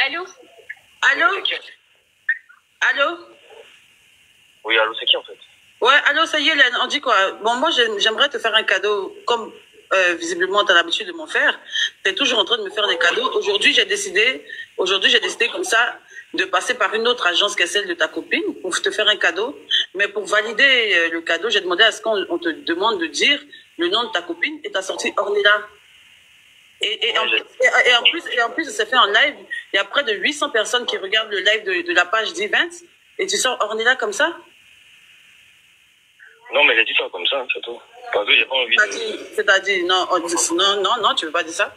Allô? Allô? Allô? Oui, allô, c'est qui en fait? Ouais, allô, ça y est, Hélène, on dit quoi? Bon, moi, j'aimerais te faire un cadeau, comme visiblement tu as l'habitude de m'en faire. Tu es toujours en train de me faire des cadeaux. Aujourd'hui, j'ai décidé comme ça de passer par une autre agence que celle de ta copine pour te faire un cadeau. Mais pour valider le cadeau, j'ai demandé à ce qu'on te demande de dire le nom de ta copine et tu as sorti Ornella. Et en plus, c'est fait en live. Il y a près de 800 personnes qui regardent le live de la page d'Events et tu sors Ornella comme ça? Non, mais j'ai dit ça comme ça, c'est tout. Parce que j'ai pas envie de... C'est-à-dire, non, tu veux pas dire ça?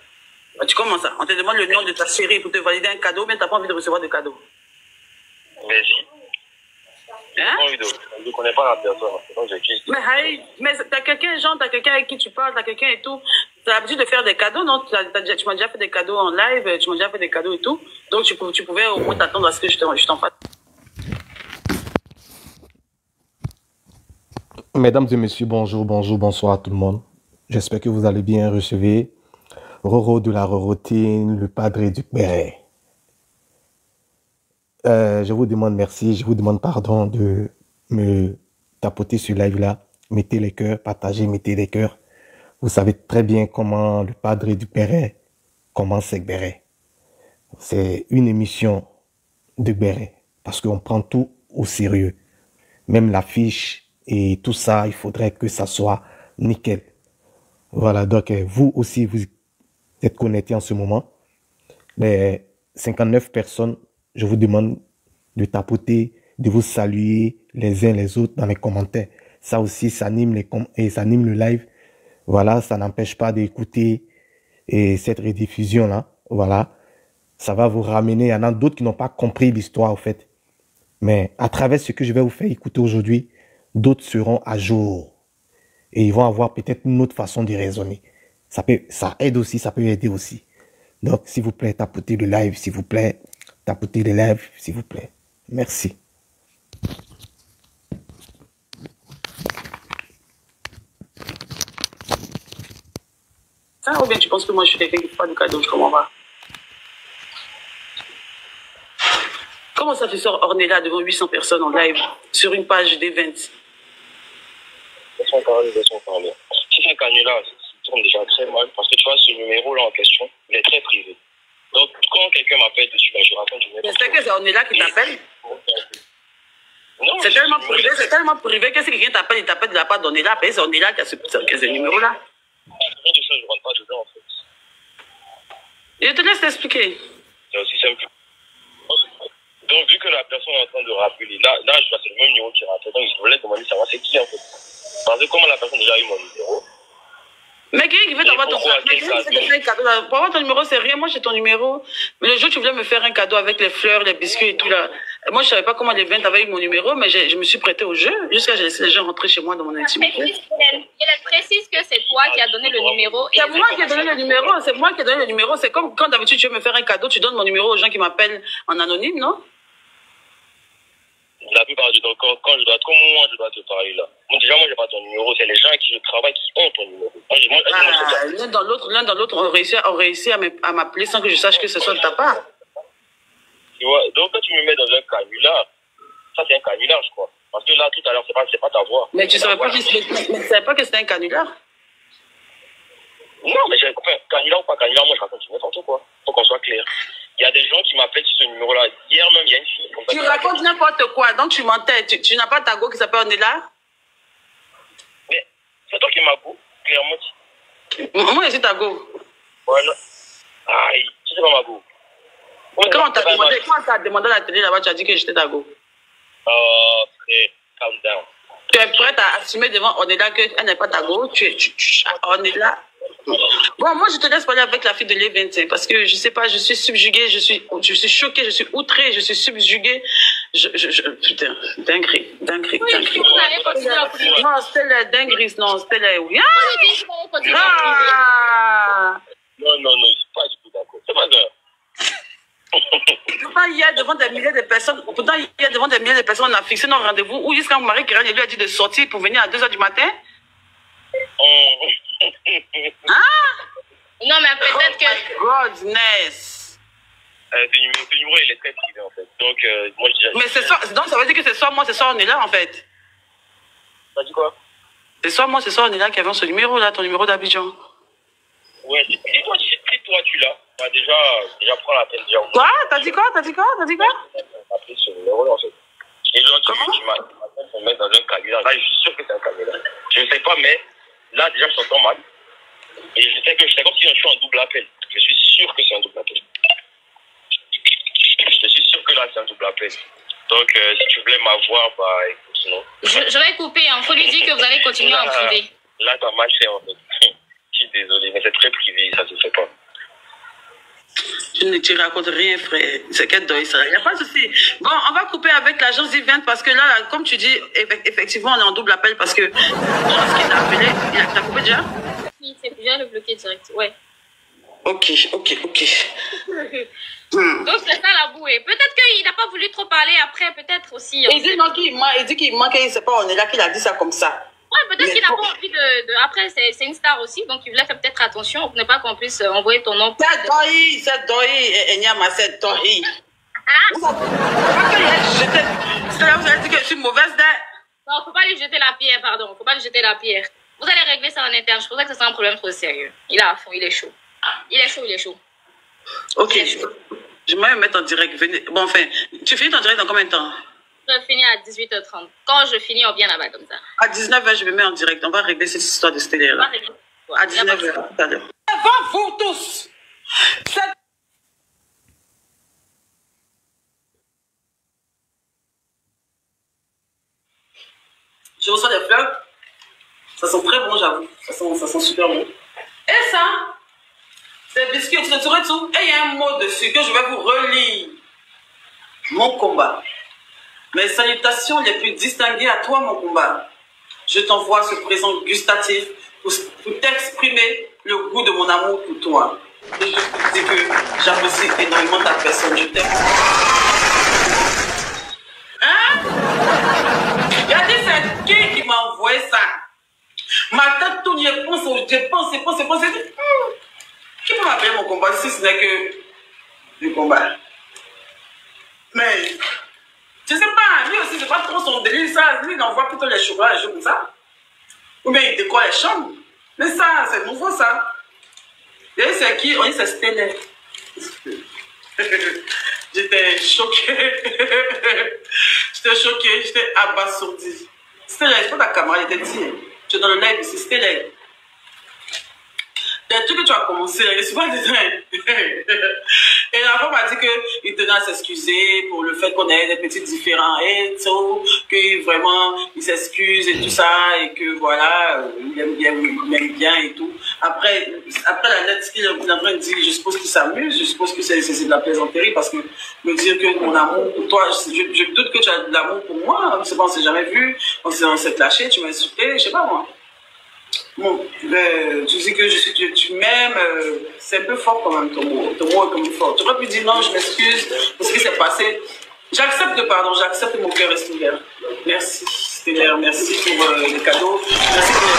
Tu commences ça. On te demande le nom de ta chérie pour te valider un cadeau, mais tu n'as pas envie de recevoir de cadeau. Mais si. J'ai Hein? pas envie de... Je connais pas la personne. Donc j'ai dit... Mais t'as quelqu'un, genre, t'as quelqu'un avec qui tu parles, t'as quelqu'un et tout. T'as l'habitude de faire des cadeaux, non? Tu m'as déjà fait des cadeaux en live, tu m'as déjà fait des cadeaux et tout. Donc, tu pouvais au moins t'attendre à ce que je t'en fasse. Mesdames et messieurs, bonjour, bonsoir à tout le monde. J'espère que vous allez bien. Recevez Roro de la Rorotine, le padre du Béret. Je vous demande merci, je vous demande pardon de me tapoter ce live-là. Mettez les cœurs, partagez, mettez les cœurs. Vous savez très bien comment le padre du Béret commence avec Béret. C'est une émission de Béret parce qu'on prend tout au sérieux. Même l'affiche et tout ça, il faudrait que ça soit nickel. Voilà, donc vous aussi, vous êtes connectés en ce moment. Les 59 personnes, je vous demande de tapoter, de vous saluer les uns les autres dans les commentaires. Ça aussi, ça anime le live. Voilà, ça n'empêche pas d'écouter cette rediffusion-là. Voilà, ça va vous ramener. Il y en a d'autres qui n'ont pas compris l'histoire, en fait. Mais à travers ce que je vais vous faire écouter aujourd'hui, d'autres seront à jour. Et ils vont avoir peut-être une autre façon de raisonner. Ça aide aussi, ça peut aider aussi. Donc, s'il vous plaît, tapotez le live, s'il vous plaît. Tapotez le live, s'il vous plaît. Merci. Ça, ou bien tu penses que moi je suis quelqu'un qui ne fait pas de cadeau, je comprends pas. Comment ça fait sort Ornella devant 800 personnes en live sur une page d'Events? Laisse-moi parler. Si c'est un canular, ça tourne déjà très mal. Parce que tu vois, ce numéro-là en question, il est très privé. Donc, quand quelqu'un m'appelle dessus, je raconte du numéro. C'est que c'est Ornella qui t'appelle? Non, c'est tellement privé que si quelqu'un t'appelle, il t'appelle de la part d'Ornella. C'est Ornella qui a ce numéro-là. Rien de ça, je ne rentre pas dedans, en fait. Je te laisse t'expliquer. C'est aussi simple. Donc, vu que la personne est en train de rappeler, là, je vois c'est le même numéro qui rappelle. Donc, je voulais demander savoir c'est qui, en fait. Parce que comment la personne a déjà eu mon numéro. Mais qui veut t'avoir ton cadeau? Pour avoir ton numéro, c'est rien. Moi, j'ai ton numéro. Mais le jour où tu voulais me faire un cadeau avec les fleurs, les biscuits et tout, là. Moi, je ne savais pas comment les 20 avaient eu mon numéro, mais je me suis prêtée au jeu jusqu'à ce que j'ai laissé les gens rentrer chez moi dans mon intimité. Elle précise que c'est toi qui as donné le numéro. C'est moi qui ai donné le numéro. C'est moi qui ai donné le numéro. C'est comme quand d'habitude tu veux me faire un cadeau, tu donnes mon numéro aux gens qui m'appellent en anonyme, non? La plupart du temps, quand comme moi, je dois te parler là. Moi, déjà, moi, j'ai pas ton numéro. C'est les gens qui je travaille qui ont ton numéro. L'un dans l'autre, on réussit à m'appeler sans que je sache que ce soit de ta part. Tu vois, donc quand tu me mets dans un canular, ça c'est un canular, je crois. Parce que là, tout à l'heure, c'est pas ta voix. Mais tu savais pas que c'était un canular? Non, mais j'ai compris. Canular ou pas canular, moi, je raconte n'importe quoi. Faut qu'on soit clair. Il y a des gens qui m'appellent sur ce numéro-là. Hier même, il y a une fille. Tu racontes n'importe quoi, donc tu mentais. Tu n'as pas ta go qui s'appelle Ornella? Mais c'est toi qui m'as go, clairement dit. Moi, je suis ta go. Voilà. Aïe, tu sais pas ma go. Quand on t'a demandé à la télé là-bas, tu as dit que j'étais ta go. Frère, calm down. Tu es prête à assumer devant Ornella qu'elle n'est pas ta go? Ornella. Bon, moi, je te laisse parler avec la fille de l'E25 parce que je sais pas, je suis subjuguée, je suis choquée, je suis outrée, je suis subjuguée. Putain, dinguerie. Non, c'était la dinguerie, non, c'était la. Non, je suis pas du tout d'accord. C'est pas grave. Pourtant, hier, devant des milliers de personnes, on a fixé nos rendez-vous où jusqu'à mon mari qui lui a dit de sortir pour venir à 2h du matin. Non, mais peut-être que... Godness. Ce numéro, il est très privé, en fait. Donc, moi, je dirais... Mais c'est soit, donc ça veut dire que c'est soit moi, c'est soit on est là, en fait. T'as dit quoi? C'est soit moi, c'est soit on est là qui avons ce numéro-là, ton numéro d'Abidjan. Ouais, si toi, tu l'as, bah, déjà, prends la peine, déjà. Quoi? T'as dit quoi? Appeler ce numéro-là, en fait. Et donc, comment? tu m'appelles pour me mettre dans un canular. Là, je suis sûr que c'est un canular. Je ne sais pas, mais là, déjà, je t'entends mal. Et je sais que c'est comme si je suis en double appel. Je suis sûr que c'est un double appel. Je suis sûr que là, c'est un double appel. Donc, si tu voulais m'avoir, bah, écoute, sinon. Je vais couper. Il faut lui dire que vous allez continuer en privé. Là, t'as mal fait, en fait. Je suis désolé, mais c'est très privé, ça se fait pas. Je ne te raconte rien, frère. C'est qu'elle doit Israël. Il n'y a pas de souci. Bon, on va couper avec l'agence Vivent parce que là, comme tu dis, effectivement, on est en double appel parce que je pense qu'il a appelé. T'as coupé déjà? Oui, c'est bien le bloquer direct. Ouais. Ok. Donc, c'est ça la bouée. Peut-être qu'il n'a pas voulu trop parler après, peut-être aussi. Il dit non, il dit qu'il manque, il ne sait pas, on est là, qu'il a dit ça comme ça. Ouais, peut-être qu'il n'a pas envie de... Après, c'est une star aussi, donc il voulait faire peut-être attention pour ne pas qu'on puisse envoyer ton nom. C'est Dohi, Enyama, c'est Dohi. C'est là vous avez dit que je suis mauvaise dame. Non, faut pas lui jeter la pierre, pardon. Faut pas lui jeter la pierre. Vous allez régler ça en interne. Je pensais que c'est un problème trop sérieux. Il est à fond, il est chaud. Il est chaud. Ok, je vais me mettre en direct. Bon, enfin, tu finis ton direct dans combien de temps? Je finis à 18h30. Quand je finis, on vient là-bas comme ça. À 19h, je me mets en direct. On va régler cette histoire de stellaire là. À 19h, tout à l'heure. Avant vous tous, je reçois des fleurs. Ça sent très bon, j'avoue. Ça sent super bon. Et ça, c'est biscuits, tu le tout. Et il y a un mot dessus que je vais vous relire. Mon combat. Mes salutations les plus distinguées à toi, mon combat. Je t'envoie ce présent gustatif pour t'exprimer le goût de mon amour pour toi. Et je te dis que j'apprécie énormément ta personne. Je t'aime. Hein? Regardez, c'est qui m'a envoyé ça? Ma tête tourne, je pense. Qui peut m'appeler mon combat si ce n'est que le combat? Mais, je sais pas, lui aussi, c'est pas trop son délire, ça. Lui, il envoie plutôt les chocolats, les choses comme ça. Ou bien il décore les chambres. Mais ça, c'est nouveau, ça. Et c'est qui? On dit c'est stellaire. J'étais choquée. J'étais abasourdie. Stellaire, c'est pas ta camarade, elle était dit. Tu es dans le live ici, stellaire. Les trucs que tu as commencé, c'est pas des Et la femme m'a dit qu'il tenait à s'excuser pour le fait qu'on ait des petits différends et tout, que vraiment il s'excuse et tout ça, et que voilà, il aime bien et tout. Après la lettre qu'il est en train de dire, je suppose qu'il s'amuse, je suppose que c'est de la plaisanterie, parce que me dire que mon amour pour toi, je doute que tu as de l'amour pour moi, on s'est jamais vu, on s'est lâché, tu m'as insulté, je sais pas moi. Bon, tu dis que tu m'aimes, c'est un peu fort quand même ton mot est quand même fort. Tu aurais pu dire non, je m'excuse pour ce qui s'est passé. J'accepte le pardon, j'accepte que mon cœur reste ouvert. Merci Stellaire, merci pour les cadeaux, merci pour les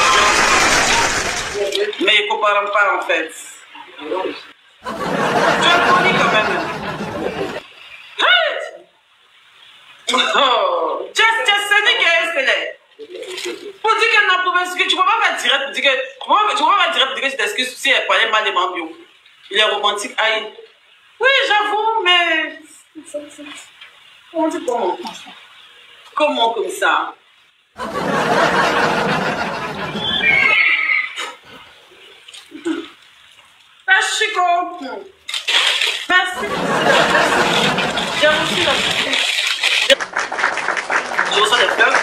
fleurs. Mais il ne faut pas en fait. Tu as connu quand même. Oh, tu as sonné qui est Stellaire. Pour dire qu'elle n'a pas m'excuser, tu ne peux pas faire direct pour dire que tu t'excuses si elle parlait mal des mambios. Il est romantique, aïe. Oui, j'avoue, mais. On dit comment? Comment comme ça? Merci, Chico. Merci. J'ai reçu la. Je reçois des fleurs.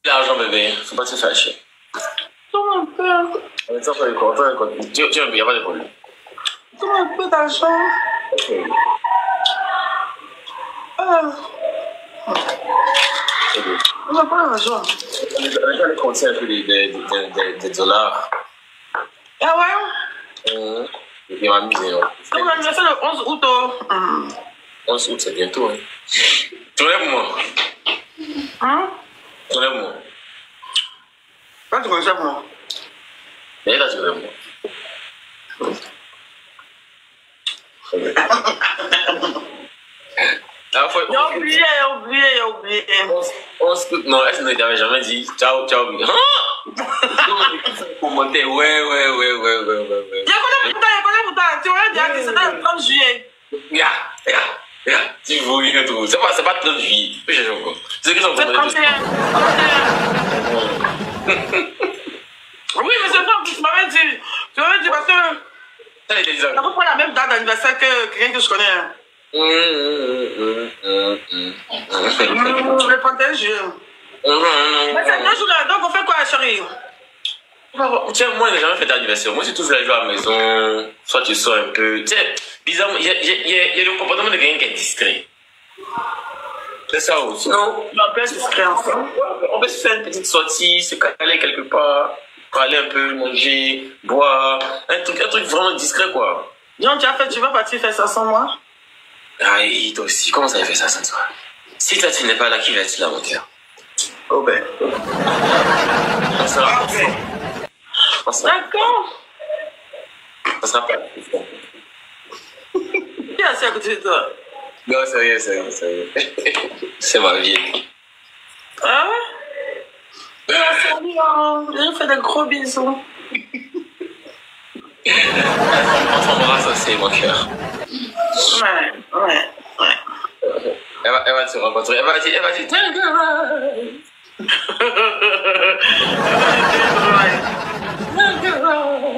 L'argent, bébé, faut pas te fâcher. Donne un peu. Il n'y a pas de problème. Donne un peu d'argent. Ok. On n'a pas d'argent. On a compté un peu des dollars. Ah ouais? Il m'a mis des. On a fait le 11 août. 11 août, c'est bientôt. Hein. Tu lèves moi. Hein? Enlève-moi. Quand tu connais moi. Mais là, tu enlève-moi. J'ai oublié. Non, elle ne t'avait jamais dit ciao, ciao. Commenter, ouais. Je connais pourtant. Tu vois, c'était le 30 juillet. Regarde, tu vois, il tout. C'est pas 30 juillet. Je cherche encore. C'est que ça me C'est 31. Oui, mais c'est vrai, tu m'avais dit. Tu m'avais dit parce que ça, il c'est à peu près la même date d'anniversaire que quelqu'un que je connais. Le 31 juillet. Mais c'est 2 jours là, donc on fait quoi, chérie? Tiens, moi, je n'ai jamais fait d'anniversaire. Moi, c'est toujours la joie à la maison. Soit tu sors un peu. Tu sais, bizarrement, il y a le comportement de quelqu'un qui est discret. C'est ça aussi. Non, on peut être discret ensemble. On peut se faire une petite sortie, se caler quelque part, aller un peu, manger, boire. Un truc vraiment discret, quoi. Jean, tu vas partir faire ça sans moi? Aïe, toi aussi, comment ça fait ça sans toi? Si toi, tu n'es pas là, qui va être là, mon cœur? Oh ben. On sera D'accord. Ça sera pas. Qui est assis à côté de toi? Non, sérieux. C'est ma vie. Ah ouais? Salut, je fais des gros bisous. On s'embrasse aussi, mon cœur. Ouais. Elle va te rencontrer. Elle va dire,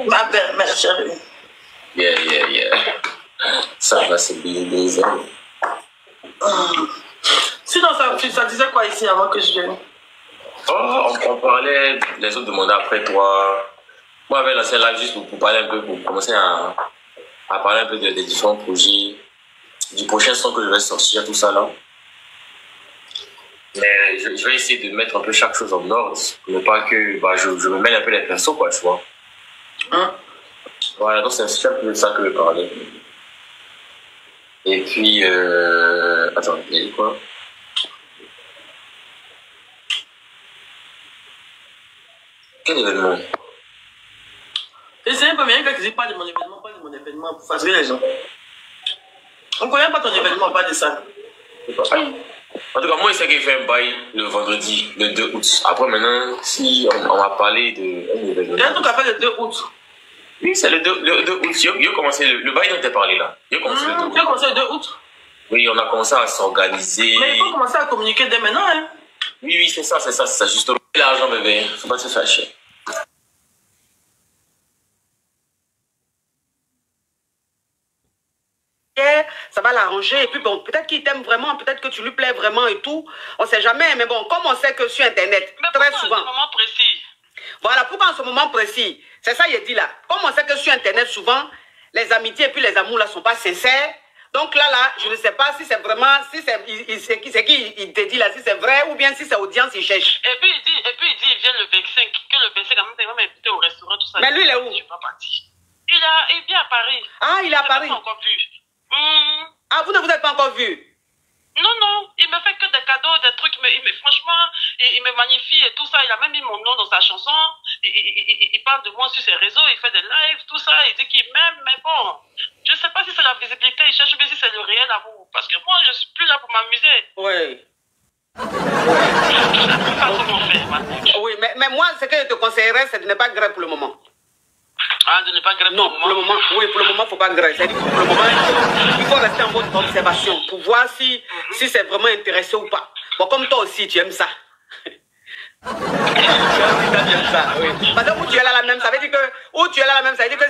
Ma belle-mère chérie. Yeah. Ça va, c'est bien. Sinon, ça disait quoi ici avant que je vienne? Oh, on parlait, les autres demandaient après toi. Moi, avec l'ancien live, juste pour parler un peu, pour commencer à parler un peu des différents projets, du prochain son que je vais sortir, tout ça là. Mais je vais essayer de mettre un peu chaque chose en ordre, pour ne pas que je me mêle un peu les persos, quoi, tu vois. Voilà, donc c'est un peu de ça que je vais parler. Et puis, attends, il y a dit quoi? Quel événement? C'est un peu bien que tu dis pas de mon événement, pour fatiguer les gens. On connaît pas ton événement, pas de ça. En tout cas, moi, je sais qu'il fait un bail le vendredi, le 2 août. Après, maintenant, si on va parler de... Il y a un truc à faire le 2 août. Oui, c'est le 2 août. Il a commencé le bail dont tu as parlé là. Il a commencé le 2 août. Tu as commencé le 2 août? Oui, on a commencé à s'organiser. Mais il faut commencer à communiquer dès maintenant, hein. Oui, c'est ça, justement. L'argent, bébé, faut pas se fâcher. Ça va l'arranger. Et puis bon, peut-être qu'il t'aime vraiment, peut-être que tu lui plais vraiment et tout. On sait jamais, mais bon, comme on sait que sur Internet, mais très souvent. À ce moment précis. Voilà, pourquoi en ce moment précis? C'est ça, il dit là. Comme on sait que sur Internet, souvent, les amitiés et puis les amours là sont pas sincères. Donc là, je ne sais pas si c'est vraiment, si c'est qui il te dit là, si c'est vrai ou bien si c'est audience, il cherche. Et puis il dit, il vient le 25, que le 25, quand même, il va m'inviter au restaurant, tout ça. Mais lui, il est où? Je suis pas parti. Il vient à Paris. Ah, il est à Paris. Je ne encore vu. Ah, vous ne vous êtes pas encore vu? Non, il me fait que des cadeaux, des trucs, franchement, il me magnifie et tout ça. Il a même mis mon nom dans sa chanson. Il parle de moi sur ses réseaux, il fait des lives, tout ça. Il dit qu'il m'aime, mais bon, je ne sais pas si c'est la visibilité, il cherche bien si c'est le réel amour. Parce que moi, je ne suis plus là pour m'amuser. Oui. Je ne sais pas comment faire. Oui, mais moi, ce que je te conseillerais, c'est de ne pas grève pour le moment. Ah, de ne pas grève non, pour le moment. Oui, pour le moment, il ne faut pas grève. C'est-à-dire pour le moment, il faut rester en mode observation pour voir si c'est vraiment intéressé ou pas. Bon, comme toi aussi, tu aimes ça. Tu aimes ça, oui. Parce que où tu es là la même, ça veut dire que,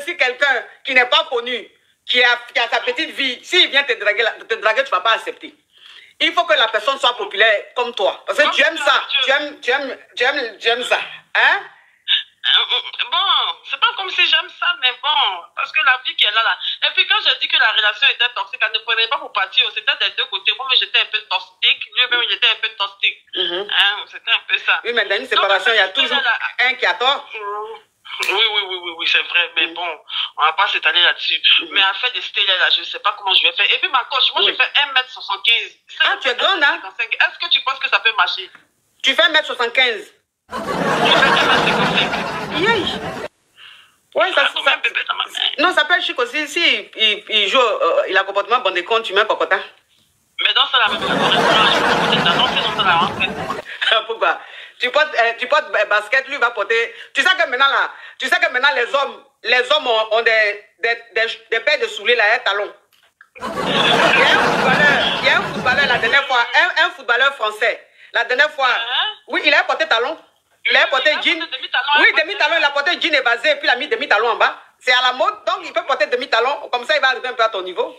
si quelqu'un qui n'est pas connu, qui a sa petite vie, s'il vient te draguer, tu ne vas pas accepter. Il faut que la personne soit populaire comme toi. Parce que tu aimes ça. Tu aimes ça. Hein? Bon, c'est pas comme si j'aime ça, mais bon, parce que la vie qui est là. Et puis quand j'ai dit que la relation était toxique, elle ne prenait pas pour partir, c'était des deux côtés. Moi, j'étais un peu toxique, lui-même, il était un peu toxique. C'était un peu ça. Oui, mais dans une séparation, il y a toujours un qui a tort. Oui, c'est vrai, mais bon, on va pas s'étaler là-dessus. Mais en fait, des stèles là, je sais pas comment je vais faire. Et puis ma coach, moi, je fais 1m75. Ah, tu es grande, hein? Est-ce que tu penses que ça peut marcher? Tu fais 1m75. Ouais, ça, non, ça peut être chic aussi. Si il joue, il a un comportement bon de compte, tu mets un cocotin. Mais dans ça, la même Pourquoi? Tu portes basket, lui va porter. Tu sais que maintenant, les hommes ont des paires de souliers là, un talon. Il y a un footballeur la dernière fois, un footballeur français. La dernière fois, oui, il a porté talon. Il a porté jean. Oui, demi-talon, il a porté jean et basé, et puis il a mis demi-talon en bas. C'est à la mode, donc il peut porter demi-talon. Comme ça, il va arriver un peu à ton niveau.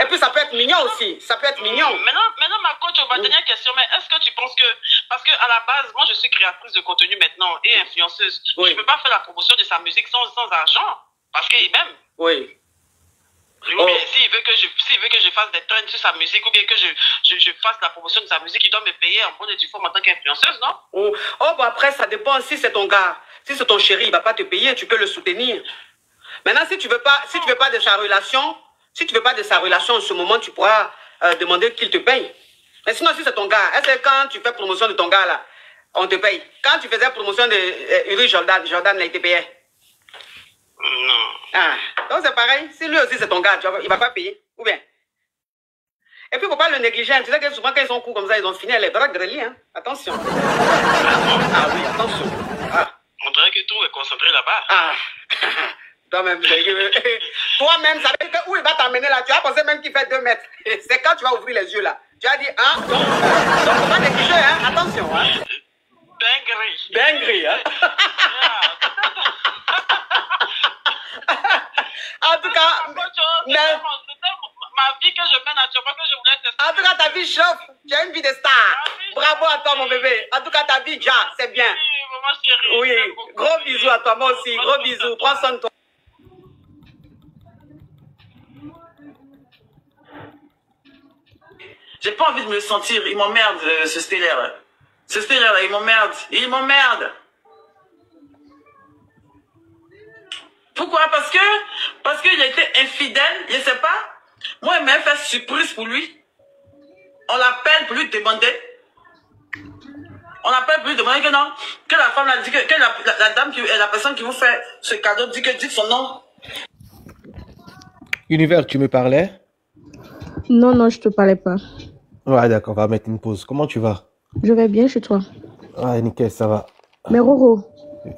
Et puis ça peut être mignon aussi. Ça peut être mignon. Maintenant, ma coach, ma dernière question, mais est-ce que tu penses que... Parce qu'à la base, moi, je suis créatrice de contenu maintenant et influenceuse. Oui. Je ne peux pas faire la promotion de sa musique sans argent. Parce qu'il m'aime. Oui. Ou bien s'il veut que je fasse des trends sur sa musique ou bien que je fasse la promotion de sa musique, il doit me payer en bonne et due forme en tant qu'influenceuse, non? Oh, bon, après, ça dépend. Si c'est ton gars, si c'est ton chéri, il ne va pas te payer, tu peux le soutenir. Maintenant, si tu veux pas de sa relation, en ce moment, tu pourras demander qu'il te paye. Mais sinon, si c'est ton gars, est-ce que quand tu fais promotion de ton gars, là, on te paye? Quand tu faisais promotion de Uri Jordan, il a été payé? Non. Ah, donc c'est pareil. Si lui aussi c'est ton gars, il va pas payer. Ou bien. Et puis, il ne faut pas le négliger. Tu sais que souvent, quand ils sont courts comme ça, ils ont fini à les dragues de lit. Hein. Attention. Ah oui, attention. Ah. On dirait que tout est concentré là-bas. Ah. Toi-même, toi-même, ça veut dire où il va t'amener là. Tu as pensé même qu'il fait 2 mètres. C'est quand tu vas ouvrir les yeux là. Tu as dit, hein, donc faut pas négliger, hein. Attention, hein. Dinguerie, hein. En tout cas, ma vie que je mène actuellement, que je voulais tester. En tout cas, ta vie chauffe. Tu as une vie de star. Bravo à toi, mon bébé. En tout cas, ta vie, déjà, c'est bien. Oui, maman chérie. Oui, gros bisous à toi, moi aussi. Gros bisous. Prends soin de toi. J'ai pas envie de me le sentir. Il m'emmerde, ce stellaire. Ce stellaire, il m'emmerde. Il m'emmerde. Pourquoi? Parce qu'il a été infidèle, je sais pas. Moi, il m'a fait surprise pour lui. On l'appelle pour lui demander. On l'appelle pour lui demander que non. Que la femme a dit que la dame, la personne qui vous fait ce cadeau dit son nom. Univers, tu me parlais? Non, je te parlais pas. Ouais, d'accord, on va mettre une pause. Comment tu vas? Je vais bien chez toi. Ouais, nickel, ça va. Mais Roro.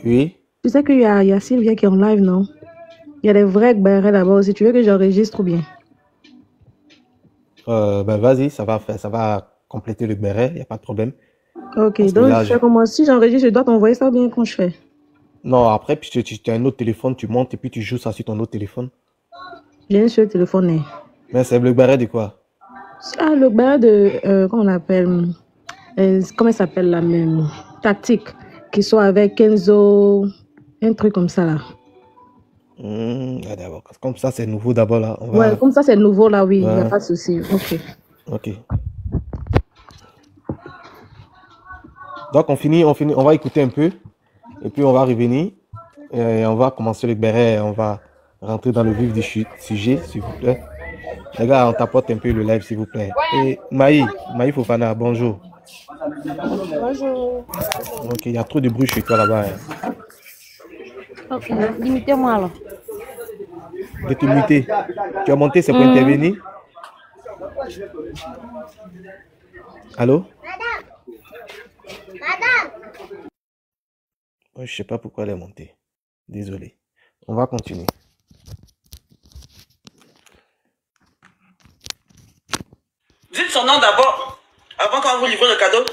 Oui? Tu sais qu'il y a Sylvia qui est en live, non? Il y a des vrais barrés là-bas aussi. Tu veux que j'enregistre ou bien? Ben vas-y, ça va compléter le béret, il n'y a pas de problème. Ok, donc là, je fais comment? Si j'enregistre, je dois t'envoyer ça ou bien quand je fais? Non, après, puis tu as un autre téléphone, tu montes et puis tu joues ça sur ton autre téléphone. J'ai un seul téléphone. Mais c'est le béret de quoi? Ah, le béret de... comment on appelle? Comment il s'appelle la même? Tactique. Qui soit avec Kenzo... Un truc comme ça là. Ah, d'abord, comme ça c'est nouveau d'abord là. Ouais, comme ça c'est nouveau là, oui, il n'y a pas de souci. Ok. Donc on va écouter un peu et puis on va revenir et on va commencer le béret, on va rentrer dans le vif du sujet, s'il vous plaît. Les gars, on tapote un peu le live, s'il vous plaît. Et Maï Fofana, bonjour. Bonjour. Ok, il y a trop de bruit chez toi là-bas. Hein. Ok, limitez-moi alors. De te muter. Tu as monté, c'est pour intervenir? Allô? Madame. Oh, je sais pas pourquoi elle est montée. Désolé. On va continuer. Dites son nom d'abord, avant qu'on vous livre le cadeau.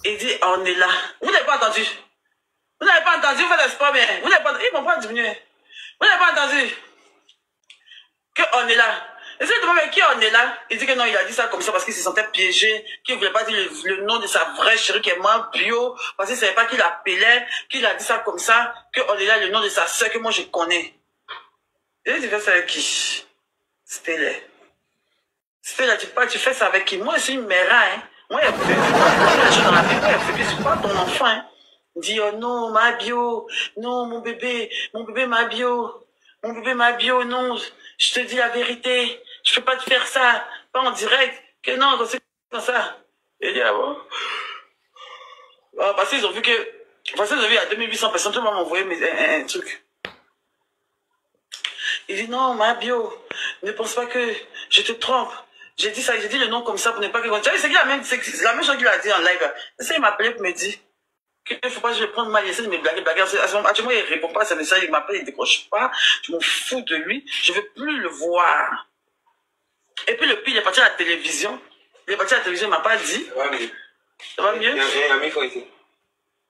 Il dit, on est là. Vous n'avez pas entendu? Vous n'avez pas entendu, vous faites le sport bien. Vous n'avez pas entendu, ils vont pas diminuer. Vous n'avez pas entendu qu'on est là. Et c'est le qui on est là. Il dit que non, il a dit ça comme ça parce qu'il se sentait piégé, qu'il ne voulait pas dire le nom de sa vraie chérie qui est moins bio, parce qu'il ne savait pas qu'il l'appelait, qu'il a dit ça comme ça, qu'on est là, le nom de sa soeur que moi je connais. Et tu fais ça avec qui? C'était là. C'était là, tu fais ça avec qui? Moi, je suis une mère, hein. Moi, il y a des choses dans la vie, moi, je suis pas ton enfant, hein. Il dit, oh non, ma bio, non, mon bébé ma bio, non, je te dis la vérité, je peux pas te faire ça, pas en direct, que non, c'est comme ça. Il dit, ah bon? Parce qu'ils ont vu que... Parce qu'ils ont vu à 2800 personnes, tout le monde m'a envoyé un truc. Il dit non, ma bio, ne pense pas que je te trompe. J'ai dit ça, j'ai dit le nom comme ça pour ne pas que... Tu sais, c'est la même chose qu'il a dit en live. Il m'appelait pour me dire qu'il ne faut pas que je le prenne mal, il essaie de me blaguer. Actuellement, il ne répond pas à ses messages, il m'appelle, il ne décroche pas. Je m'en fous de lui, je ne veux plus le voir. Et puis le pire, il est parti à la télévision. Il est parti à la télévision, il ne m'a pas dit. Ça va mieux. Ça va mieux? Il y a un ami ici.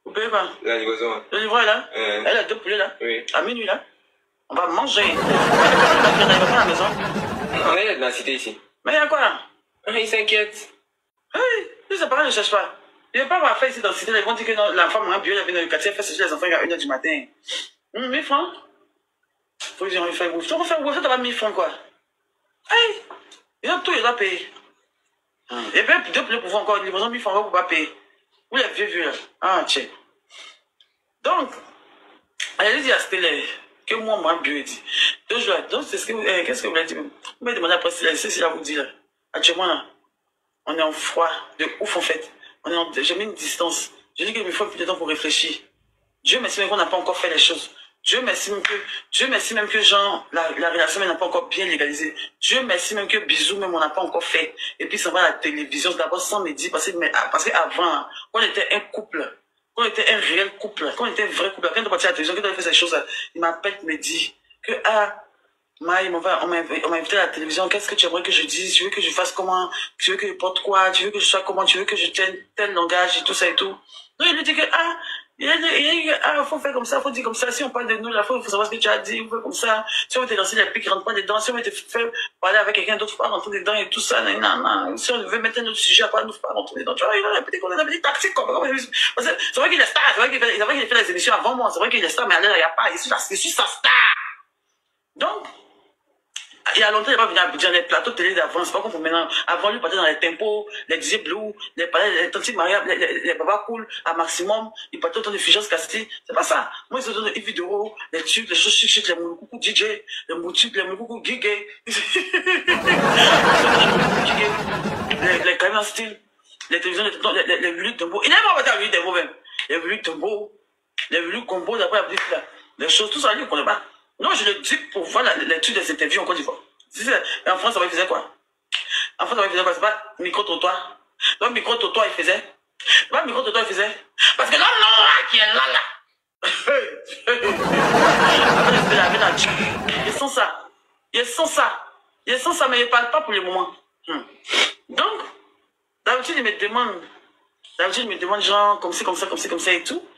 Vous payez pas? La livraison. Le livreur est là? Elle a 2 poulets là? Oui. À minuit là? On va manger. Il va pas à la maison. On est dans la cité ici. Mais il y a quoi là? Il s'inquiète. Oui, lui ses parents ne cherchent pas. Il ne veut pas avoir fait ici dans la cité. Ils vont dire que non, la femme a un bio, elle vient dans le quartier, elle fait sécher les enfants à 1h du matin. 1000 francs? Faut que j'ai envie de faire ouf. Tu vas faire ouf, tu vas 1000 francs quoi? Hey! Il a tout, il doit payer. Et puis 2 poulets pour encore, livraison 1000 francs, pour pas payer. Où les vieux là? Ah, tiens. Donc, elle a dit à Stella que moi, bio dit. 2 jours, donc c'est ce que vous... qu'est-ce que vous voulez dire? Vous m'avez demandé après Stella, c'est ce qu'il a vous dit là. Actuellement là, on est en froid, de ouf en fait. J'ai mis une distance. J'ai dit qu'il me faut plus de temps pour réfléchir. Dieu merci même qu'on n'a pas encore fait les choses. Dieu merci même que genre, la relation n'a pas encore bien légalisé. Dieu merci même que bisous même on n'a pas encore fait. Et puis ça va à la télévision, d'abord sans me dire, parce qu'avant, quand on était un couple, quand on était un réel couple, quand on était un vrai couple, quand on est parti à la télévision, quand on a fait ces choses, il m'appelle, me dit que on m'a invité à la télévision, qu'est-ce que tu aimerais que je dise? Tu veux que je fasse comment? Tu veux que je porte quoi? Tu veux que je sois comment? Tu veux que je tienne tel langage et tout ça et tout? Donc il lui dit que il faut faire comme ça, il faut dire comme ça. Si on parle de nous, là, il faut savoir ce que tu as dit, il faut faire comme ça. Si on veut te lancer les pics, rentre pas dedans. Si on veut te faire parler avec quelqu'un d'autre, il faut pas rentrer dedans et tout ça. Non. Si on veut mettre un autre sujet, il ne faut pas rentrer dedans. Tu vois, il va répéter qu'on a des tactiques. C'est vrai qu'il est star, c'est vrai qu'il fait les émissions avant moi, c'est vrai qu'il est star, mais là, il n'y a pas. Je suis sa star. Donc, il y a longtemps, il va venir dans les plateaux de télé d'avant. C'est pas comme maintenant. Avant, lui, il partait dans les tempos, les DJ Blue, les Tanti Maria, les Baba Cool, à maximum. Il partait autant de Figence Casti. C'est pas ça. Moi, ils se donnent des vidéos, les tubes, les choses chic, les moukoukou DJ, les moutubes, les moukoukou gigé. Les camions style, les télévisions, les luttes de mots. Il n'aime pas partir à l'huile de mots même. Les luttes de mots, les luttes combo, d'après les choses, tout ça, lui, on ne connaît pas. Non, je le dis pour voir l'étude des interviews en Côte d'Ivoire. En France, ça va faire quoi? En France, ça va faire quoi? C'est pas micro-trottoir. Donc, micro-trottoir, il faisait. C'est pas micro-trottoir, il faisait. Parce que l'homme noir qui est là. Ils sont ça. Ils sont ça, mais ils ne parlent pas pour le moment. Donc, d'habitude, ils me demandent genre comme ça et tout.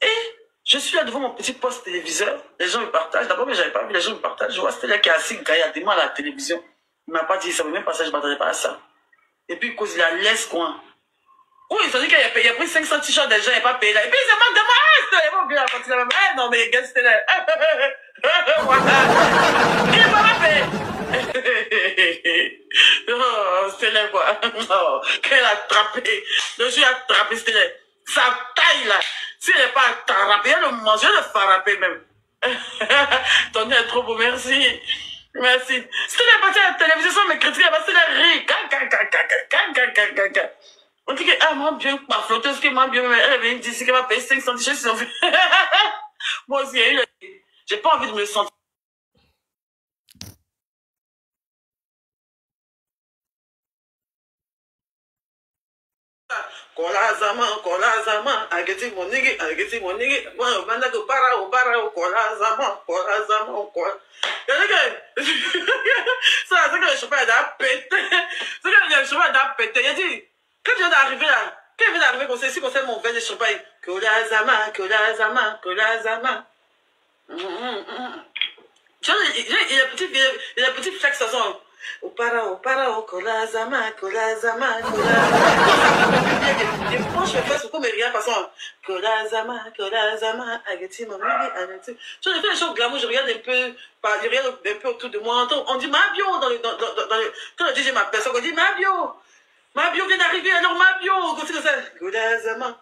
Et je suis là devant mon petit poste téléviseur, les gens me partagent. D'abord, mais j'avais pas vu, les gens me partagent. Je vois Stella qui est assis gaillardement à la télévision. Il m'a pas dit ça, même pas ça, je ne m'attendais pas à ça. Et puis, cause il la laisse, quoi. Oui, il s'est dit qu'il a pris 500 t-shirts déjà, il n'a pas payé là. Et puis, il se moque de moi, il va oublier la partie là même. Non, mais gars, c'était là. Il n'a pas payé. Oh, Stella, quoi. Oh, qu'elle a attrapé. Je suis attrapé, Stella. Sa taille là. S'il n'est pas attrapé, il le manger, le frapper même. Ton nez est trop beau, merci. Merci. Si tu n'es pas à la télévision, mais critiquer, c'est la rire. On dit que, moi, bien, ma flotteuse, qui m'a bien, elle vient d'ici, qu'elle va payer 500 t-shirts. Moi aussi, j'ai pas envie de me sentir. Kola zaman, ageti monigi, moi, banda ko para, kola zaman. Ça, c'est que le chauffeur a pété. C'est que le chauffeur a pété. Il a dit, quand je viens d'arriver là, comme ça, ici, comme ça, mon verre de champagne, kola zaman. Tu vois, il a petit flex à son. Opara, kola zaman. Et moi, je fais ce qu'on me regarde façon. Kola zaman, agati, mamie, agati. Je fais les choses glamour, je regarde un peu autour de moi. On dit Mabio dans le. Quand le DJ m'appelle, on dit Mabio vient d'arriver, alors Mabio, comme ça. Kola zaman.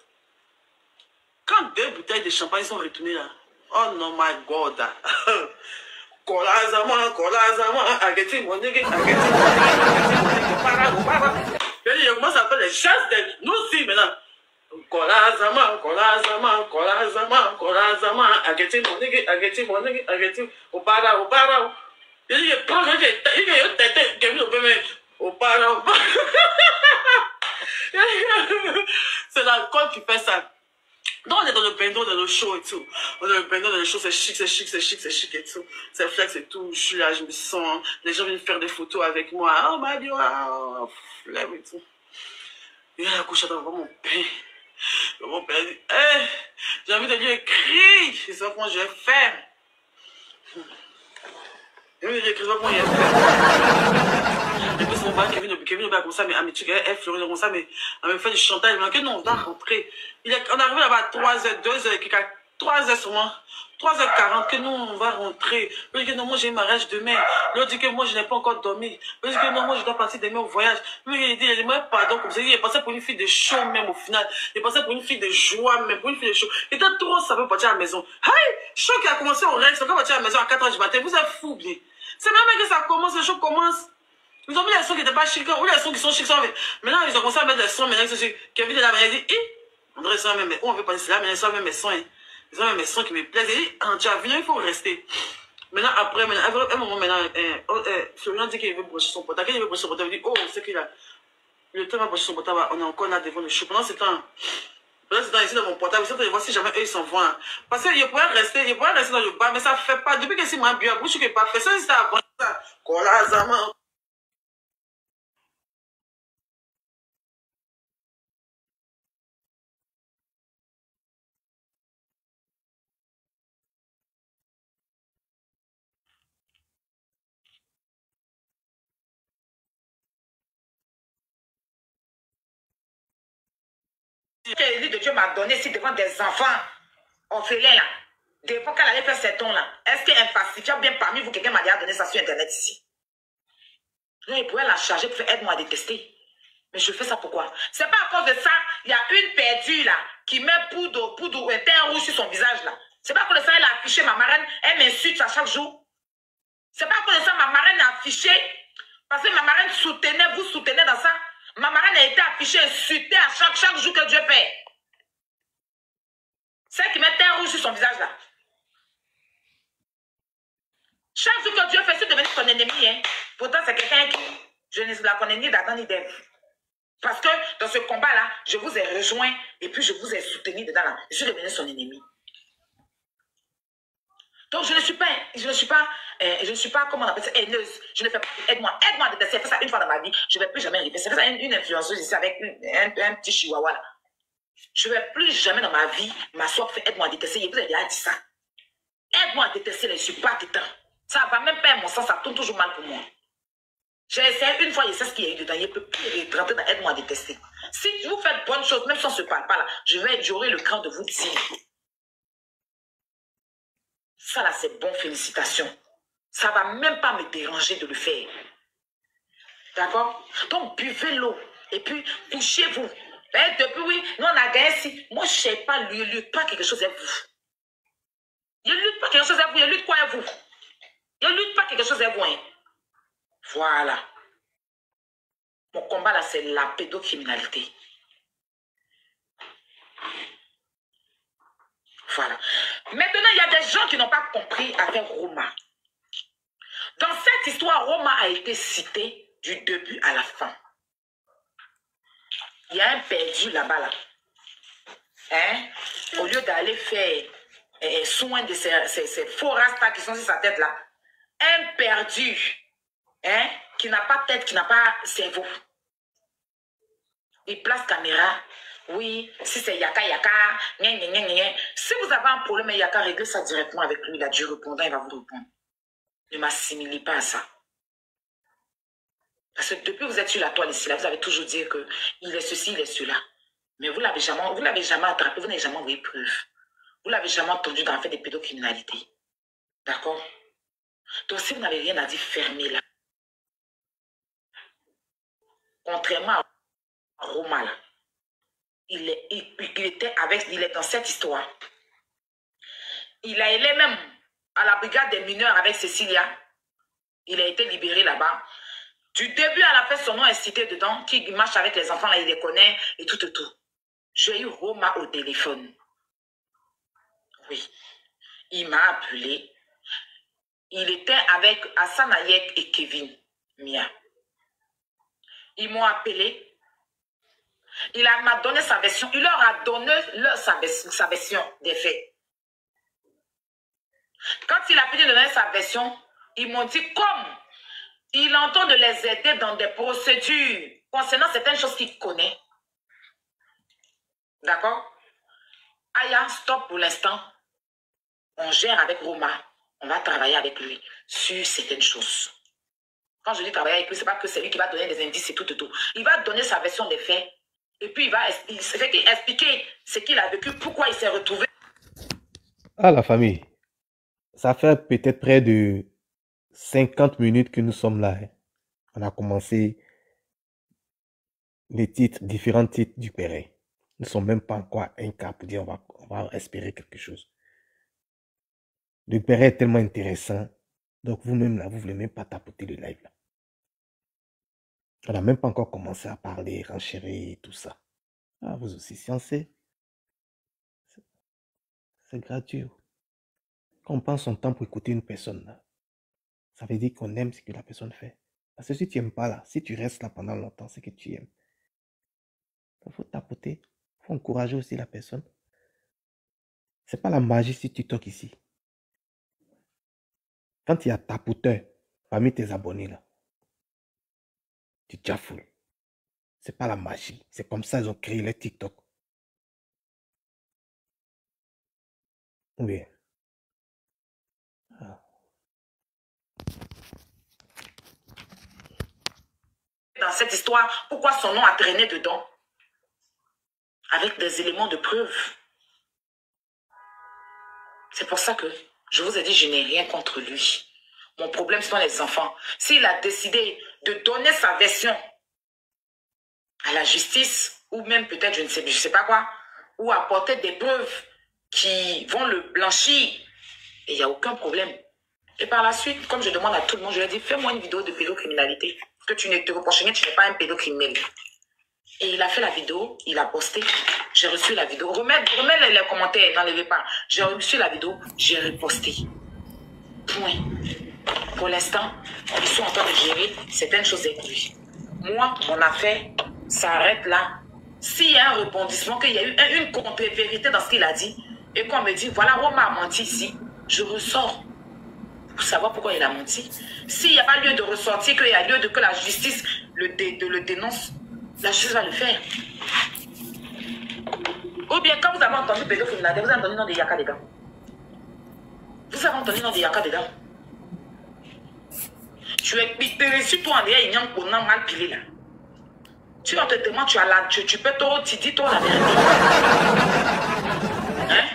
Quand 2 bouteilles de champagne sont retournées là, oh non, my God. Kola zaman, agati, monigi, para. Je commence à faire les chasses de nous aussi maintenant. Kolazama, Kolazama, Kolazama, Kolazama, ageti monigi, ageti monigi, ageti, opara, opara. Il dit, prends, il dit, tête, que vous pouvez, opara. C'est l'alcool qui fait ça. Donc on est dans le bendo, dans le show et tout. On est dans le bendo, dans le show, c'est chic, c'est chic, c'est chic, c'est chic et tout. C'est flex et tout. Je suis là, je me sens. Les gens viennent faire des photos avec moi. Oh ma Dieu, oh, flemme et tout. Et à la couche, j'attends mon père. Mon père dit, hey, j'ai envie de lui écrire. Je sais pas comment je vais faire. J'ai envie de lui écrire, je sais pas comment je vais faire. Et puis son père, Kevin va comme ça, mais tu elle Florine comme ça, mais elle me fait du chantage. Mais non, on va rentrer. On est arrivé là-bas à 3h, 2h, 3h sûrement. 3h40 que nous on va rentrer. L'autre dit que non, moi j'ai un mariage demain. L'autre dit que moi je n'ai pas encore dormi. L'autre dit que non, moi je dois partir demain au voyage. Lui il dit, il m'a pardon comme ça. Il est passé pour une fille de show même au final. Il est passé pour une fille de joie même, pour une fille de show. Il était trop ça veut partir à la maison. Hey, show qui a commencé au Rex, on va partir à la maison à 4h du matin. Vous êtes fous bien. C'est même que ça commence, le show commence. Ils ont mis les sons qui n'étaient pas chics, ou les sons qui sont chics. Maintenant ils ont commencé à mettre des sons, maintenant ils sont chics. Kevin est là, il dit, André, ça même, on veut pas dire là, mais ça même mes sons. Ils ont même mes sons qui me plaisent. Il dit, tu as venu, il faut rester. Maintenant, après, un moment, Florian dit qu'il veut brocher son portable. Quand il veut brocher son portable, il dit, oh, c'est qu'il a. Le temps va brocher son portable, on est encore là devant le show. Pendant ce temps, ici dans mon portable, je voir si jamais eux ils s'en vont. Parce qu'il pourrait rester dans le bar, mais ça fait pas. Depuis que c'est moi, bien, bouche qui n'est pas fait. Ça, c'est avant ça. Kolazama. Que l'élu de Dieu m'a donné ici devant des enfants orphelins là, devant qu'elle allait faire ces tons-là. Est-ce qu'il y a un pacifiant bien parmi vous, quelqu'un m'a déjà donné ça sur Internet ici? Non, il pourrait la charger pour faire aide-moi à détester. Mais je fais ça pourquoi? C'est pas à cause de ça, il y a une perdue là, qui met poudre, un teint rouge sur son visage là. C'est pas à cause de ça, elle a affiché ma marraine, elle m'insulte à chaque jour. C'est pas à cause de ça, ma marraine a affiché, parce que ma marraine soutenait, vous soutenez dans ça. Ma marraine a été affichée, insultée à chaque jour que Dieu fait. Celle qui met un rouge sur son visage là. Chaque jour que Dieu fait, c'est devenir son ennemi. Hein. Pourtant, c'est quelqu'un qui, je ne la connais ni d'Adam ni d'Ève. Parce que dans ce combat-là, je vous ai rejoint et puis je vous ai soutenu dedans là. Je suis devenu son ennemi. Donc, je ne suis pas, comment on appelle ça, haineuse. Je ne fais pas, aide-moi à détester. J'ai fait ça une fois dans ma vie, je ne vais plus jamais arriver. C'est ça une influenceuse ici avec un petit chihuahua là. Je ne vais plus jamais dans ma vie m'asseoir pour faire aide-moi à détester. Je vous ai déjà dit ça. Aide-moi à détester, je ne suis pas tétan. Ça ne va même pas à mon sens, ça tourne toujours mal pour moi. J'ai essayé une fois, je sais ce qu'il y a eu dedans. Il ne peut plus rentrer dans aide-moi à détester. Si vous faites bonne chose, même si on ne se parle pas là, j'aurai le cran de vous dire. Ça là, c'est bon, félicitations. Ça ne va même pas me déranger de le faire. D'accord? Donc, buvez l'eau. Et puis, touchez-vous. Depuis, oui, nous, on a gagné ici. Moi, je ne sais pas, lui, lutte pas quelque chose à vous. Il ne lutte pas quelque chose à vous. Il lutte quoi à vous? Il ne lutte pas quelque chose à vous. Hein? Voilà. Mon combat, là, c'est la pédocriminalité. Voilà. Maintenant, il y a des gens qui n'ont pas compris avec Roma. Dans cette histoire, Roma a été cité du début à la fin. Il y a un perdu là-bas, là. Hein? Au lieu d'aller faire soin de ces faux rastas qui sont sur sa tête, là. Un perdu, hein? Qui n'a pas tête, qui n'a pas cerveau. Il place caméra. Oui, si c'est Yaka, si vous avez un problème, Yaka, réglez ça directement avec lui. Il a dû répondre, il va vous répondre. Ne m'assimilez pas à ça. Parce que depuis que vous êtes sur la toile ici, là, vous avez toujours dit qu'il est ceci, il est cela. Mais vous ne l'avez jamais attrapé, vous n'avez jamais envoyé preuve. Vous ne l'avez jamais entendu dans le fait des pédocriminalités. D'accord? Donc si vous n'avez rien à dire, fermez-la. Contrairement à Roma, là. Il est dans cette histoire. Il a allé même à la brigade des mineurs avec Cécilia. Il a été libéré là-bas. Du début à la fin, son nom est cité dedans. Qui marche avec les enfants, là, il les connaît et tout. J'ai eu Roma au téléphone. Oui. Il m'a appelé. Il était avec Hassan Ayek et Kevin Mia. Ils m'ont appelé. Il m'a donné sa version. Il leur a donné sa version des faits. Quand il a fini de donner sa version, ils m'ont dit comme il entend de les aider dans des procédures concernant certaines choses qu'il connaît. D'accord? Aya, stop pour l'instant. On gère avec Roma. On va travailler avec lui sur certaines choses. Quand je dis travailler avec lui, ce n'est pas que c'est lui qui va donner des indices et tout. Il va donner sa version des faits. Et puis, il va expliquer ce qu'il a vécu, pourquoi il s'est retrouvé. Ah, la famille. Ça fait peut-être près de 50 minutes que nous sommes là. On a commencé les titres, différents titres du Perret. Nous ne sommes même pas encore un cas pour dire on va espérer quelque chose. Le Perret est tellement intéressant. Donc vous-même là, vous ne voulez même pas tapoter le live là. On n'a même pas encore commencé à parler, renchérir, tout ça. Ah, vous aussi, sciencez. C'est gratuit. Quand on prend son temps pour écouter une personne là, ça veut dire qu'on aime ce que la personne fait. Parce que si tu n'aimes pas là, si tu restes là pendant longtemps, c'est que tu aimes. Il faut tapoter. Il faut encourager aussi la personne. C'est pas la magie si tu toques ici. Quand il y a tapoteur parmi tes abonnés là, tu t'affoules. C'est pas la magie. C'est comme ça qu'ils ont créé les TikTok. Oui. Ah. Dans cette histoire, pourquoi son nom a traîné dedans? Avec des éléments de preuve. C'est pour ça que je vous ai dit, je n'ai rien contre lui. Mon problème, ce sont les enfants. S'il a décidé de donner sa version à la justice, ou même peut-être, je ne sais pas quoi, ou apporter des preuves qui vont le blanchir, et il n'y a aucun problème. Et par la suite, comme je demande à tout le monde, je lui ai dit, fais-moi une vidéo de pédocriminalité. Parce que tu ne te reproches rien, tu n'es pas un pédocriminel. Et il a fait la vidéo, il a posté, j'ai reçu la vidéo. Remets les commentaires, n'enlevez pas. J'ai reçu la vidéo, j'ai reposté. Point. Pour l'instant, ils sont en train de gérer certaines choses avec lui. Moi, mon affaire s'arrête là. S'il y a un rebondissement, qu'il y a eu une contre-vérité dans ce qu'il a dit, et qu'on me dit, voilà, Roma a menti ici, je ressors pour savoir pourquoi il a menti. S'il n'y a pas lieu de ressortir, qu'il y a lieu de que la justice le dénonce, la justice va le faire. Ou bien, quand vous avez entendu pédocriminalité, vous avez entendu le nom de Yaka dedans. Vous avez entendu le nom de Yaka dedans. Tu es piqué, si toi, on est mal pilé là. Tu on te demande, tu peux trop, tu dis toi la vérité. Hein?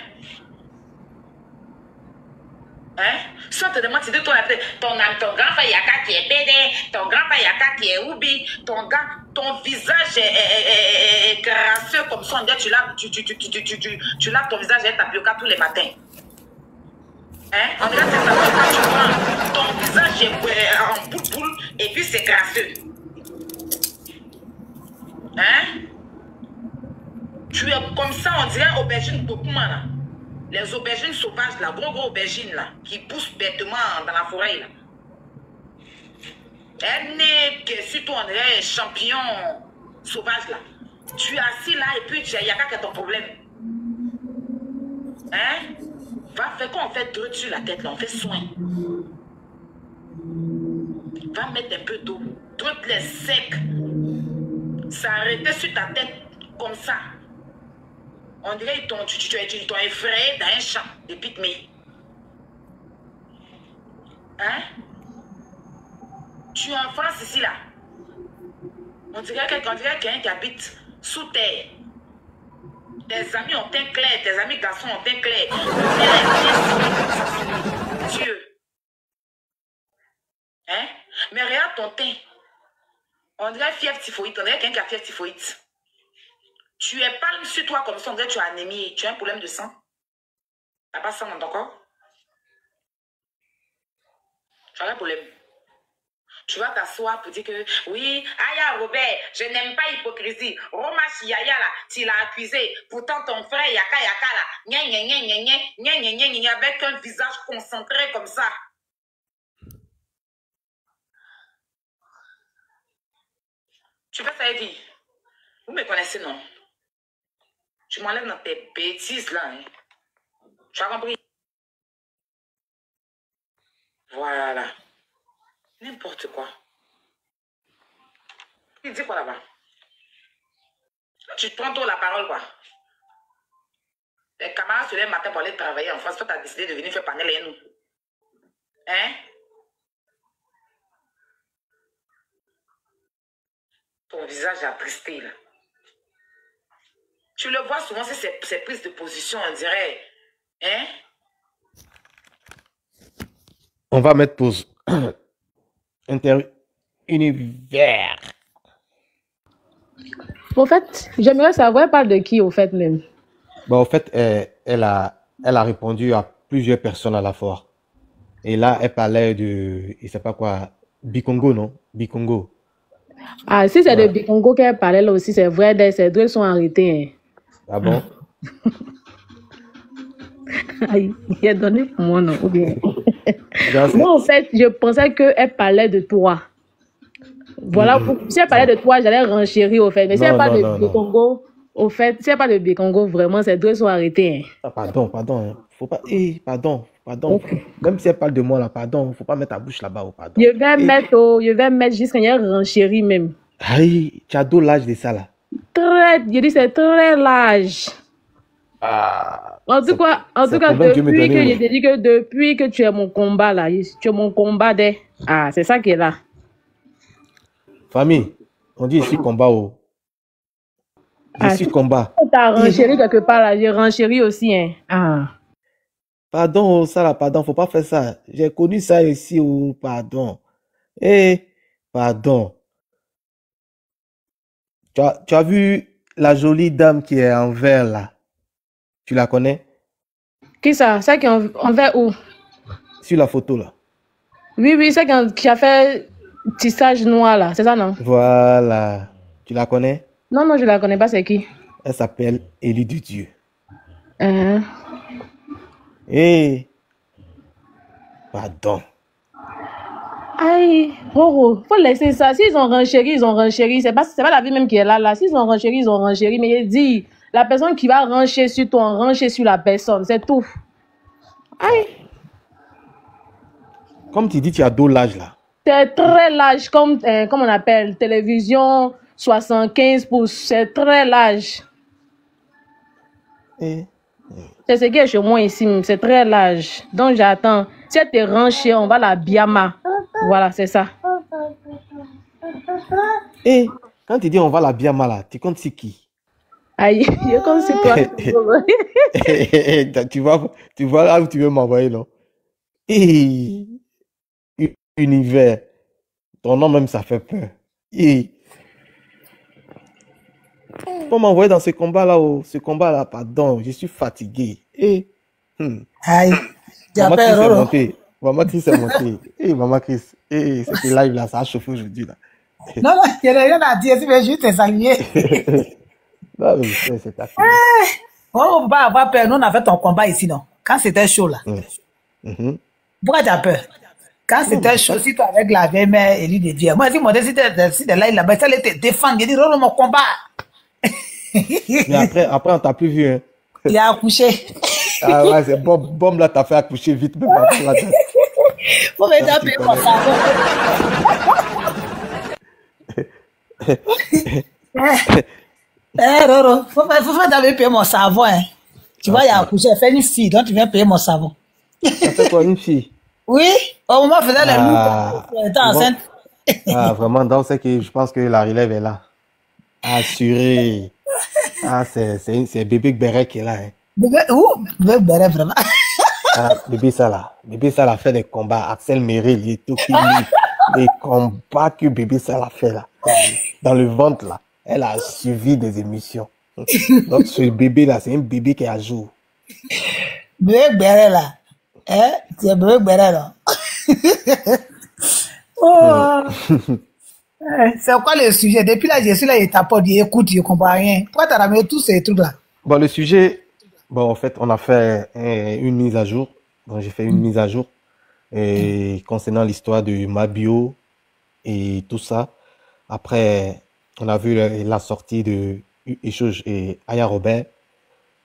Hein? Si on te demande, tu dis toi la vérité. Ton grand-père Yaka qui est pédé, ton grand-père Yaka qui est oubi, ton visage est grasseux comme ça, on dirait tu laves ton visage avec tapioca tous les matins. Hein? On dirait que c'est tapioca, tu prends, ton visage est en boule et puis c'est grasseux. Hein? Tu es comme ça, on dirait aubergine Pokuma là. Les aubergines sauvages là, gros aubergines là, qui poussent bêtement dans la forêt là. Elle n'est que sur toi, on dirait champignon sauvage là. Tu es assis là et puis il y a qu'à ton problème. Hein? Va faire quoi? On fait deux sur la tête là, on fait soin. Va mettre un peu d'eau, truc les secs. S'arrêter sur ta tête comme ça. On dirait qu'ils t'ont effrayé dans un champ de pygmées. Hein? Tu es en France ici là. On dirait quelqu'un qui habite sous terre. Tes amis ont teint clair, tes amis garçons ont teint clair. Dieu. Hein? Mais regarde ton teint. On dirait fièvre typhoïde, on dirait quelqu'un qui a fièvre typhoïde. Tu es palme sur toi comme ça, on dirait que tu as anémie, tu as un problème de sang. Tu n'as pas de sang dans ton corps? Tu as un problème. Tu vas t'asseoir pour dire que oui, Aya Robert, je n'aime pas l'hypocrisie. Roma Yaya là, tu l'as accusé. Pourtant ton frère Yaka Yaka là, avec un visage concentré comme ça. Tu fais ça, Eddie? Vous me connaissez, non? Tu m'enlèves dans tes bêtises là. Hein? Tu as compris? Voilà. N'importe quoi. Il dit quoi là-bas? Tu te prends toi la parole, quoi. Les camarades se lèvent le matin pour aller travailler en France. Toi, tu as décidé de venir faire panel et nous. Hein? Ton visage attristé, là. Tu le vois souvent, c'est ces prises de position, on dirait. Hein? On va mettre pause. Univers. En fait, j'aimerais savoir, elle parle de qui, au fait, même? Bon, au fait, elle a répondu à plusieurs personnes à la fois. Et là, elle parlait de, je sais pas quoi, Bikongo, non? Bikongo. Ah, si c'est de Bikongo qu'elle parlait là aussi, c'est vrai, ces deux sont arrêtés. Hein. Ah bon? Aïe, il a donné pour moi, non? Ou bien... Moi, en fait, je pensais qu'elle parlait de toi. Voilà, si elle parlait de toi, j'allais renchérir, au fait. Mais si elle parle de Bikongo, au fait, si elle parle de Bikongo, vraiment, ces deux sont arrêtés. Hein. Ah, pardon. Faut pas... pardon. Okay. Même si elle parle de moi, là, pardon. Faut pas mettre ta bouche là-bas, pardon. Je vais mettre jusqu'à une renchérie même. Aïe, tu as d'où l'âge de ça, là? Je dis, c'est très large. Ah, en tout cas, depuis que tu es mon combat là, tu es mon combat des... Ah, c'est ça qui est là. Famille, on dit ici combat. Ici combat. Tu as renchéri quelque part là, j'ai renchéri aussi. Hein. Ah. Pardon, ça là, pardon, faut pas faire ça. J'ai connu ça ici, pardon. Pardon. Tu as vu la jolie dame qui est en vert là? Tu la connais? Qui ça? Celle qui est en vert où? Sur la photo là. Oui, celle qui a fait tissage noir là, c'est ça non? Voilà. Tu la connais? Non, je la connais pas, c'est qui? Elle s'appelle Élie du Dieu. Pardon. Aïe, Roro, faut laisser ça. S'ils ont renchéri, c'est pas la vie même qui est là. S'ils ont renchéri, mais il dit, la personne qui va rencher sur toi, rencher sur la personne, c'est tout. Aïe. Comme tu dis, tu as d'où l'âge là? C'est très large, comme on appelle, télévision, 75 pouces, c'est très large. C'est ce qui est chez moi ici, c'est très large. Donc j'attends. Si elle te renchée, on va la biama. Voilà, c'est ça. Quand tu dis on va la biama là, tu comptes sur qui? Aïe, je compte sur toi. tu vois là où tu veux m'envoyer, non? Univers. Ton nom même, ça fait peur. Faut m'envoyer dans ce combat-là, pardon, je suis fatigué. Aïe, Maman Chris est montée. Maman Chris, c'était live là, ça a chauffé aujourd'hui là. Non, il n'y a rien à dire, tu veux juste te saluer. Non, mais c'est ta fille. On ne peut pas avoir peur, nous on a fait ton combat ici, non? Quand c'était chaud là. Pourquoi tu as peur? Quand c'était chaud, si tu avec la vieille mère Élie de Dieu, moi, si mon si de là, là-bas, ça allait te défendre, il dit, Roro, mon combat. Mais après, on t'a plus vu, hein. Il a accouché. Ah ouais, c'est bombe là, t'as fait accoucher vite. Même faut me taper mon savon. Roro, faut payer mon savon, hein. Tu vois, il a accouché, elle fait une fille, donc tu viens payer mon savon. Ça fait quoi, une fille? Oui, au moment où je faisais les loups, elle était enceinte. Ah, vraiment, donc c'est que je pense que la relève est là. Assuré. Ah, c'est bébé Béret qui est là. Hein. Bébé, où? Bébé Béret, vraiment. Ah, bébé ça là fait des combats. Axel Merel, il est tout qui des combats que bébé ça l'a fait là. Dans le ventre là. Elle a suivi des émissions. Donc ce bébé là, c'est un bébé qui est à jour. Bébé Béret là. Hein? C'est bébé Béret là. Oh. C'est quoi le sujet? Depuis là, je suis là, il tapote, il écoute, il comprend rien. Pourquoi t'as ramené tous ces trucs-là? Bon, le sujet, bon, en fait, on a fait une mise à jour. Donc, j'ai fait une mise à jour concernant l'histoire de Mabio et tout ça. Après, on a vu la sortie de et Aya Robert.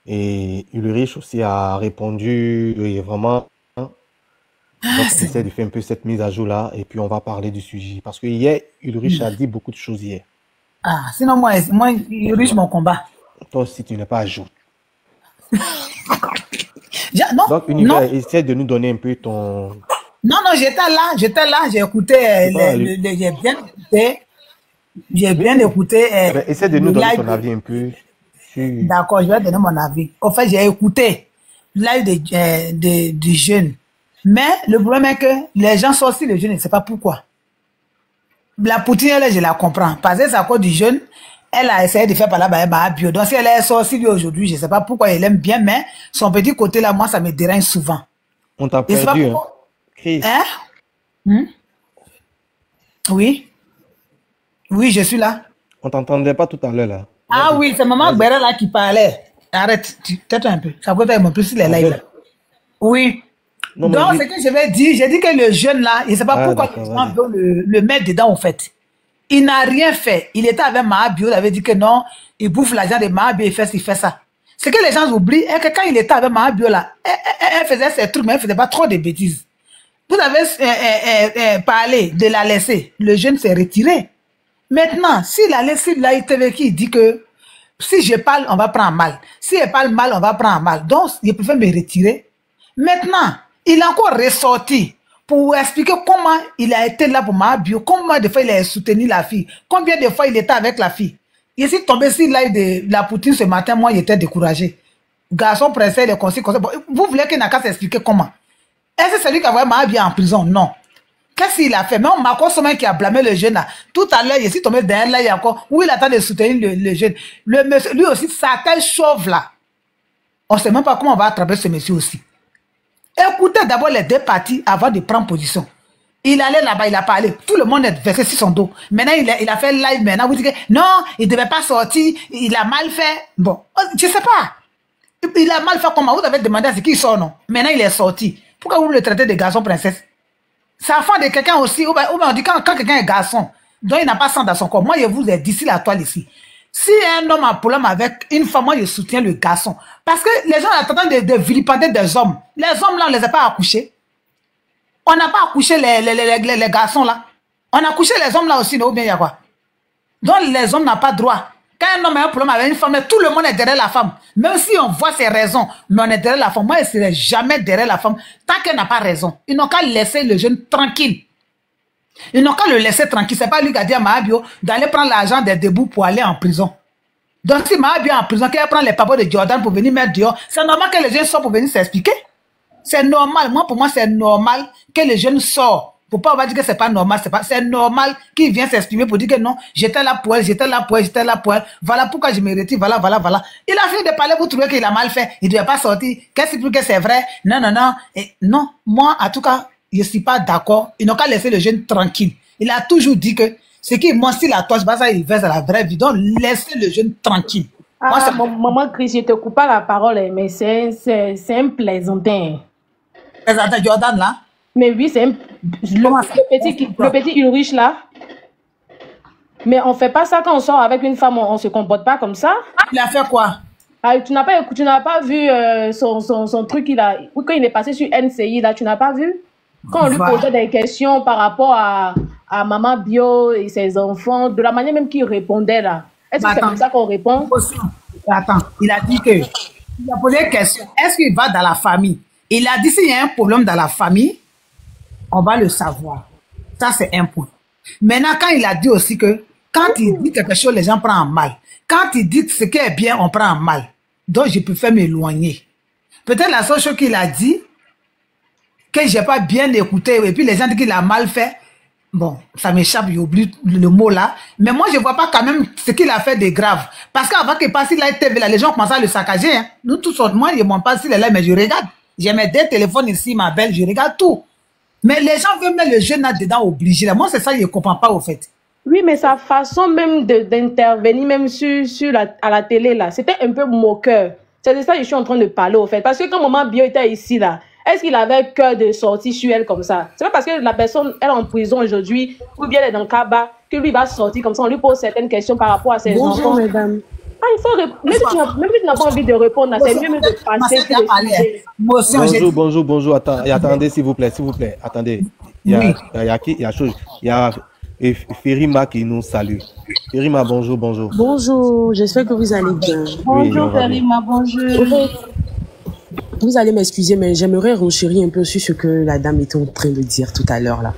Et Ulrich aussi a répondu et vraiment. Donc, on essaie de faire un peu cette mise à jour là. Et puis, on va parler du sujet. Parce que hier, Ulrich a dit beaucoup de choses hier. Ah, sinon, moi Ulrich, mon combat. Toi aussi, tu n'es pas à jour. Non, donc, Univers, essaie de nous donner un peu ton... Non, j'étais là, j'ai écouté, j'ai bien écouté. Essaie de nous donner ton avis un peu. D'accord, je vais donner mon avis. En fait, j'ai écouté live du jeune. Mais le problème est que les gens sortent le jeune, je ne sais pas pourquoi. La Poutine, elle, je la comprends. Parce que c'est à cause du jeune, elle a essayé de faire par là, bio. Donc, si elle est sortie lui aujourd'hui, je ne sais pas pourquoi elle aime bien, mais son petit côté là, moi, ça me dérange souvent. On t'a perdu, hein? Chris. Hein? Oui. Oui, je suis là. On t'entendait pas tout à l'heure, là. Ah oui, c'est maman Béra là qui parlait. Arrête, tais-toi un peu. Ça peut être mon plus les lives. Oui. Non, donc, ce que je vais dire, j'ai dit que le jeune là, je ne sais pas pourquoi les gens veulent le mettre dedans, en fait. Il n'a rien fait. Il était avec Mahabio, il avait dit que non, il bouffe l'argent de Mahabio, il fait ça. Ce que les gens oublient, est que quand il était avec Mahabio là, elle faisait ses trucs, mais elle ne faisait pas trop de bêtises. Vous avez parlé de la laisser. Le jeune s'est retiré. Maintenant, s'il a laissé la ITV qui dit que si je parle, on va prendre mal. Si elle parle mal, on va prendre mal. Donc, il préfère me retirer. Maintenant, il a encore ressorti pour expliquer comment il a été là pour Mahabio, combien de fois il a soutenu la fille, combien de fois il était avec la fille. Il s'est tombé sur live de la Poutine ce matin, moi, il était découragé. Garçon pressé, les conseils, bon, vous voulez qu'il n'a qu'à s'expliquer comment? Est-ce que c'est lui qui a envoyé Mahabio en prison? Non. Qu'est-ce qu'il a fait? Même Marco Somain qui a blâmé le jeune là. Tout à l'heure, il s'est tombé derrière là, il y a encore, où il attend de soutenir le jeune. Le monsieur, lui aussi, sa tête chauve là. On ne sait même pas comment on va attraper ce monsieur aussi. Écoutez d'abord les deux parties avant de prendre position. Il allait là-bas, il a parlé. Tout le monde est versé sur son dos. Maintenant, il a fait live. Maintenant, vous dites que non, il ne devait pas sortir. Il a mal fait. Bon, je ne sais pas. Il a mal fait comment? Vous avez demandé à ce qu'il sort, non? Maintenant, il est sorti. Pourquoi vous le traitez de garçon princesse? C'est enfant de quelqu'un aussi. Ou bien on dit quand quelqu'un est garçon, donc il n'a pas sang dans son corps. Moi, je vous ai dit ici la toile ici. Si un homme a un problème avec une femme, moi, je soutiens le garçon. Parce que les gens ont tendance de vilipender des hommes. Les hommes, là, on ne les a pas accouchés. On n'a pas accouché les garçons, là. On a accouché les hommes, là aussi, ou bien il y a quoi? Donc, les hommes n'ont pas droit. Quand un homme a un problème avec une femme, tout le monde est derrière la femme. Même si on voit ses raisons, mais on est derrière la femme. Moi, je ne serai jamais derrière la femme tant qu'elle n'a pas raison. Ils n'ont qu'à laisser le jeune tranquille. Ils n'ont qu'à le laisser tranquille. Ce n'est pas lui qui a dit à Mahabio d'aller prendre l'argent des débouts pour aller en prison. Donc, si Mahabio est en prison, qu'elle prend les papas de Jordan pour venir mettre dehors, c'est normal que les jeunes sortent pour venir s'expliquer. C'est normal. Moi, pour moi, c'est normal que les jeunes sortent. Pour pas on va dire que c'est pas normal, c'est normal qu'il vienne s'exprimer pour dire que non, j'étais là pour elle, j'étais là pour elle, j'étais là pour elle. Voilà pourquoi je me retire, voilà. Il a fini de parler, vous trouvez qu'il a mal fait, il ne devait pas sortir. Qu'est-ce que c'est vrai? Non. Et non, moi, en tout cas, je ne suis pas d'accord. Ils n'ont qu'à laisser le jeune tranquille. Il a toujours dit que ce qui est moi, si la toile, c'est pas ça, il verse la vraie vie. Donc, laissez le jeune tranquille. Ah, moi, maman Chris, je te coupe pas la parole, mais c'est un plaisantin. Plaisantin Jordan, là? Mais oui, c'est le petit Ulrich là. Mais on ne fait pas ça quand on sort avec une femme, on ne se comporte pas comme ça. Il a fait quoi? Ah, tu n'as pas vu son truc, quand il est passé sur NCI là, tu n'as pas vu? Quand on lui posait des questions par rapport à Maman Bio et ses enfants, de la manière même qu'il répondait là. Est-ce que c'est comme ça qu'on répond? Attends, il a dit que, il a posé une question, est-ce qu'il va dans la famille? Il a dit s'il y a un problème dans la famille, on va le savoir. Ça, c'est un point. Maintenant, quand il a dit aussi que quand il dit quelque chose, les gens prennent mal. Quand il dit ce qui est bien, on prend mal. Donc, je préfère m'éloigner. Peut-être la seule chose qu'il a dit, que je n'ai pas bien écouté, et puis les gens disent qu'il a mal fait. Bon, ça m'échappe, j'oublie le mot là. Mais moi, je ne vois pas quand même ce qu'il a fait de grave. Parce qu'avant qu'il passe, il a été là, les gens commencent à le saccager. Hein. Nous tous, moi, je ne monte pas s'il est là, mais je regarde. J'ai mes deux téléphones ici, ma belle, je regarde tout. Mais les gens veulent mettre le jeune là-dedans obligé. Moi, c'est ça que je ne comprends pas, au fait. Oui, mais sa façon même d'intervenir, même à la télé, là, c'était un peu moqueur. C'est de ça que je suis en train de parler, au fait. Parce que quand Maman Bio était ici, là, est-ce qu'il avait cœur de sortir sur elle comme ça? C'est pas parce que la personne, elle est en prison aujourd'hui, ou bien elle est dans le cabas, que lui va sortir comme ça. On lui pose certaines questions par rapport à ses enfants. Bonjour, mesdames. Ah, il faut même si tu n'as pas envie de répondre, c'est mieux de passer. Bonjour. Attendez, s'il vous plaît. Attendez. Il y a chose. Il y a Ferima qui nous salue. Ferima, bonjour. Bonjour, j'espère que vous allez bien. Bonjour, Ferima, bonjour. Vous allez m'excuser, mais j'aimerais renchérir un peu sur ce que la dame était en train de dire tout à l'heure là.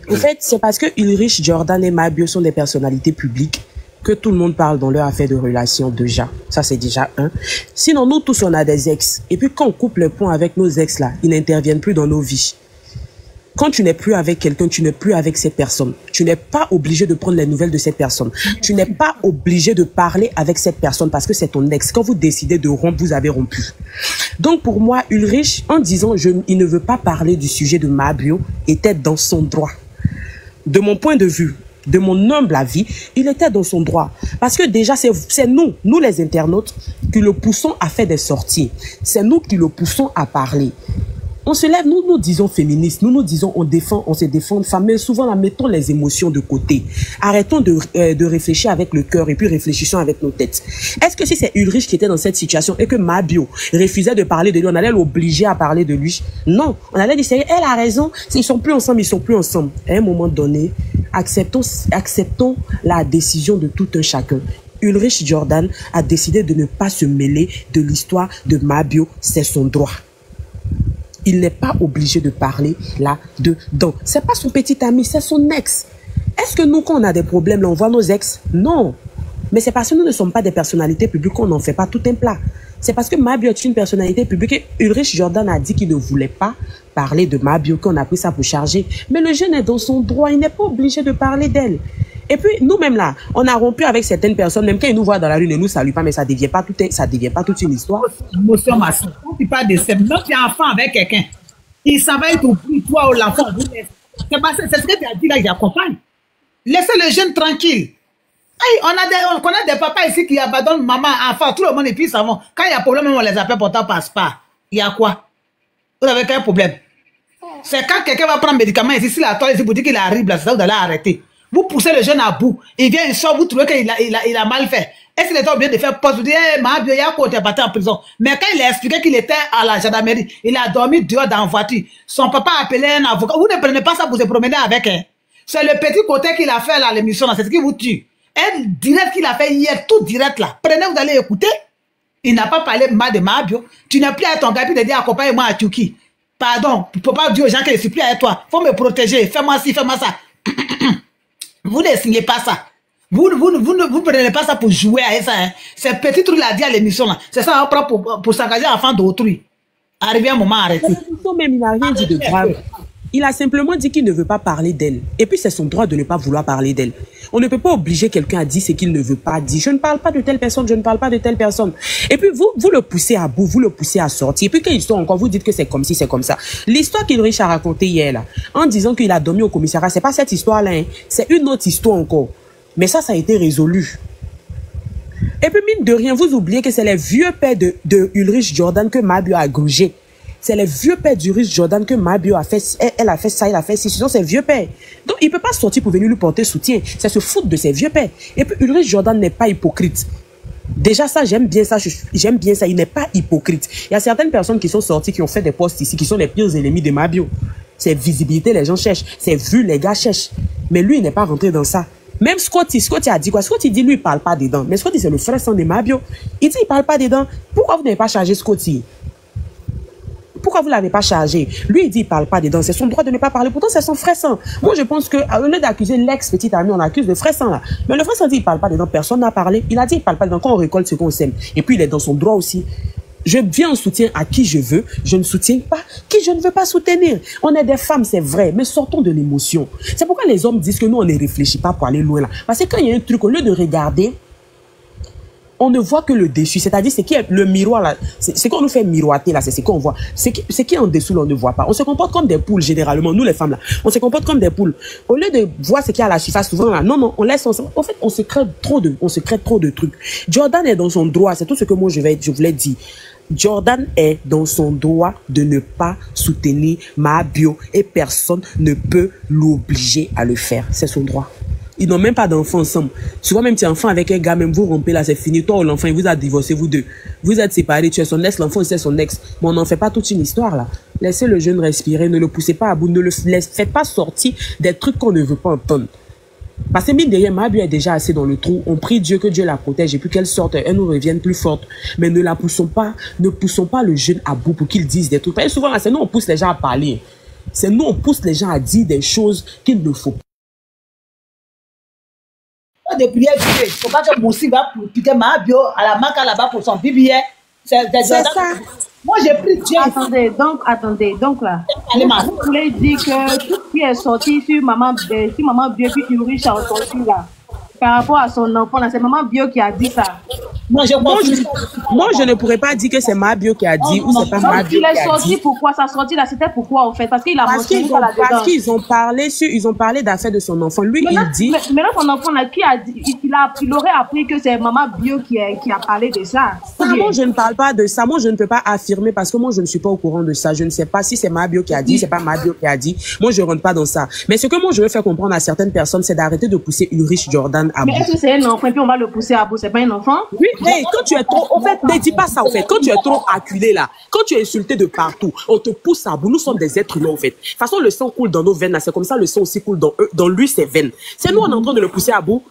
En fait, c'est parce que Ulrich Jordan et Mabio sont des personnalités publiques que tout le monde parle dans leur affaire de relation déjà. Ça, c'est déjà un. Sinon, nous tous, on a des ex. Et puis, quand on coupe le point avec nos ex là, ils n'interviennent plus dans nos vies. Quand tu n'es plus avec quelqu'un, tu n'es plus avec cette personne. Tu n'es pas obligé de prendre les nouvelles de cette personne. Tu n'es pas obligé de parler avec cette personne parce que c'est ton ex. Quand vous décidez de rompre, vous avez rompu. Donc pour moi, Ulrich, en disant il ne veut pas parler du sujet de Mabio, était dans son droit. De mon point de vue, de mon humble avis, il était dans son droit. Parce que déjà, c'est nous les internautes, qui le poussons à faire des sorties. C'est nous qui le poussons à parler. On se lève, nous disons féministes, nous disons on se défend femmes, mais souvent là, mettons les émotions de côté. Arrêtons de réfléchir avec le cœur et puis réfléchissons avec nos têtes. Est-ce que si c'est Ulrich qui était dans cette situation et que Mabio refusait de parler de lui, on allait l'obliger à parler de lui? Non, on allait dire, elle a raison, ils sont plus ensemble. À un moment donné, acceptons la décision de tout un chacun. Ulrich Jordan a décidé de ne pas se mêler de l'histoire de Mabio, c'est son droit. Il n'est pas obligé de parler là-dedans. C'est pas son petit ami, c'est son ex. Est-ce que nous, quand on a des problèmes, là, on voit nos ex? Non. Mais c'est parce que nous ne sommes pas des personnalités publiques qu'on n'en fait pas tout un plat. C'est parce que Mabio est une personnalité publique et Ulrich Jordan a dit qu'il ne voulait pas parler de Mabio, qu'on a pris ça pour charger. Mais le jeune est dans son droit, il n'est pas obligé de parler d'elle. Et puis, nous-mêmes là, on a rompu avec certaines personnes, même quand ils nous voient dans la rue, ils ne nous saluent pas, mais ça ne devient pas toute une histoire. Émotion massive. Quand tu parles de ça, quand tu es enfant avec quelqu'un, il s'en va être au plus, toi ou l'enfant. C'est ce que tu as dit là, j'accompagne. Laissez le jeune tranquille. Hey, on connaît des papas ici qui abandonnent maman, enfant, tout le monde et puis ça va. Quand il y a problème, on les appelle pourtant passe pas. Il y a quoi? Vous avez quel problème? C'est quand quelqu'un va prendre un médicament ici, si la toile ici pour dire qu'il arrive là, c'est ça vous allez arrêter. Vous poussez le jeune à bout. Il vient, il sort, vous trouvez qu'il a mal fait. Est-ce qu'il était obligé de faire pause? Vous dites, Mabio, il y a quoi, t'es parti en prison. Mais quand il a expliqué qu'il était à la gendarmerie, il a dormi dehors dans la voiture. Son papa a appelé un avocat. Vous ne prenez pas ça pour se promener avec. Hein. C'est le petit côté qu'il a fait à l'émission, c'est ce qui vous tue. Un direct qu'il a fait hier, tout direct là. Prenez, vous allez écouter. Il n'a pas parlé mal de Mabio. Tu n'es plus à ton gars, puis te dire, accompagne-moi à Turquie. Pardon, tu ne peux pas dire aux gens que je ne suis plus avec toi. Faut me protéger. Fais-moi ci, fais-moi ça. Vous ne signez pas ça. Vous ne prenez pas ça pour jouer à ça. Hein. C'est petit truc là dit à l'émission là. C'est ça on prend pour s'engager en fin d'autrui. Arrivé un moment arrêté. Même il n'a rien dit de grave. Il a simplement dit qu'il ne veut pas parler d'elle. Et puis c'est son droit de ne pas vouloir parler d'elle. On ne peut pas obliger quelqu'un à dire ce qu'il ne veut pas dire. Je ne parle pas de telle personne, je ne parle pas de telle personne. Et puis vous le poussez à bout, vous le poussez à sortir. Et puis quand ils sont encore, vous dites que c'est comme si, c'est comme ça. L'histoire qu'Ulrich a racontée hier là, en disant qu'il a dormi au commissariat, c'est pas cette histoire-là, hein. C'est une autre histoire encore. Mais ça a été résolu. Et puis mine de rien, vous oubliez que c'est les vieux pères de Ulrich Jordan que Mabio a grugé. C'est les vieux pères d'Ulrich Jordan que Mabio a fait, elle a fait ça, il a fait ci, ce sont ses vieux pères. Donc il ne peut pas sortir pour venir lui porter soutien. C'est se foutre de ses vieux pères. Et puis Ulrich Jordan n'est pas hypocrite. Déjà ça, j'aime bien ça, il n'est pas hypocrite. Il y a certaines personnes qui sont sorties, qui ont fait des posts ici, qui sont les pires ennemis de Mabio. C'est visibilité, les gens cherchent. C'est vu, les gars cherchent. Mais lui, il n'est pas rentré dans ça. Même Scotty a dit quoi? Scotty dit, lui, il ne parle pas dedans. Mais Scotty, c'est le frère sang de Mabio. Il dit, il ne parle pas dedans. Pourquoi vous n'avez pas chargé Scotty? Pourquoi vous ne l'avez pas chargé? Lui, il dit, il ne parle pas dedans. C'est son droit de ne pas parler. Pourtant, c'est son frère sang. Moi, je pense qu'au lieu d'accuser l'ex-petite amie, on accuse le frère sang là. Mais le frère sang dit, il ne parle pas dedans. Personne n'a parlé. Il a dit, il ne parle pas dedans. Quand on récolte ce qu'on sème. Et puis, il est dans son droit aussi. Je viens en soutien à qui je veux. Je ne soutiens pas qui je ne veux pas soutenir. On est des femmes, c'est vrai. Mais sortons de l'émotion. C'est pourquoi les hommes disent que nous, on ne réfléchit pas pour aller loin là. Parce que quand il y a un truc, au lieu de regarder, on ne voit que le dessus. C'est-à-dire, c'est qui est le miroir là, c'est qu'on nous fait miroiter là, c'est ce qu'on voit. C'est qui est en dessous là, on ne voit pas. On se comporte comme des poules généralement, nous les femmes là. On se comporte comme des poules. Au lieu de voir ce qu'il y a à la surface, souvent là, non, on laisse. En fait, on se crée trop de trucs. Jordan est dans son droit, c'est tout ce que moi je voulais dire. Jordan est dans son droit de ne pas soutenir Mahabio et personne ne peut l'obliger à le faire. C'est son droit. Ils n'ont même pas d'enfants ensemble. Souvent même tu es enfant avec un gars, même vous rompez là, c'est fini. Toi ou l'enfant, il vous a divorcé, vous deux. Vous êtes séparés, tu es son ex, l'enfant c'est son ex. Mais on n'en fait pas toute une histoire là. Laissez le jeune respirer, ne le poussez pas à bout, ne le faites pas sortir des trucs qu'on ne veut pas entendre. Parce que mine de rien, Mahabio est déjà assez dans le trou. On prie Dieu que Dieu la protège et puis qu'elle sorte, elle nous revienne plus forte. Mais ne poussons pas le jeune à bout pour qu'il dise des trucs. Parce que souvent, c'est nous on pousse les gens à parler. C'est nous on pousse les gens à dire des choses qu'il ne faut pas. De prière, il ne faut pas que Moussi va piquer Mahabio à la marque là-bas pour son bibier. C'est ça. Moi, j'ai pris Dieu. Attendez, donc là, vous voulez dire que tout ce qui est sorti sur Maman Bio, puis Ulrich a sorti là, par rapport à son enfant, là, c'est Maman Bio qui a dit ça. Moi, je ne pourrais pas dire que c'est Mahabio qui a dit ou c'est pas Mahabio qui a dit. Il est sorti pourquoi? Ça sorti là, c'était pourquoi en fait? Parce qu'il a mentionné ça là-dedans. Parce qu'ils ont parlé d'affaires de son enfant. Lui, il dit. Mais là, son enfant là, qui a dit, il aurait appris que c'est Maman Bio qui a parlé de ça. Moi, je ne parle pas de ça. Moi, je ne peux pas affirmer parce que moi, je ne suis pas au courant de ça. Je ne sais pas si c'est Mahabio qui a dit, c'est pas Mahabio qui a dit. Moi, je ne rentre pas dans ça. Mais ce que moi, je veux faire comprendre à certaines personnes, c'est d'arrêter de pousser Ulrich Jordan à bout. Mais est-ce que c'est un enfant et puis on va le pousser à bout? C'est pas un enfant? Oui, hey, quand tu es trop, en fait, ne dis pas ça, en fait. Quand tu es trop acculé là, quand tu es insulté de partout, on te pousse à bout. Nous sommes des êtres humains, en fait. De toute façon, le sang coule dans nos veines là. C'est comme ça, le sang aussi coule dans lui, ses veines. C'est nous, on est en train de le pousser à bout.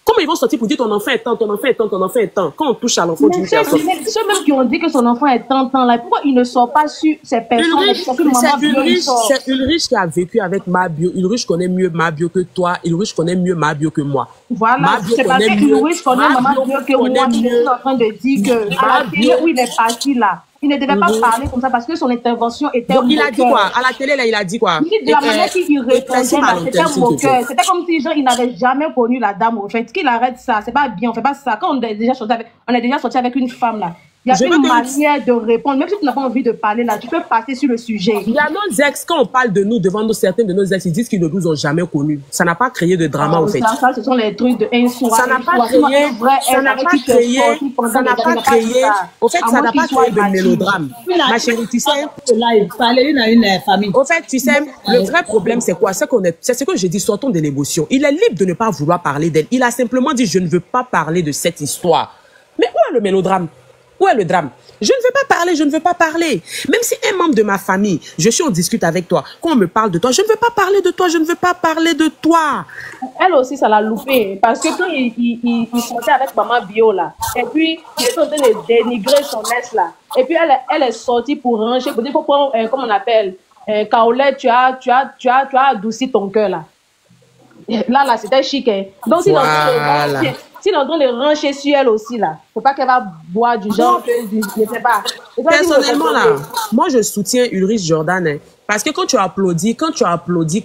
Comment ils vont sortir pour dire ton enfant est temps, ton enfant est temps, ton enfant est temps? Quand on touche à l'enfant d'une personne. Ceux même qui ont dit que son enfant est temps là, pourquoi il ne sort pas sur ces personnes? C'est Ulrich qui a vécu avec Mahabio. Ulrich connaît mieux Mahabio que toi. Ulrich connaît mieux Mahabio que moi. Voilà, c'est parce que Ulrich connaît Mahabio que moi. Il est en train de dire que à la télé où il est parti là, il ne devait pas parler comme ça parce que son intervention était donc, il a dit quoi? À la télé, là, il a dit quoi? De la manière qu'il répondait, c'était un moqueur. C'était comme si genre, il n'avait jamais connu la dame, en fait. Qu'il arrête ça, c'est pas bien, on fait pas ça. Quand on est déjà sorti avec une femme, là, il y a une manière de répondre. Même si tu n'as pas envie de parler, là, tu peux passer sur le sujet. Il y a nos ex, quand on parle de nous devant certains de nos ex, ils disent qu'ils ne nous ont jamais connus. Ça n'a pas créé de drama, en fait. Ça, ce sont les trucs de un soir. Ça n'a pas créé, au fait, ça n'a pas créé de mélodrame. Ma chérie, tu sais, au fait, tu sais, le vrai problème, c'est quoi? C'est ce que j'ai dit, sortons de l'émotion. Il est libre de ne pas vouloir parler d'elle. Il a simplement dit, je ne veux pas parler de cette histoire. Mais où est le mélodrame? Où est le drame? Je ne veux pas parler, je ne veux pas parler. Même si un membre de ma famille, je suis en discute avec toi, quand on me parle de toi, je ne veux pas parler de toi, je ne veux pas parler de toi. Elle aussi, ça l'a loupé. Parce que quand il sortait avec Maman Bio là, et puis il était en train de dénigrer son ex là, et puis elle est sortie pour ranger, pour dire, pour prendre, comment on appelle, Kaolé, tu as adouci ton cœur là. Là, c'était chic. Hein. Donc, voilà. s'il est en train de rancher sur elle aussi, là, faut pas qu'elle va boire du genre, je ne sais pas. Personnellement, là, moi, je soutiens Ulrich Jordan, hein, parce que quand tu applaudis, quand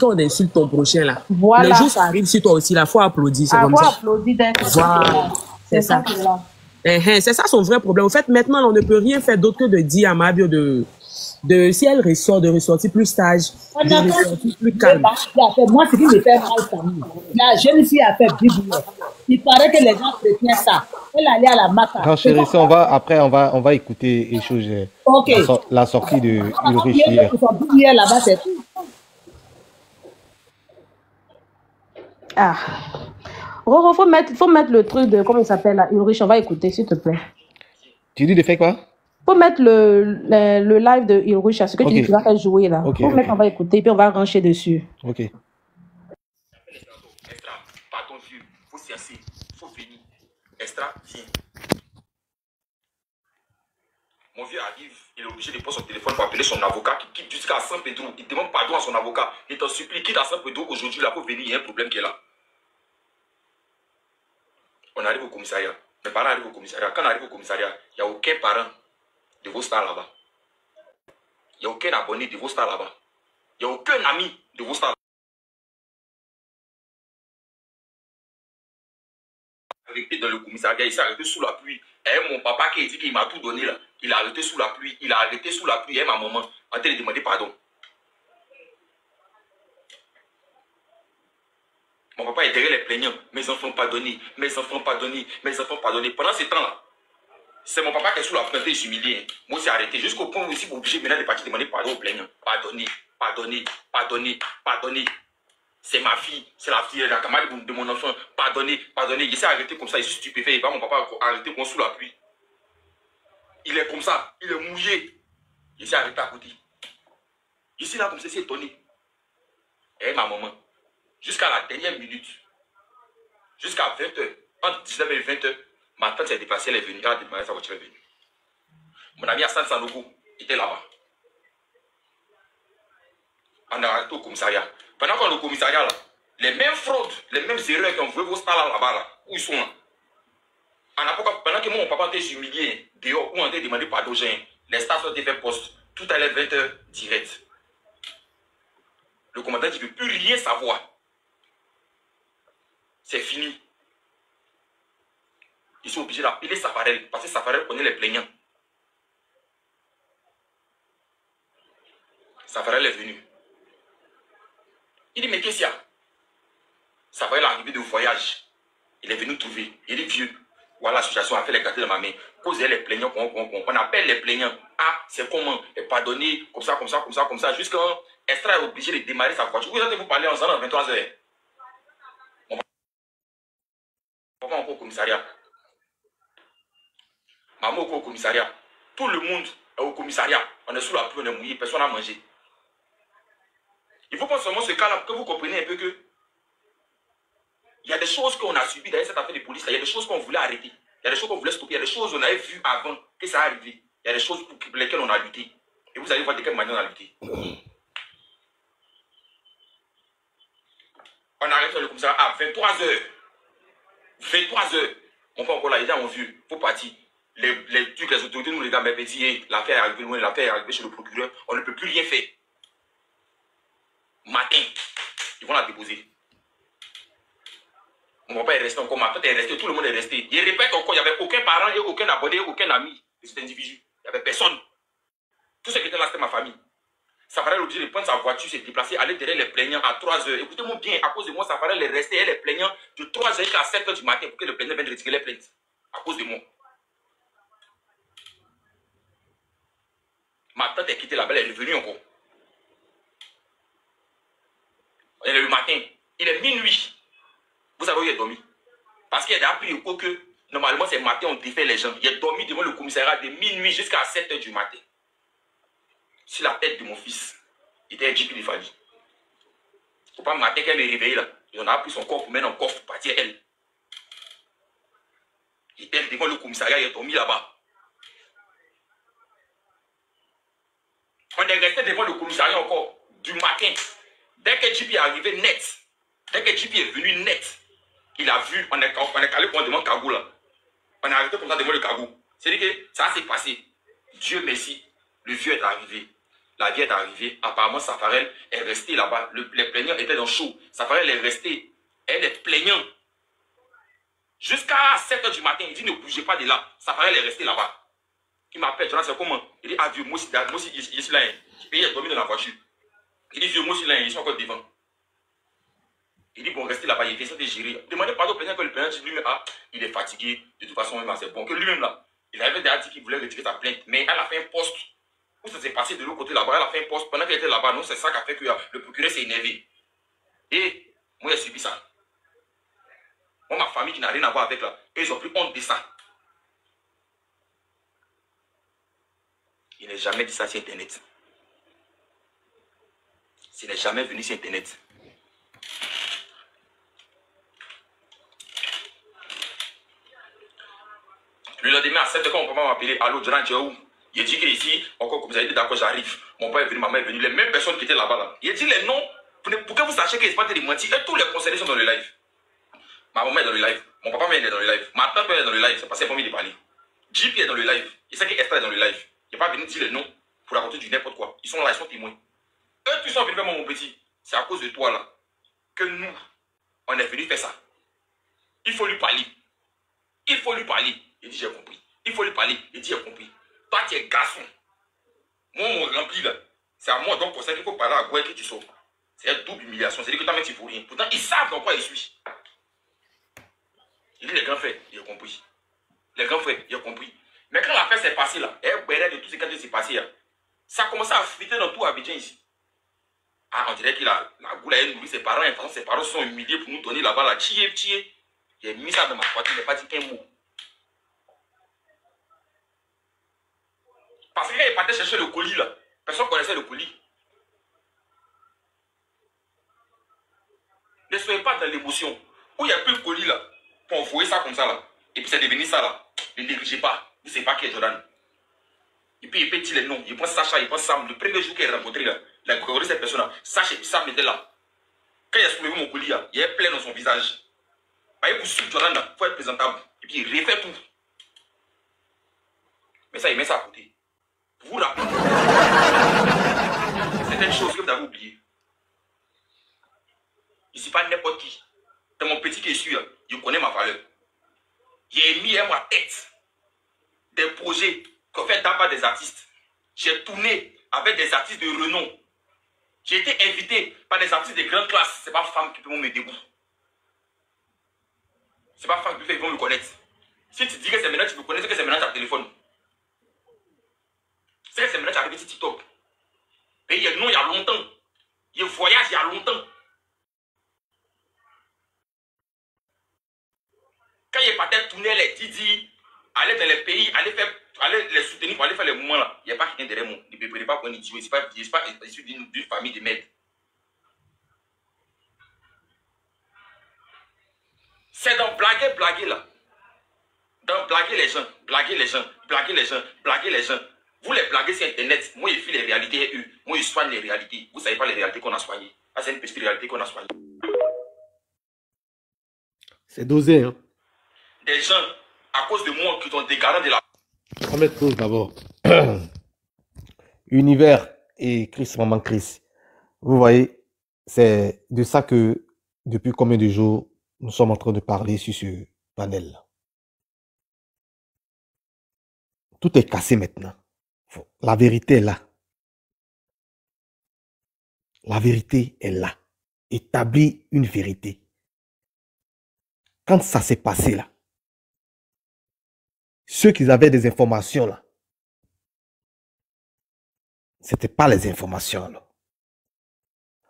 on insulte ton prochain, là, voilà. Le jour, ça arrive sur toi aussi, là, faut applaudir, c'est comme ça. Applaudir voilà. C'est ça. C'est ça son vrai problème. En fait, maintenant, on ne peut rien faire d'autre que de dire à Mahabio si elle ressort, de ressortir plus sage, de ressortir plus calme. Moi, ce qui me fait mal, famille, la jeune fille a fait Bible. Il paraît que les gens retiennent ça. Elle allait à la maca. Non, chérie, on va écouter échanger la sortie de Ulrich hier. Là-bas, c'est tout. Ah. Roro, faut mettre le truc de, comment il s'appelle là, Ulrich, on va écouter, s'il te plaît. Tu dis de faire quoi? Faut mettre le live de Ulrich, ce que tu dis, tu vas faire jouer là. Faut mettre, on va écouter, puis on va rancher dessus. Ok. Extra, pardon, vieux, faut s'y asseoir, faut venir. Extra, viens. Mon vieux arrive, il est obligé de prendre son téléphone pour appeler son avocat qui quitte jusqu'à Saint-Pedro. Il demande pardon à son avocat. Il t'en supplie, quitte à Saint-Pedro aujourd'hui là pour venir, il y a un problème qui est là. On arrive au commissariat. Mes parents arrivent au commissariat. Quand on arrive au commissariat, il n'y a aucun parent de vos stars là-bas. Il n'y a aucun abonné de vos stars là-bas. Il n'y a aucun ami de vos stars. Avec dans le commissariat, il s'est arrêté sous la pluie. Et mon papa qui a dit qu'il m'a tout donné là, il a arrêté sous la pluie. Il a arrêté sous la pluie et ma maman en train de demander pardon. Mon papa est derrière les plaignants. Mes enfants pardonnés, mes enfants pardonnés, mes enfants pardonnés. Pendant ce temps-là, c'est mon papa qui est sous la fenêtre et humilié. Moi, c'est arrêté. Jusqu'au point où je suis obligé maintenant de partir demander pardon aux plaignants. Pardonnez, pardonnez, pardonnez, pardonnez. C'est ma fille, c'est la fille, la camarade de mon enfant. Pardonnez, pardonnez. Il s'est arrêté comme ça, il est stupéfait. Il va mon papa arrêter comme sous la pluie. Il est comme ça, il est mouillé. Il s'est arrêté à côté. Je suis là comme ça, c'est étonné. Et ma maman, jusqu'à la dernière minute, jusqu'à 20h, entre 19h et 20h, ma tante s'est déplacée, elle est venue, elle a démarré sa voiture, elle est venue. Mon ami Hassan Sanogo était là-bas. On a arrêté au commissariat. Pendant qu'on est au commissariat, là, les mêmes fraudes, les mêmes erreurs qu'on veut vos stars là-bas, là, où ils sont là. Pendant que mon papa était humilié, dehors, où on était demandé pardon aux gens, les stars ont été fait poste, tout à l'heure 20h direct. Le commandant dit ne peut plus rien savoir. C'est fini. Ils sont obligés d'appeler Safarel, parce que Safarel connaît les plaignants. Safarel est venu. Il dit, mais qu'est-ce qu'il y a? Safarel est arrivé de voyage. Il est venu trouver. Il dit, vieux, voilà, l'association a fait les gâteaux de ma main. Causer les plaignants, on appelle les plaignants. Ah, c'est comment? Et pardonner, comme ça, comme ça, comme ça, comme ça, jusqu'à Estra est obligé de démarrer sa voiture. Vous allez vous parler ensemble à 23h. On va encore au commissariat. Maman au commissariat. Tout le monde est au commissariat. On est sous la pluie, on est mouillé, personne n'a mangé. Il faut pas seulement ce cas-là que vous compreniez un peu que il y a des choses qu'on a subies dans cette affaire de police. Il y a des choses qu'on voulait arrêter. Il y a des choses qu'on voulait stopper. Il y a des choses qu'on avait vues avant que ça arrive. Il y a des choses pour lesquelles on a lutté. Et vous allez voir de quelle manière on a lutté. On arrête le commissariat à 23h. 23h. On peut encore là, les gens ont vu. Il faut partir. Les autorités nous les gars, mais l'affaire est arrivée loin, l'affaire est arrivée chez le procureur. On ne peut plus rien faire. Matin, ils vont la déposer. Mon papa est resté encore, ma tante est restée, tout le monde est resté. Il répète encore, il n'y avait aucun parent, aucun abonné, aucun ami de cet individu. Il n'y avait personne. Tout ce qui était là, c'était ma famille. Safarel est obligé de prendre sa voiture, se déplacer, aller derrière les plaignants à 3h. Écoutez-moi bien, à cause de moi, Safarel est resté, et les plaignants de 3h jusqu'à 7h du matin pour que les plaignants viennent retirer les plaintes. À cause de moi. Ma tante est quittée là-bas, elle est revenue encore. Elle est le matin, il est minuit. Vous savez où il est dormi? Parce qu'il a appris au cours que normalement c'est le matin on défait les gens. Il est dormi devant le commissariat de minuit jusqu'à 7h du matin. Sur la tête de mon fils, il était un jeep de famille. Il ne faut pas le matin qu'elle me réveille là. Il en a pris son corps pour mettre en coffre pour partir elle. Il était devant le commissariat, il est dormi là-bas. On est resté devant le commissariat encore du matin. Dès que JP est arrivé net, dès que JP est venu net, il a vu, on est calé pour devant le Kagou là. On est arrêté comme ça devant le Kagou. C'est-à-dire que ça s'est passé. Dieu merci, le vieux est arrivé. La vie est arrivée. Apparemment, Safarel est resté là-bas. Les plaignants étaient dans le show. Safarel est resté. Elle est plaignant. Jusqu'à 7h du matin, il dit ne bougez pas de là. Safarel est resté là-bas. Il m'appelle, Jonas, c'est comment? Il dit, ah vieux, moi aussi, je suis là. Il est dormi dans la voiture. Il dit, vieux, moi aussi là, ils sont encore devant. Il dit, bon, restez là-bas, il essaie de gérer. Demandez pardon au plaignant que le plaignant dit lui-même, ah, il est fatigué, de toute façon, même, c'est bon. Que lui-même là, il avait déjà dit qu'il voulait retirer sa plainte, mais elle a fait un poste. Où ça s'est passé de l'autre côté là-bas, elle a fait un poste. Pendant qu'elle était là-bas, non, c'est ça qui a fait que le procureur s'est énervé. Et moi, j'ai subi ça. Moi, ma famille qui n'a rien à voir avec là, ils ont plus honte de ça. Il n'est jamais dit ça sur Internet. Il n'est jamais venu sur Internet. Le lendemain, à 7h, mon papa m'a appelé. Allô, Joran, tu es où? Il dit qu'ici, encore comme vous avez dit, d'accord, j'arrive. Mon père est venu, maman est venue. Les mêmes personnes qui étaient là-bas. Là. Il dit les noms pour que vous sachiez qu'ils ne sont pas de mentir. Et tous les conseillers sont dans le live. Ma maman est dans le live. Mon papa est dans le live. Ma tante est dans le live. C'est passé pour moi de parler. JP est dans le live. Il sait qu'Esther est dans le live. Il n'est pas venu dire les noms pour raconter du n'importe quoi. Ils sont là, ils sont témoins. Eux, tous sont venus vers moi, mon petit. C'est à cause de toi, là, que nous, on est venus faire ça. Il faut lui parler. Il faut lui parler. Il dit, j'ai compris. Il faut lui parler. Il dit, j'ai compris. Toi, tu es garçon. Moi, on me remplit là. C'est à moi, donc pour ça qu'il faut parler à Goué que tu sors. C'est une double humiliation. C'est-à-dire que toi-même, tu ne vaux rien. Pourtant, ils savent dans quoi ils suis. Il dit, les grands frères, il a compris. Les grands frères, il a compris. Mais quand l'affaire s'est passée là, de tout ce qui s'est passé là, ça a commencé à fuiter dans tout Abidjan ici. Ah, on dirait qu'il a la goule à nourrir ses parents. Et de toute façon, ses parents sont humiliés pour nous donner là-bas la tchier. J'ai mis ça dans ma poitrine, il n'est pas dit qu'un mot. Parce que quand il partait chercher le colis là, personne ne connaissait le colis. Ne soyez pas dans l'émotion. Où il n'y a plus de colis là, pour envoyer ça comme ça là, et puis c'est devenu ça là, ne négligez pas. Vous ne savez pas qui est Jordan. Et puis il peut dire les noms, il pense Sacha, il pense Sam. Le premier jour qu'il a rencontré là, il a rencontré cette personne là, Sacha et Sam était là. Quand il a soulevé mon colis là, il est plein dans son visage. Voyez, pour suivre Jordan là, il faut être présentable. Et puis il refait tout. Mais ça, il met ça à côté. Pour vous rappeler. C'est une chose que vous avez oubliée. Je ne suis pas n'importe qui. Dans mon petit qui suis là, je connais ma valeur. J'ai mis à ma tête des projets qu'on fait d'abord des artistes. J'ai tourné avec des artistes de renom. J'ai été invité par des artistes de grande classe. Ce n'est pas femme qui peut me debout. Ce n'est pas femme qui peut me connaître. Si tu dis que c'est maintenant tu me connais, c'est que c'est maintenant ta téléphone. C'est que c'est maintenant tu arrives sur TikTok. Et il y a non il y a longtemps. Il voyage il y a longtemps. Quand il partait tourner les Didi, aller dans les pays, aller les soutenir pour aller faire les mouvements là, il n'y a pas quelqu'un derrière moi. Ne me prenez pas pour un idiot. Je ne suis pas issu d'une famille de merde. C'est dans blaguer là. Dans blaguer les gens. Vous les blaguez sur Internet. Moi, je fais les réalités et eux. Moi, je soigne les réalités. Vous ne savez pas les réalités qu'on a soignées. Ah, c'est une petite réalité qu'on a soignée. C'est dosé, hein. Des gens, à cause de moi, qui sont des garants de la... On va mettre pause d'abord. Univers et Chris, maman Chris. Vous voyez, c'est de ça que, depuis combien de jours, nous sommes en train de parler sur ce panel. Tout est cassé maintenant. La vérité est là. La vérité est là. Établir une vérité. Quand ça s'est passé là, ceux qui avaient des informations là, c'était pas les informations là.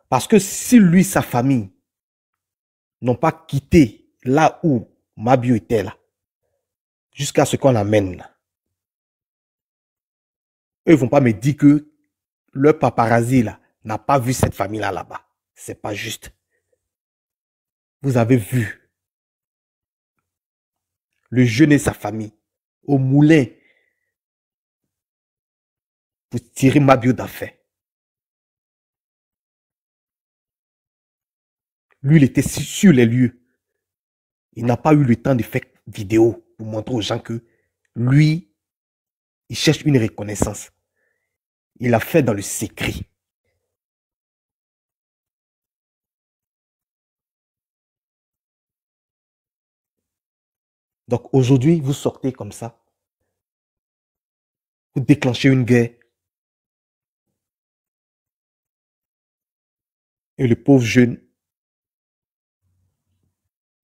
Parce que si lui, sa famille, n'ont pas quitté là où Mabio était là, jusqu'à ce qu'on l'amène là, eux, ils vont pas me dire que leur paparazzi là n'a pas vu cette famille là là-bas. C'est pas juste. Vous avez vu le jeune et sa famille au moulin pour tirer Mabio d'affaires. Lui, il était sur les lieux. Il n'a pas eu le temps de faire vidéo pour montrer aux gens que lui, il cherche une reconnaissance. Il a fait dans le secret. Donc aujourd'hui, vous sortez comme ça. Vous déclenchez une guerre. Et le pauvre jeune,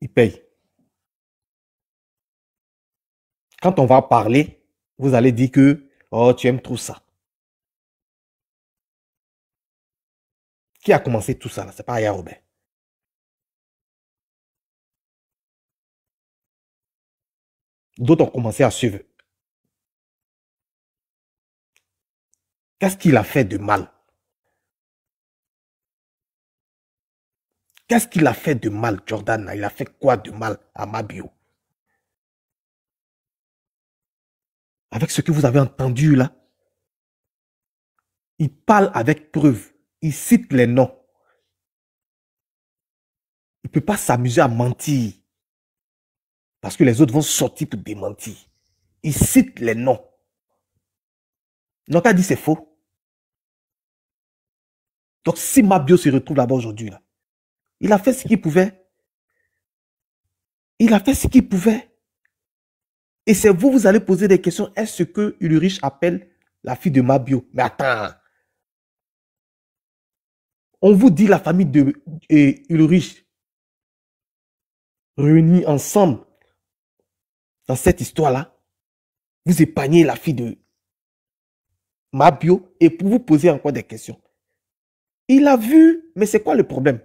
il paye. Quand on va parler, vous allez dire que oh, tu aimes trop ça. Qui a commencé tout ça là? C'est pas Yaya Robert. D'autres ont commencé à suivre. Qu'est-ce qu'il a fait de mal? Qu'est-ce qu'il a fait de mal, Jordan? Il a fait quoi de mal à Mabio? Avec ce que vous avez entendu là, il parle avec preuve. Il cite les noms. Il ne peut pas s'amuser à mentir. Parce que les autres vont sortir pour démentir. Il cite les noms. Donc, il a dit c'est faux. Donc, si Mabio se retrouve là-bas aujourd'hui, là, il a fait ce qu'il pouvait. Il a fait ce qu'il pouvait. Et c'est vous, vous allez poser des questions. Est-ce que Ulrich appelle la fille de Mabio? Mais attends. On vous dit la famille de Ulrich réunis ensemble dans cette histoire-là. Vous épargnez la fille de Mabio et pour vous poser encore des questions. Il a vu, mais c'est quoi le problème?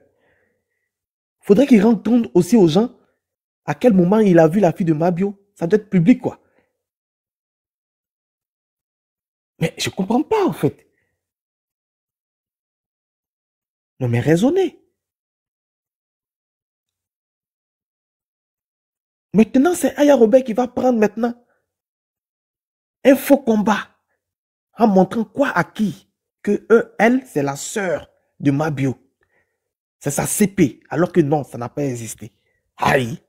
Il faudrait qu'il rende compte aussi aux gens à quel moment il a vu la fille de Mabio. Ça doit être public, quoi. Mais je ne comprends pas, en fait. Non, mais raisonnez. Maintenant, c'est Aya Robert qui va prendre maintenant un faux combat en montrant quoi à qui? Que elle, c'est la sœur de Mabio. C'est sa CP, alors que non, ça n'a pas existé. Aïe.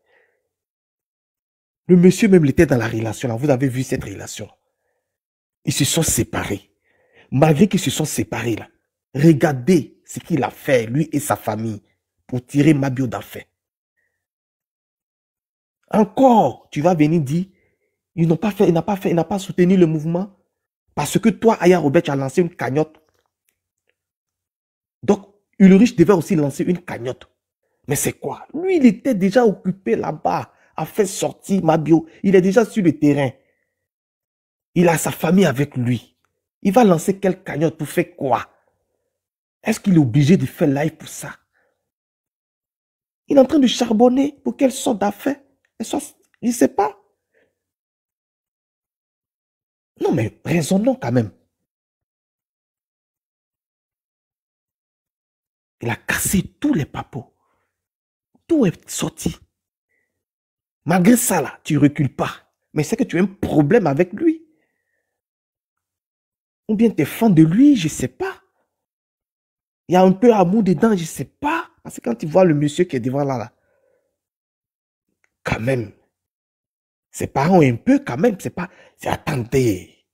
Le monsieur même, il était dans la relation, là. Vous avez vu cette relation. Ils se sont séparés. Malgré qu'ils se sont séparés, là. Regardez ce qu'il a fait, lui et sa famille, pour tirer Mabio d'affaire. Encore, tu vas venir dire, il n'a pas soutenu le mouvement, parce que toi, Aya Robert, tu as lancé une cagnotte. Donc, Ulrich devait aussi lancer une cagnotte. Mais c'est quoi? Lui, il était déjà occupé là-bas, à faire sortir Mabio. Il est déjà sur le terrain. Il a sa famille avec lui. Il va lancer quelle cagnotte pour faire quoi? Est-ce qu'il est obligé de faire live pour ça? Il est en train de charbonner pour quelle sorte d'affaires? Je ne sais pas. Non, mais raisonnons quand même. Il a cassé tous les papeaux. Tout est sorti. Malgré ça, là, tu ne recules pas. Mais c'est que tu as un problème avec lui. Ou bien tu es fan de lui, je ne sais pas. Il y a un peu d'amour dedans, je ne sais pas. Parce que quand tu vois le monsieur qui est devant là, quand même, ses parents un peu quand même, c'est pas... C'est attendez.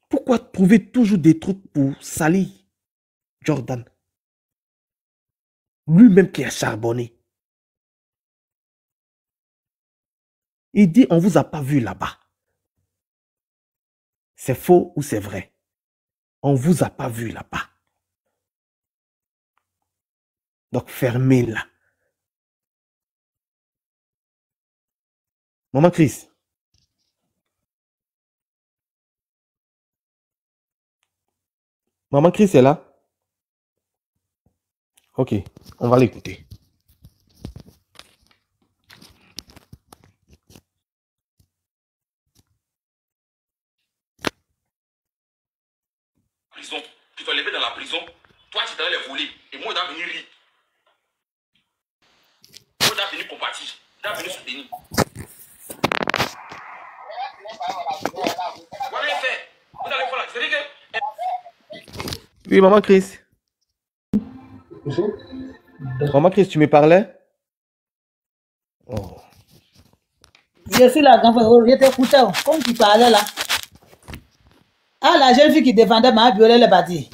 Pourquoi trouver toujours des trucs pour salir Jordan? Lui-même qui a charbonné. Il dit, on vous a pas vu là-bas. C'est faux ou c'est vrai? On vous a pas vu là-bas. Donc fermez-la. Maman Chris. Maman Chris est là? Ok, on va l'écouter. Prison. Tu dois lever dans la prison. Toi, tu dois les voler. Et moi, je dois venir rire. Moi, je dois venir compatir. Je dois venir soutenir. Voilà, il fait. Vous allez voir. C'est vrai que... Oui, maman Chris. Maman Chris, tu me parlais? Oh. Je suis là, je t'écoutais, comme tu parlais là. Ah, la jeune fille qui défendait Mabio, elle est bâtie.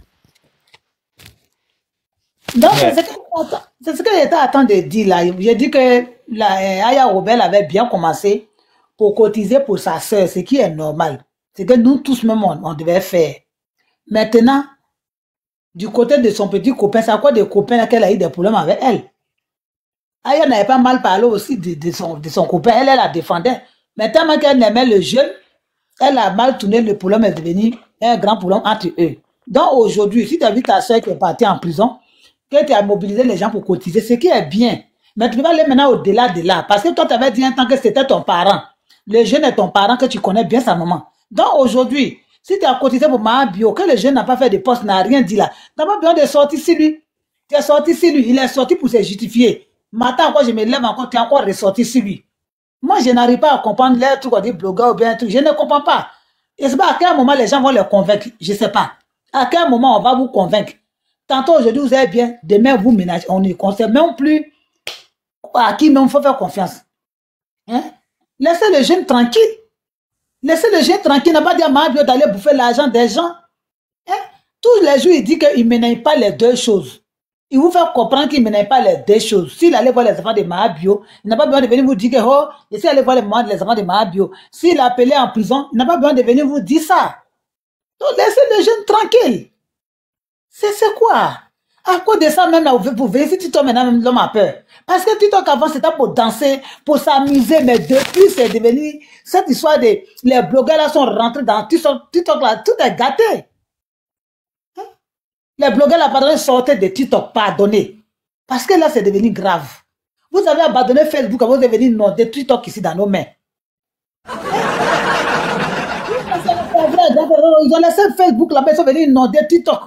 Donc, c'est ce que j'étais en train de dire là. J'ai dit que Aya Robert avait bien commencé pour cotiser pour sa soeur, ce qui est normal. C'est que nous tous même, on devait faire. Maintenant, du côté de son petit copain, c'est à quoi des copains qu'elle a eu des problèmes avec elle. Aya n'avait pas mal parlé aussi de son copain, elle la défendait. Mais tellement qu'elle aimait le jeune, elle a mal tourné, le problème est devenu un grand problème entre eux. Donc aujourd'hui, si tu as vu ta soeur qui est partie en prison, que tu as mobilisé les gens pour cotiser, ce qui est bien. Mais tu peux aller maintenant au-delà de là. Parce que toi, tu avais dit un temps que c'était ton parent. Le jeune est ton parent, que tu connais bien sa maman. Donc aujourd'hui, si tu as cotisé pour Mabio, que le jeune n'a pas fait de poste, n'a rien dit là, tu n'as pas besoin de sortir sur lui. Tu es sorti sur lui, il est sorti pour se justifier. Maintenant, quand je me lève encore, tu es encore ressorti sur lui. Moi, je n'arrive pas à comprendre les trucs, des blogueurs ou bien un truc. Je ne comprends pas. Et c'est pas à quel moment les gens vont les convaincre. Je ne sais pas. À quel moment on va vous convaincre. Tantôt aujourd'hui, vous allez bien. Demain, vous ménagez. On ne conseille même plus à qui même il faut faire confiance. Hein? Laissez le jeune tranquille. Laissez le jeune tranquille. N'a pas dit à Mabio d'aller bouffer l'argent des gens. Hein? Tous les jours, il dit qu'il ne ménage pas les deux choses. Il vous fait comprendre qu'il ne menait pas les deux choses. S'il allait voir les enfants de Mahabio, il n'a pas besoin de venir vous dire que, oh, et s'il allait voir les enfants de Mahabio, s'il appelait en prison, il n'a pas besoin de venir vous dire ça. Donc, laissez les jeunes tranquilles. C'est quoi? À cause de ça, même là, vous verrez si TikTok maintenant, même l'homme a peur. Parce que TikTok avant, c'était pour danser, pour s'amuser, mais depuis, c'est devenu, cette histoire de, les blogueurs là sont rentrés dans TikTok là, tout est gâté. Hein? Les blogueurs là, pardonnez, sortez de TikTok, pardonnez. Parce que là, c'est devenu grave. Vous avez abandonné Facebook, vous avez devenu non de TikTok ici dans nos mains. Ils ont laissé Facebook là-bas, ils sont venus non de TikTok.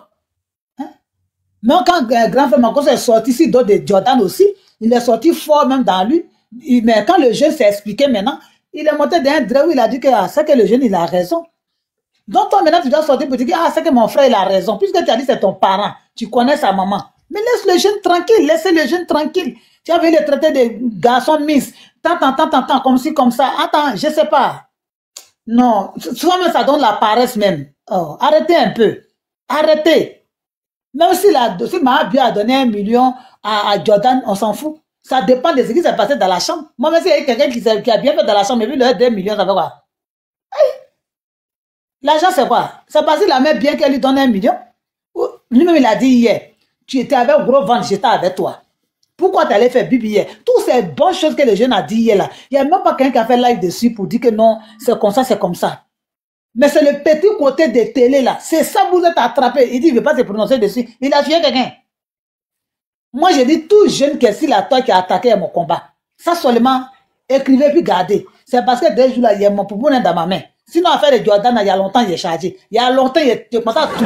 Même quand grand frère Marcos est sorti ici, d'autres de Jordan aussi, il est sorti fort même dans lui. Mais quand le jeune s'est expliqué maintenant, il est monté d'un drap où il a dit que c'est que le jeune il a raison. Donc toi maintenant tu dois sortir pour dire que c'est que mon frère il a raison. Puisque tu as dit c'est ton parent, tu connais sa maman. Mais laisse le jeune tranquille, laissez le jeune tranquille. Tu avais les traiter de garçons miss. Tant, comme ci, comme ça. Attends, je sais pas. Non, souvent même ça donne la paresse même. Oh, arrêtez un peu. Arrêtez. Même si Mahabio a donné 1 million à Jordan, on s'en fout. Ça dépend de ce qui s'est passé dans la chambre. Moi, même s'il y a quelqu'un qui a bien fait dans la chambre, mais vu le 2 millions, ça fait quoi? L'argent, c'est quoi? C'est parce qu'il a même bien qu'elle lui donne 1 million. Lui-même, il a dit hier, tu étais avec gros ventre, j'étais avec toi. Pourquoi tu allais faire bibi hier? Toutes ces bonnes choses que le jeune a dit hier là, il n'y a même pas quelqu'un qui a fait live dessus pour dire que non, c'est comme ça, c'est comme ça. Mais c'est le petit côté des télé là. C'est ça que vous êtes attrapé. Il dit, il ne veut pas se prononcer dessus. Il a tué quelqu'un. Moi, je dis, tout jeune que si la toi qui a attaqué mon combat. Ça seulement, écrivez puis gardez. C'est parce que 2 jours là, il y a mon poupou dans ma main. Sinon, affaire de Jordan, il y a longtemps, il est chargé. Il y a longtemps, il est comme ça tout.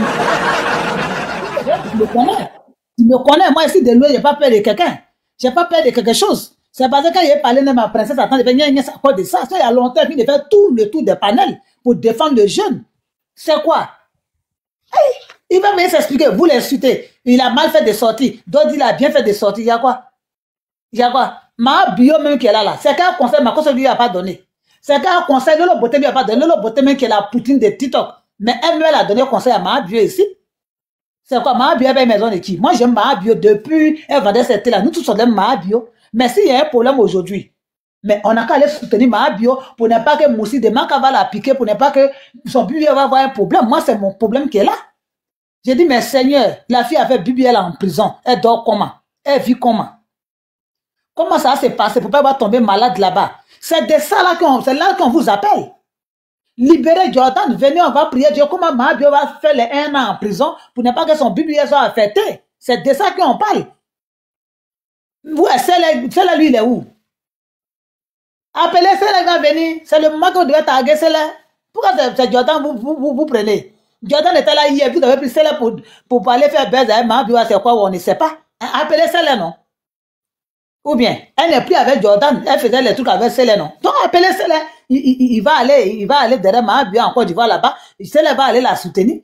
Tu me connais. Tu me connais. Moi, ici, de loin, je n'ai pas peur de quelqu'un. Je n'ai pas peur de quelque chose. C'est parce que quand il a parlé de ma princesse, attends, il venait à cause de ça. Il y a longtemps, puis il fait tout le tour des panels pour défendre le jeune. C'est quoi? Hey, il va venir s'expliquer. Vous l'insultez. Il a mal fait des sorties. D'autres, il a bien fait des sorties. Il y a quoi? Il y a quoi? Mahabio même qui est là. C'est qu'un conseil, Marcos lui a pas donné. C'est qu'un conseil, Lolo Boté lui a pas donné. Lolo Boté même qui est la poutine de TikTok. Mais elle a donné conseil à Mahabio ici. C'est quoi? Mahabio est une maison de qui? Moi, j'aime Mahabio depuis. Elle vendait cette là. Nous tous on aime Mahabio. Mais s'il y a un problème aujourd'hui, mais on n'a qu'à aller soutenir Mahabio pour ne pas que Moussi demain va la piquer, pour ne pas que son bibi va avoir un problème. Moi, c'est mon problème qui est là. J'ai dit, mais Seigneur, la fille a fait bibi, elle est en prison. Elle dort comment? Elle vit comment? Comment ça s'est passé pour ne pas tomber malade là-bas? C'est de ça là qu'on vous appelle. Libérez Jordan, venez, on va prier Dieu. Comment Mahabio va faire les 1 an en prison pour ne pas que son bibi soit affecté? C'est de ça qu'on parle. Ouais, celle-là, lui, il est où? Appelez celle-là, il va venir. C'est le moment qu'on devait taguer celle-là. Pourquoi c'est Jordan, vous prenez? Jordan était là hier, vous avez pris celle-là pour aller faire buzz avec Mahabio, c'est quoi, on ne sait pas. Appelez celle-là, non? Ou bien, elle n'est plus avec Jordan, elle faisait les trucs avec celle-là, non? Donc, appelez celle-là, il va aller derrière Mahabio en Côte d'Ivoire là-bas, celle-là va aller la soutenir.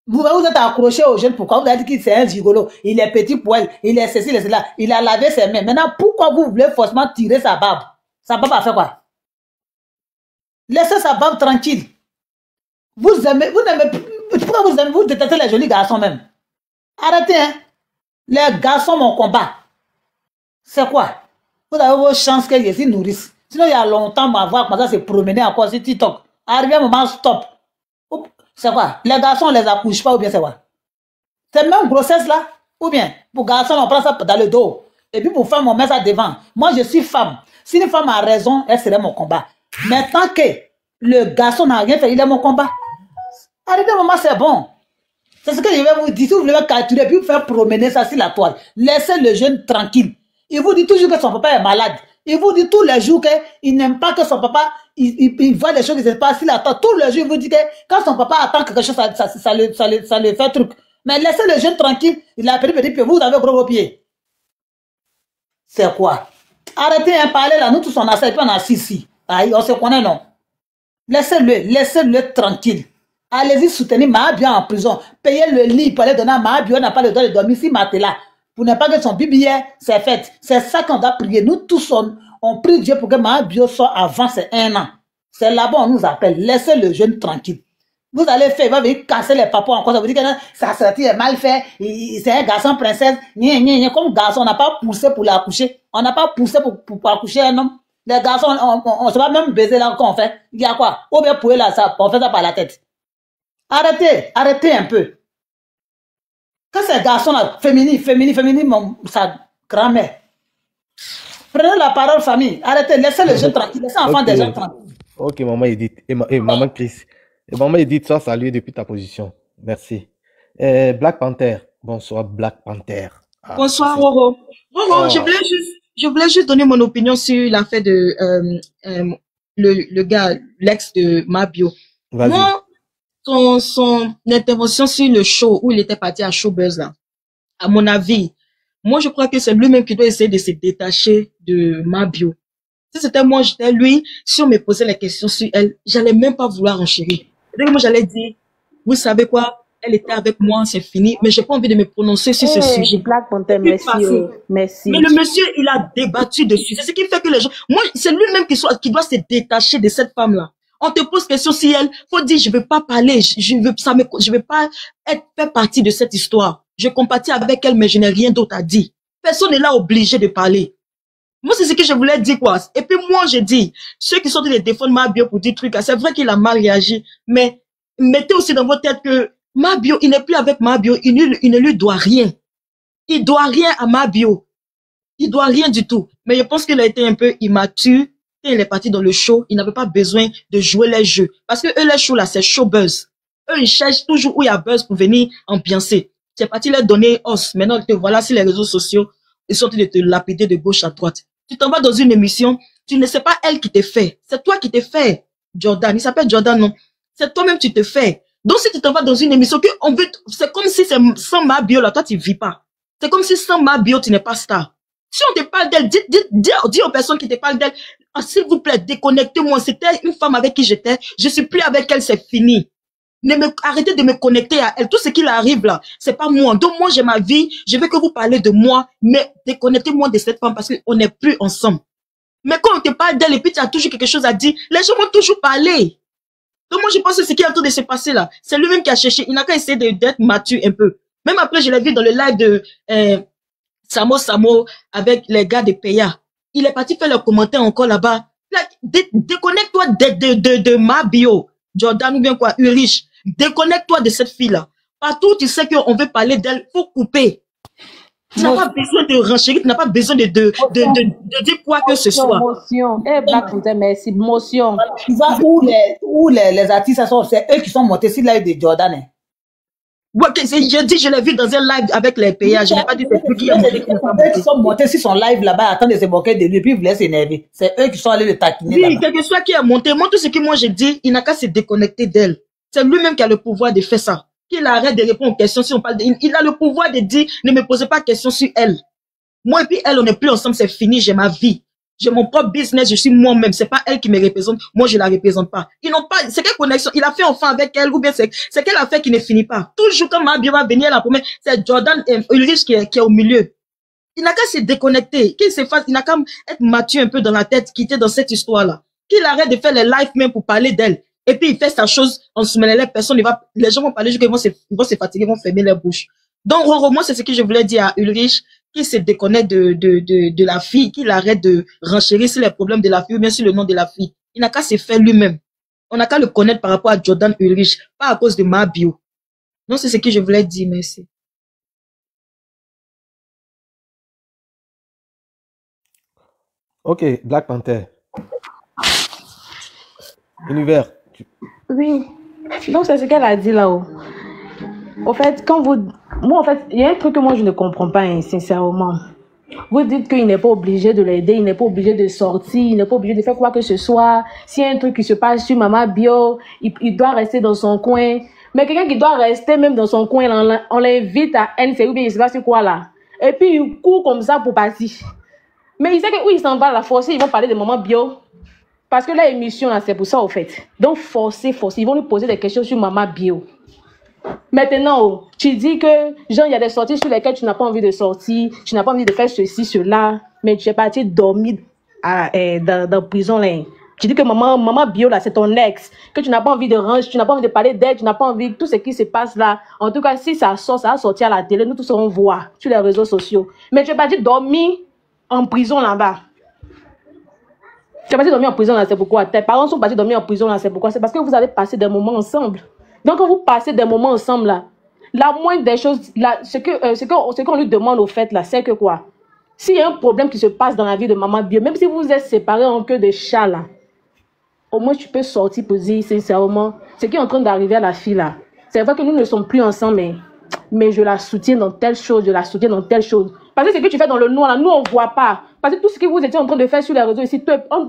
Vous êtes accroché aux jeunes, pourquoi vous avez dit qu'il c'est un gigolo, il est petit poil, il est ceci, il est cela, il a lavé ses mains. Maintenant, pourquoi vous voulez forcément tirer sa barbe? Sa barbe a fait quoi? Laissez sa barbe tranquille. Vous n'aimez, pourquoi vous détestez les jolis garçons même? Arrêtez, hein. Les garçons, mon combat. C'est quoi? Vous avez vos chances qu'ils s'y nourrissent. Sinon, il y a longtemps, ma voix commence à se promener encore sur TikTok. Arrivé un moment, stop. C'est quoi? Les garçons, on les accouche pas ou bien c'est quoi? C'est même grossesse là? Ou bien, pour garçons, on prend ça dans le dos. Et puis pour femme, on met ça devant. Moi, je suis femme. Si une femme a raison, elle serait mon combat. Mais tant que le garçon n'a rien fait, il est mon combat. Arrivé un moment, c'est bon. C'est ce que je vais vous dire. Si vous voulez capturer, puis vous faire promener ça sur la toile, laissez le jeune tranquille. Il vous dit toujours que son papa est malade. Il vous dit tous les jours qu'il n'aime pas que son papa, il voit les choses qui se passent, il attend. Tous les jours, il vous dit que quand son papa attend quelque chose, ça le fait truc. Mais laissez le jeune tranquille. Il a petit pied, vous avez gros pied. C'est quoi? Arrêtez un parler là, nous tous on a ça, et puis on a ici. Aïe, on se connaît, non? Laissez-le tranquille. Allez-y soutenir Mahabio en prison. Payez le lit pour aller donner à Mahabio, on n'a pas le droit de dormir ici, là. Pour ne pas que son bibi c'est fait. C'est ça qu'on doit prier. Nous tous, on prie Dieu pour que Mahabio soit avant ces 1 an. C'est là-bas on nous appelle. Laissez le jeune tranquille. Vous allez faire, il va venir casser les papas encore. Ça veut dire que sa sortie est mal fait. C'est un garçon princesse. Comme garçon, on n'a pas poussé pour l'accoucher. On n'a pas poussé pour accoucher un homme. Les garçons, on se va même baiser là quand on fait. Il y a quoi? Ou bien pour là, ça, on fait ça par la tête. Arrêtez un peu. Quand c'est garçon là, féminin, sa grand-mère. Prenez la parole, famille. Arrêtez, laissez les jeunes tranquilles, laissez l'enfant des gens tranquilles. Ok, maman Edith. Et maman Chris. Et maman Edith, sois saluée depuis ta position. Merci. Black Panther. Bonsoir, Black Panther. Ah, bonsoir, Roro. Roro, je voulais juste donner mon opinion sur l'affaire de le gars, l'ex de Mabio. Moi, son intervention sur le show où il était parti à Showbuzz là, à mon avis, moi je crois que c'est lui-même qui doit essayer de se détacher de Mabio. Si c'était moi, j'étais lui, si on me posait la question sur elle, j'allais même pas vouloir enchérir. Moi j'allais dire, vous savez quoi, elle était avec moi, c'est fini, mais j'ai pas envie de me prononcer sur ce sujet. Black Panther, merci. Merci. Mais le monsieur, il a débattu dessus. C'est ce qui fait que les gens, moi, c'est lui-même qui doit se détacher de cette femme-là. On te pose question si elle, faut dire, je veux pas parler, je veux pas faire partie de cette histoire. Je compatis avec elle, mais je n'ai rien d'autre à dire. Personne n'est là obligé de parler. Moi, c'est ce que je voulais dire, quoi. Et puis, moi, je dis, ceux qui sont dans les défauts de Mabio pour dire trucs, c'est vrai qu'il a mal réagi, mais mettez aussi dans votre tête que Mabio, il n'est plus avec Mabio, il ne lui doit rien. Il doit rien à Mabio. Il doit rien du tout. Mais je pense qu'il a été un peu immature. Il est parti dans le show, il n'avait pas besoin de jouer les jeux. Parce que eux, les shows là, c'est Showbuzz. Eux, ils cherchent toujours où il y a buzz pour venir ambiancer. C'est parti leur donner os. Maintenant, te voilà sur les réseaux sociaux, ils sont en train de te lapider de gauche à droite. Tu t'en vas dans une émission, tu ne sais pas elle qui te fait. C'est toi qui te fait. Jordan, il s'appelle Jordan, non? C'est toi-même qui te fais. Donc, si tu t'en vas dans une émission que on veut, c'est comme si c'est sans Mabio là, toi, tu vis pas. C'est comme si sans Mabio, tu n'es pas star. Si on te parle d'elle, dis aux personnes qui te parlent d'elle, ah, s'il vous plaît, déconnectez-moi. C'était une femme avec qui j'étais. Je suis plus avec elle, c'est fini. Arrêtez de me connecter à elle. Tout ce qui arrive là, c'est pas moi. Donc moi, j'ai ma vie. Je veux que vous parlez de moi, mais déconnectez-moi de cette femme parce qu'on n'est plus ensemble. Mais quand on te parle d'elle et puis tu as toujours quelque chose à dire, les gens vont toujours parler. Donc moi, je pense que ce qui est en train de se passer là, c'est lui-même qui a cherché. Il n'a qu'à essayer d'être mature un peu. Même après, je l'ai vu dans le live de Samo avec les gars de Peya. Il est parti faire le commentaire encore là-bas. Déconnecte-toi de Mabio, Jordan ou bien quoi, Ulrich. Déconnecte-toi de cette fille-là. Partout, tu sais qu'on veut parler d'elle, faut couper. Tu n'as pas besoin de renchérir, tu n'as pas besoin de dire quoi que ce soit. Motion. Black Panther, merci. Motion. Tu vois où les artistes sont, c'est eux qui sont montés sur live de Jordan. Hein. Ouais, je l'ai vu dans un live avec les PA. Je n'ai pas dit que c'est qui eux qui sont montés sur son live là-bas, attendent de se moquer de lui, puis ils voulaient s'énerver. C'est eux qui sont allés le taquiner. Oui, quel que soit qui a monté, moi, tout ce que moi je dis, il n'a qu'à se déconnecter d'elle. C'est lui-même qui a le pouvoir de faire ça. Qu'il arrête de répondre aux questions si on parle il a le pouvoir de dire, ne me posez pas de questions sur elle. Moi et puis elle, on n'est plus ensemble, c'est fini, j'ai ma vie. J'ai mon propre business, je suis moi-même. C'est pas elle qui me représente. Moi, je la représente pas. Ils n'ont pas, c'est quelle connexion? Il a fait enfant avec elle, ou bien c'est quelle affaire qui ne finit pas? Toujours quand Mabio va venir la première, c'est Jordan et Ulrich qui est au milieu. Il n'a qu'à se déconnecter. Qu'il se fasse, il n'a qu'à être mature un peu dans la tête, quitter dans cette histoire-là. Qu'il arrête de faire les lives même pour parler d'elle. Et puis, il fait sa chose, on se mêle les personnes, les gens vont parler, ils vont se fatiguer, ils vont fermer leur bouche. Donc, moi, c'est ce que je voulais dire à Ulrich, qu'il se déconnecte de la fille, qu'il arrête de renchérir sur les problèmes de la fille ou bien sur le nom de la fille. Il n'a qu'à se faire lui-même. On n'a qu'à le connaître par rapport à Jordan Ulrich, pas à cause de Mabio. Donc, c'est ce que je voulais dire, merci. Ok, Black Panther. Univers. Oui. Donc, c'est ce qu'elle a dit là-haut. En fait, moi, en fait, il y a un truc que moi, je ne comprends pas, hein, sincèrement. Vous dites qu'il n'est pas obligé de l'aider, il n'est pas obligé de sortir, il n'est pas obligé de faire quoi que ce soit. S'il y a un truc qui se passe sur Mama Bio, il doit rester dans son coin. Mais quelqu'un qui doit rester même dans son coin, on l'invite à NC ou bien il se passe quoi là. Et puis, il court comme ça pour partir. Mais il sait que où il s'en va, la forcer, ils vont parler de Mama Bio. Parce que la émission, là, c'est pour ça, au fait. Donc, forcer. Ils vont lui poser des questions sur Mama Bio. Maintenant, tu dis que, genre, il y a des sorties sur lesquelles tu n'as pas envie de sortir, tu n'as pas envie de faire ceci, cela, mais tu es parti dormir dans prison, là. Tu dis que maman bio, là, c'est ton ex, que tu n'as pas envie de ranger, tu n'as pas envie de parler d'elle, tu n'as pas envie de tout ce qui se passe là. En tout cas, si ça sort, ça va sortir à la télé, nous tous on voit sur les réseaux sociaux. Mais tu n'as pas dit dormir en prison là-bas. Tu n'as pas dit dormir en prison là, c'est pourquoi. Tes parents sont partis dormir en prison là, c'est pourquoi. C'est parce que vous allez passer des moments ensemble. Donc, quand vous passez des moments ensemble là, la moindre des choses, là, ce qu'on lui demande au fait là, c'est que quoi? S'il y a un problème qui se passe dans la vie de maman bio, même si vous êtes séparés en queue de chat là, au moins tu peux sortir pour dire sincèrement ce qui est en train d'arriver à la fille là. C'est vrai que nous ne sommes plus ensemble, mais je la soutiens dans telle chose, je la soutiens dans telle chose. Parce que ce que tu fais dans le noir là, nous on ne voit pas. Parce que tout ce que vous étiez en train de faire sur les réseaux ici,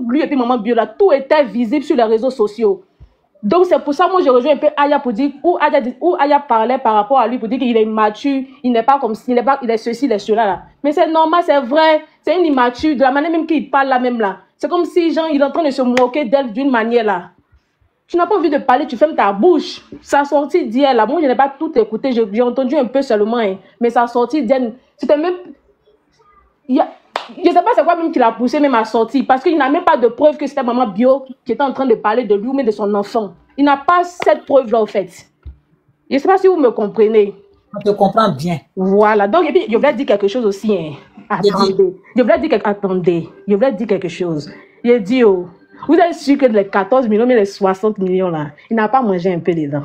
lui et puis maman bio là, tout était visible sur les réseaux sociaux. Donc c'est pour ça moi je rejoins un peu Aya pour dire où Aya parlait par rapport à lui pour dire qu'il est immature, il n'est pas comme si, il est ceci, il est cela là. Mais c'est normal, c'est vrai, c'est une immature de la manière même qu'il parle là même là. C'est comme si genre il est en train de se moquer d'elle d'une manière là. Tu n'as pas envie de parler, tu fermes ta bouche. Ça sortit d'hier là. Moi je n'ai pas tout écouté, j'ai entendu un peu seulement, hein. Mais ça sortit d'hier. C'était même je ne sais pas c'est quoi même qui l'a poussé même à sortir. Parce qu'il n'a même pas de preuve que c'était maman bio qui était en train de parler de lui ou même de son enfant. Il n'a pas cette preuve-là, en fait. Je ne sais pas si vous me comprenez. Je te comprends bien. Voilà. Donc, et puis, je voulais dire quelque chose aussi. Hein. Attendez. Je voulais dire quelque chose. Il a dit, oh, vous êtes sûr que les 14 millions, mais les 60 millions, là, il n'a pas mangé un peu dedans.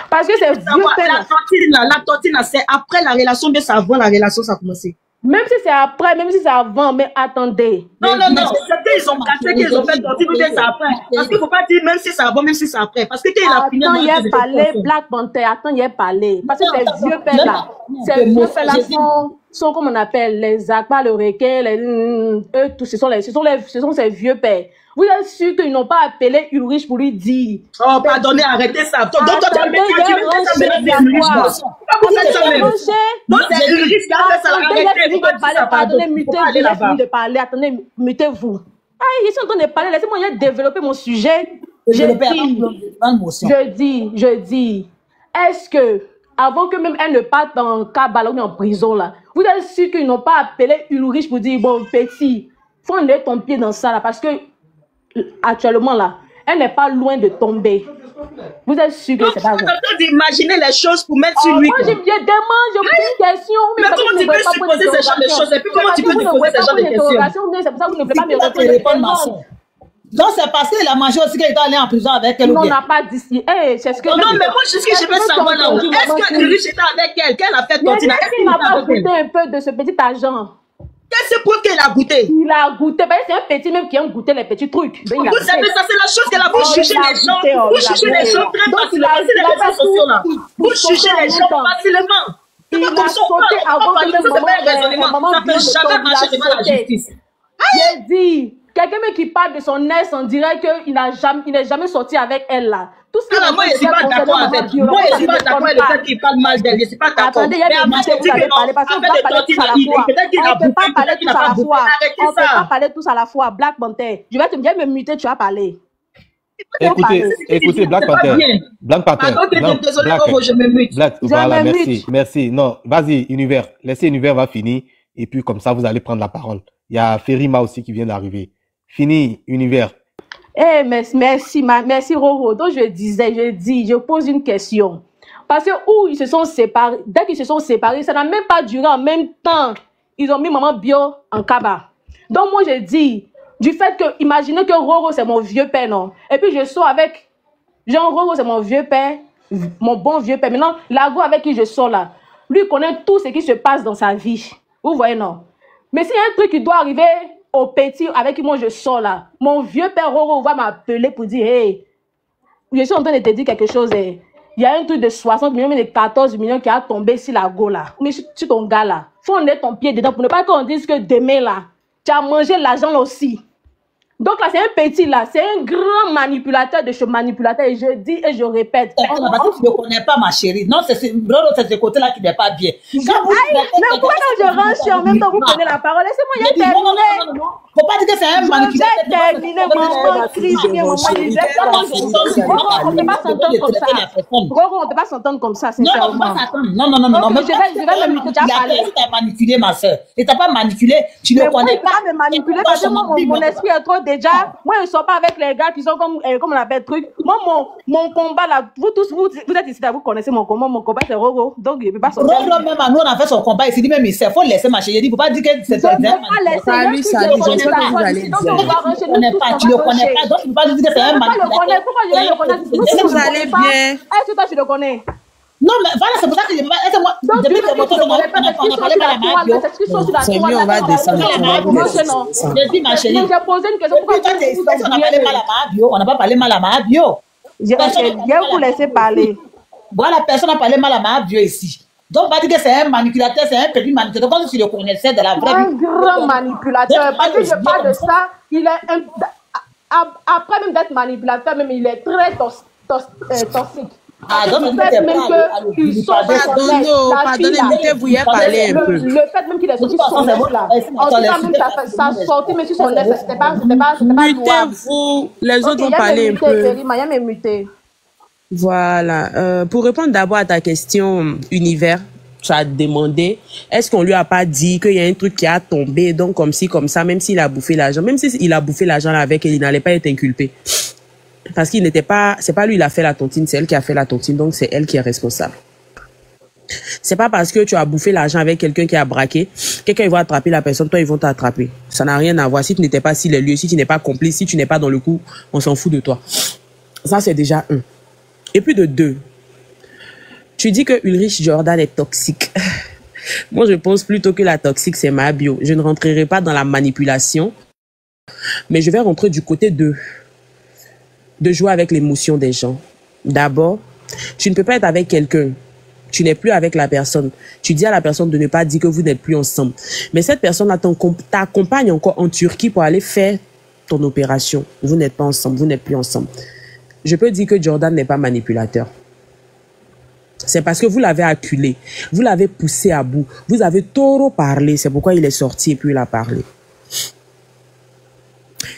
Parce que c'est vieux père. La tontine, c'est après la relation, mais c'est avant la relation, ça a commencé. Même si c'est après, même si c'est avant, mais attendez. Non, c'est qu'ils ont cassé, qu'ils ont fait tontine, mais c'est après. Parce qu'il ne faut pas dire même si c'est avant, même si c'est après. Parce que quand il a fini... Attends, il a parlé, Black Panther, attends, il a parlé. Parce que ces vieux pères là, ces vieux pères là sont comme on appelle, les Akba, le Requet, eux, tous, ce sont ces vieux pères. Vous êtes sûr qu'ils n'ont pas appelé Ulrich pour lui dire. Oh, pardonnez, arrêtez ça. Donc, c'est Ulrich qui a fait ça. Pardonnez, mutez-vous. Attendez, mutez-vous. Ah, ils sont en train de parler. Laissez-moi développer mon sujet. Je dis, est-ce que, avant que même elle ne parte en cabale ou en prison là, vous êtes sûr qu'ils n'ont pas appelé Ulrich pour dire, bon, petit, faut mettre ton pied dans ça là, parce que actuellement là, elle n'est pas loin de tomber. Vous êtes sûr que c'est pas vrai? D'imaginer les choses pour mettre sur lui. Moi, je demande, je pose une question. Mais comment tu peux supposer ce genre de choses? Et puis comment tu peux supposer ce genre de questions? C'est pour ça que vous ne pouvez pas me répondre, ma soeur. Donc c'est parce qu'il a mangé aussi qu'il est allé en prison avec elle. Non, on n'a pas dit. C'est ce que. Non, mais moi, c'est ce que je veux savoir là. Est-ce que Ulrich était avec elle? Qu'elle a fait tontine? Est-ce qu'il n'a pas goûté un peu de ce petit argent? Qu'est-ce pour qu'il a goûté? Il a goûté. C'est un petit même qui aime goûter les petits trucs. Vous savez, ça c'est la chose qu'elle a. Vous jugez les gens. Vous jugez les gens très facilement. C'est les réseaux sociaux là. Vous jugez les gens facilement. C'est pas comme ça. Ça peut jamais marcher devant la justice. J'ai dit, quelqu'un qui parle de son ex, on dirait qu'il n'est jamais sorti avec elle là. Tout ce moi, je ne suis pas d'accord avec. Moi, je ne suis pas d'accord avec le fait qu'il parle mal d'elle. Je ne suis pas d'accord. Attendez, il y a des minutes vous allez parler parce qu'on ne peut pas parler tous à la fois. On ne peut pas parler tous à la fois. On ne peut pas parler tous à la fois. Black Panther, je vais te me muter, tu vas parler. Écoutez, Black Panther. Black Panther. Désolé, je me mute. Voilà, merci. Non, vas-y, Univers. Laissez Univers va finir. Et puis, comme ça, vous allez prendre la parole. Il y a Ferima aussi qui vient d'arriver. Fini, Univers. Eh, merci Roro. Donc je pose une question. Parce que où ils se sont séparés, dès qu'ils se sont séparés, ça n'a même pas duré en même temps. Ils ont mis maman bio en cabas. Donc moi je dis, du fait que, imaginez que Roro c'est mon vieux père, non? Et puis je sors avec, genre Roro c'est mon vieux père, mon bon vieux père. Maintenant, Lago avec qui je sors là, lui connaît tout ce qui se passe dans sa vie. Vous voyez, non? Mais s'il y a un truc qui doit arriver au petit avec qui moi je sors là, mon vieux père Roro va m'appeler pour dire, hey, je suis en train de te dire quelque chose, il y a un truc de 60 millions, mais de 14 millions qui a tombé sur la go là, mais sur ton gars là, faut mettre ton pied dedans pour ne pas qu'on dise que demain là, tu as mangé l'argent là aussi. Donc là, c'est un petit là, c'est un grand manipulateur de ce manipulateur, et je dis et je répète. Tu ne connais pas ma chérie. Non, c'est ce côté-là qui n'est pas bien. Mais pourquoi quand je rentre sur en même temps vous prenez la parole? Laissez-moi y terminer. Non. Faut pas dire que c'est un manipulateur. Je vais terminer, maman, on ne peut pas s'entendre comme ça. Gros, on ne peut pas s'entendre comme ça, sincèrement. Non, on ne peut pas s'entendre. Non. Je vais me muter, tu as parlé. Tu as manipulé, ma soeur. Et tu n'as pas manipulé, tu ne connais pas. Je ne peux pas me manipuler parce que mon esprit est trop déjà, moi, je ne sors pas avec les gars qui sont comme on appelle truc. Moi, mon combat là, vous tous, vous êtes ici, vous connaissez mon combat c'est Roro. Donc, il ne peut pas sortir. Roro, même à nous, on a fait son combat ici, même il faut laisser marcher. Il ne faut pas dire que c'est un salut, salut, j'espère que vous allez bien. Tu ne le connais pas, donc tu ne peux pas dire que c'est un manipulateur. Pourquoi je vais le connaître? Vous allez bien. Est-ce que toi, tu le connais? Non, mais voilà, c'est pour ça que je ne peux pas. Depuis que on a parlé mal à Mabio. C'est mieux, on va descendre. Je dis, ma chérie. J'ai posé une question. Pourquoi on a parlé mal à Mabio? On n'a pas parlé mal à Mabio. Je vais vous laisser parler. Voilà, personne n'a parlé mal à Mabio ici. Donc, on va dire que c'est un manipulateur, c'est un petit manipulateur. Comme si tu le connaissais de la vraie vie. Un grand manipulateur. Parce que je parle de ça, il est après même d'être manipulateur, même il est très toxique. Ah, donc, pardonnez, mettez-vous y parler un peu. Le fait même qu'il est sorti sur son lèvre là, en tout cas, même ça sortait, mais sur son lèvre, c'était pas mutez-vous, les autres vont parler un peu. Mayam est muté. Voilà. Pour répondre d'abord à ta question, Univers, tu as demandé, est-ce qu'on lui a pas dit qu'il y a un truc qui a tombé, donc comme ci, comme ça, même s'il a bouffé l'argent, même s'il a bouffé l'argent avec elle, il n'allait pas être inculpé. Parce qu'il n'était pas, c'est pas lui qui a fait la tontine, c'est elle qui a fait la tontine, donc c'est elle qui est responsable. C'est pas parce que tu as bouffé l'argent avec quelqu'un qui a braqué, quelqu'un va attraper la personne, toi ils vont t'attraper. Ça n'a rien à voir. Si tu n'étais pas sur les lieux, si tu n'es pas complice, si tu n'es pas dans le coup, on s'en fout de toi. Ça c'est déjà un. Et puis de deux, tu dis que Ulrich Jordan est toxique. Moi je pense plutôt que la toxique c'est Mabio. Je ne rentrerai pas dans la manipulation, mais je vais rentrer du côté de jouer avec l'émotion des gens. D'abord, tu ne peux pas être avec quelqu'un. Tu n'es plus avec la personne. Tu dis à la personne de ne pas dire que vous n'êtes plus ensemble. Mais cette personne-là t'accompagne encore en Turquie pour aller faire ton opération. Vous n'êtes pas ensemble, vous n'êtes plus ensemble. Je peux dire que Jordan n'est pas manipulateur. C'est parce que vous l'avez acculé. Vous l'avez poussé à bout. Vous avez trop parlé. C'est pourquoi il est sorti et puis il a parlé.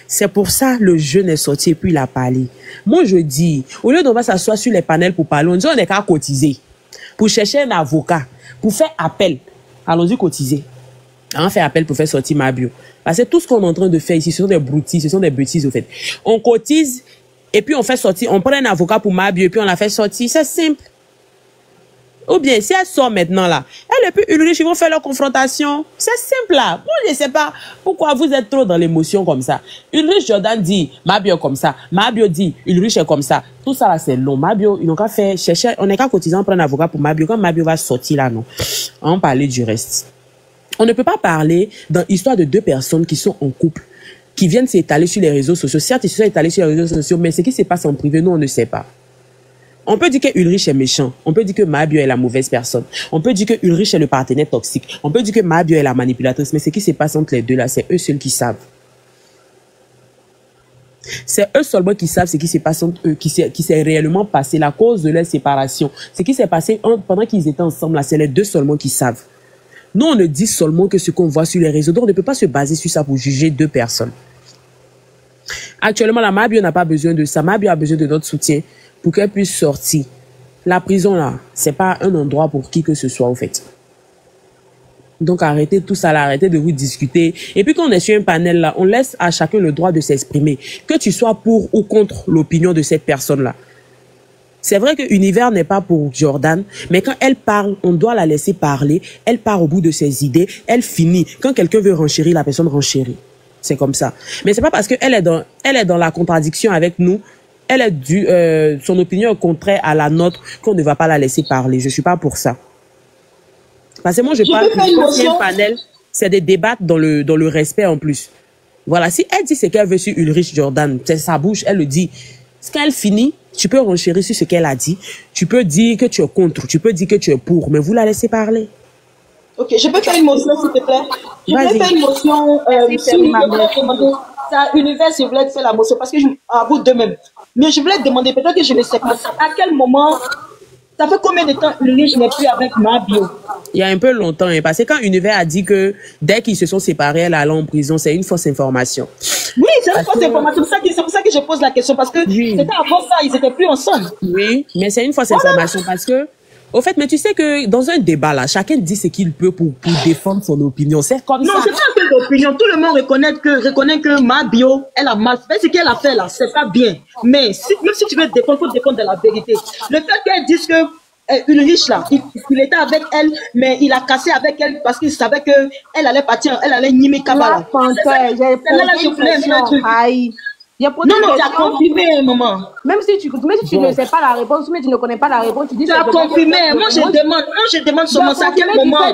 C'est pour ça le jeune est sorti et puis il a parlé. Moi, je dis, au lieu d'on va s'asseoir sur les panels pour parler, on dit on n'est qu'à cotiser. Pour chercher un avocat, pour faire appel. Allons-y cotiser. On fait appel pour faire sortir Mabio. Parce que tout ce qu'on est en train de faire ici, ce sont des broutilles, ce sont des bêtises au fait. On cotise et puis on fait sortir, on prend un avocat pour Mabio et puis on la fait sortir. C'est simple. Ou bien, si elle sort maintenant là, elle et puis Ulrich, ils vont faire leur confrontation. C'est simple là. Moi, je ne sais pas pourquoi vous êtes trop dans l'émotion comme ça. Ulrich Jordan dit, Mabio comme ça. Mabio dit, Ulrich est comme ça. Tout ça là, c'est long. Mabio, ils n'ont qu'à faire, chercher, on n'est qu'à cotiser, on prend un avocat pour Mabio. Quand Mabio va sortir là, non. On va parler du reste. On ne peut pas parler dans l'histoire de deux personnes qui sont en couple, qui viennent s'étaler sur les réseaux sociaux. Certes, ils se sont étalés sur les réseaux sociaux, mais ce qui se passe en privé, nous, on ne sait pas. On peut dire que Ulrich est méchant. On peut dire que Mabio est la mauvaise personne. On peut dire que Ulrich est le partenaire toxique. On peut dire que Mabio est la manipulatrice. Mais ce qui se passe entre les deux là, c'est eux seuls qui savent. C'est eux seulement qui savent ce qui se passe entre eux, qui s'est réellement passé, la cause de leur séparation. Ce qui s'est passé pendant qu'ils étaient ensemble là, c'est les deux seulement qui savent. Nous, on ne dit seulement que ce qu'on voit sur les réseaux. Donc, on ne peut pas se baser sur ça pour juger deux personnes. Actuellement, la Mabio n'a pas besoin de ça. Mabio a besoin de notre soutien pour qu'elle puisse sortir. La prison, là, c'est pas un endroit pour qui que ce soit, au fait. Donc, arrêtez tout ça, là, arrêtez de vous discuter. Et puis, quand on est sur un panel, là, on laisse à chacun le droit de s'exprimer. Que tu sois pour ou contre l'opinion de cette personne-là. C'est vrai que Univers n'est pas pour Jordan, mais quand elle parle, on doit la laisser parler. Elle part au bout de ses idées, elle finit. Quand quelqu'un veut renchérir, la personne renchérit. C'est comme ça. Mais c'est pas parce qu'elle est dans la contradiction avec nous, elle est son opinion est contraire à la nôtre qu'on ne va pas la laisser parler. Je suis pas pour ça. Parce que moi, je parle que un panel, c'est des débats dans le respect en plus. Voilà. Si elle dit ce qu'elle veut sur Ulrich Jordan, c'est sa bouche, elle le dit. Quand elle finit, tu peux renchérir sur ce qu'elle a dit. Tu peux dire que tu es contre, tu peux dire que tu es pour, mais vous la laissez parler. Ok, je peux faire une motion, s'il te plaît. Je peux faire une motion. Ça, Univers, je voulais faire la motion parce que à vous deux même. Mais je voulais te demander, peut-être que je ne sais pas, à quel moment, ça fait combien de temps Ulrich n'est plus avec Mabio? Il y a un peu longtemps, hein, parce que quand Univers a dit que dès qu'ils se sont séparés, elle allait en prison, c'est une fausse information. Oui, c'est une fausse information. C'est pour ça que je pose la question, parce que c'était avant ça, ils n'étaient plus ensemble. Oui, mais c'est une fausse information parce que Au fait, mais tu sais que dans un débat, là, chacun dit ce qu'il peut pour défendre son opinion. C'est comme ça. Non, c'est pas un peu d'opinion. Tout le monde reconnaît que Mabio, elle a mal fait. Ce qu'elle a fait là, c'est pas bien. Mais même si tu veux défendre, faut défendre de la vérité. Le fait qu'elle dise que Ulrich là, il était avec elle, mais il a cassé avec elle parce qu'il savait que elle allait partir, elle allait nimer Kabbalah. Non, tu as confirmé un moment. Même si tu ne sais pas la réponse, mais tu ne connais pas la réponse, tu dis... Tu as confirmé. Moi, je demande seulement ça à quel moment.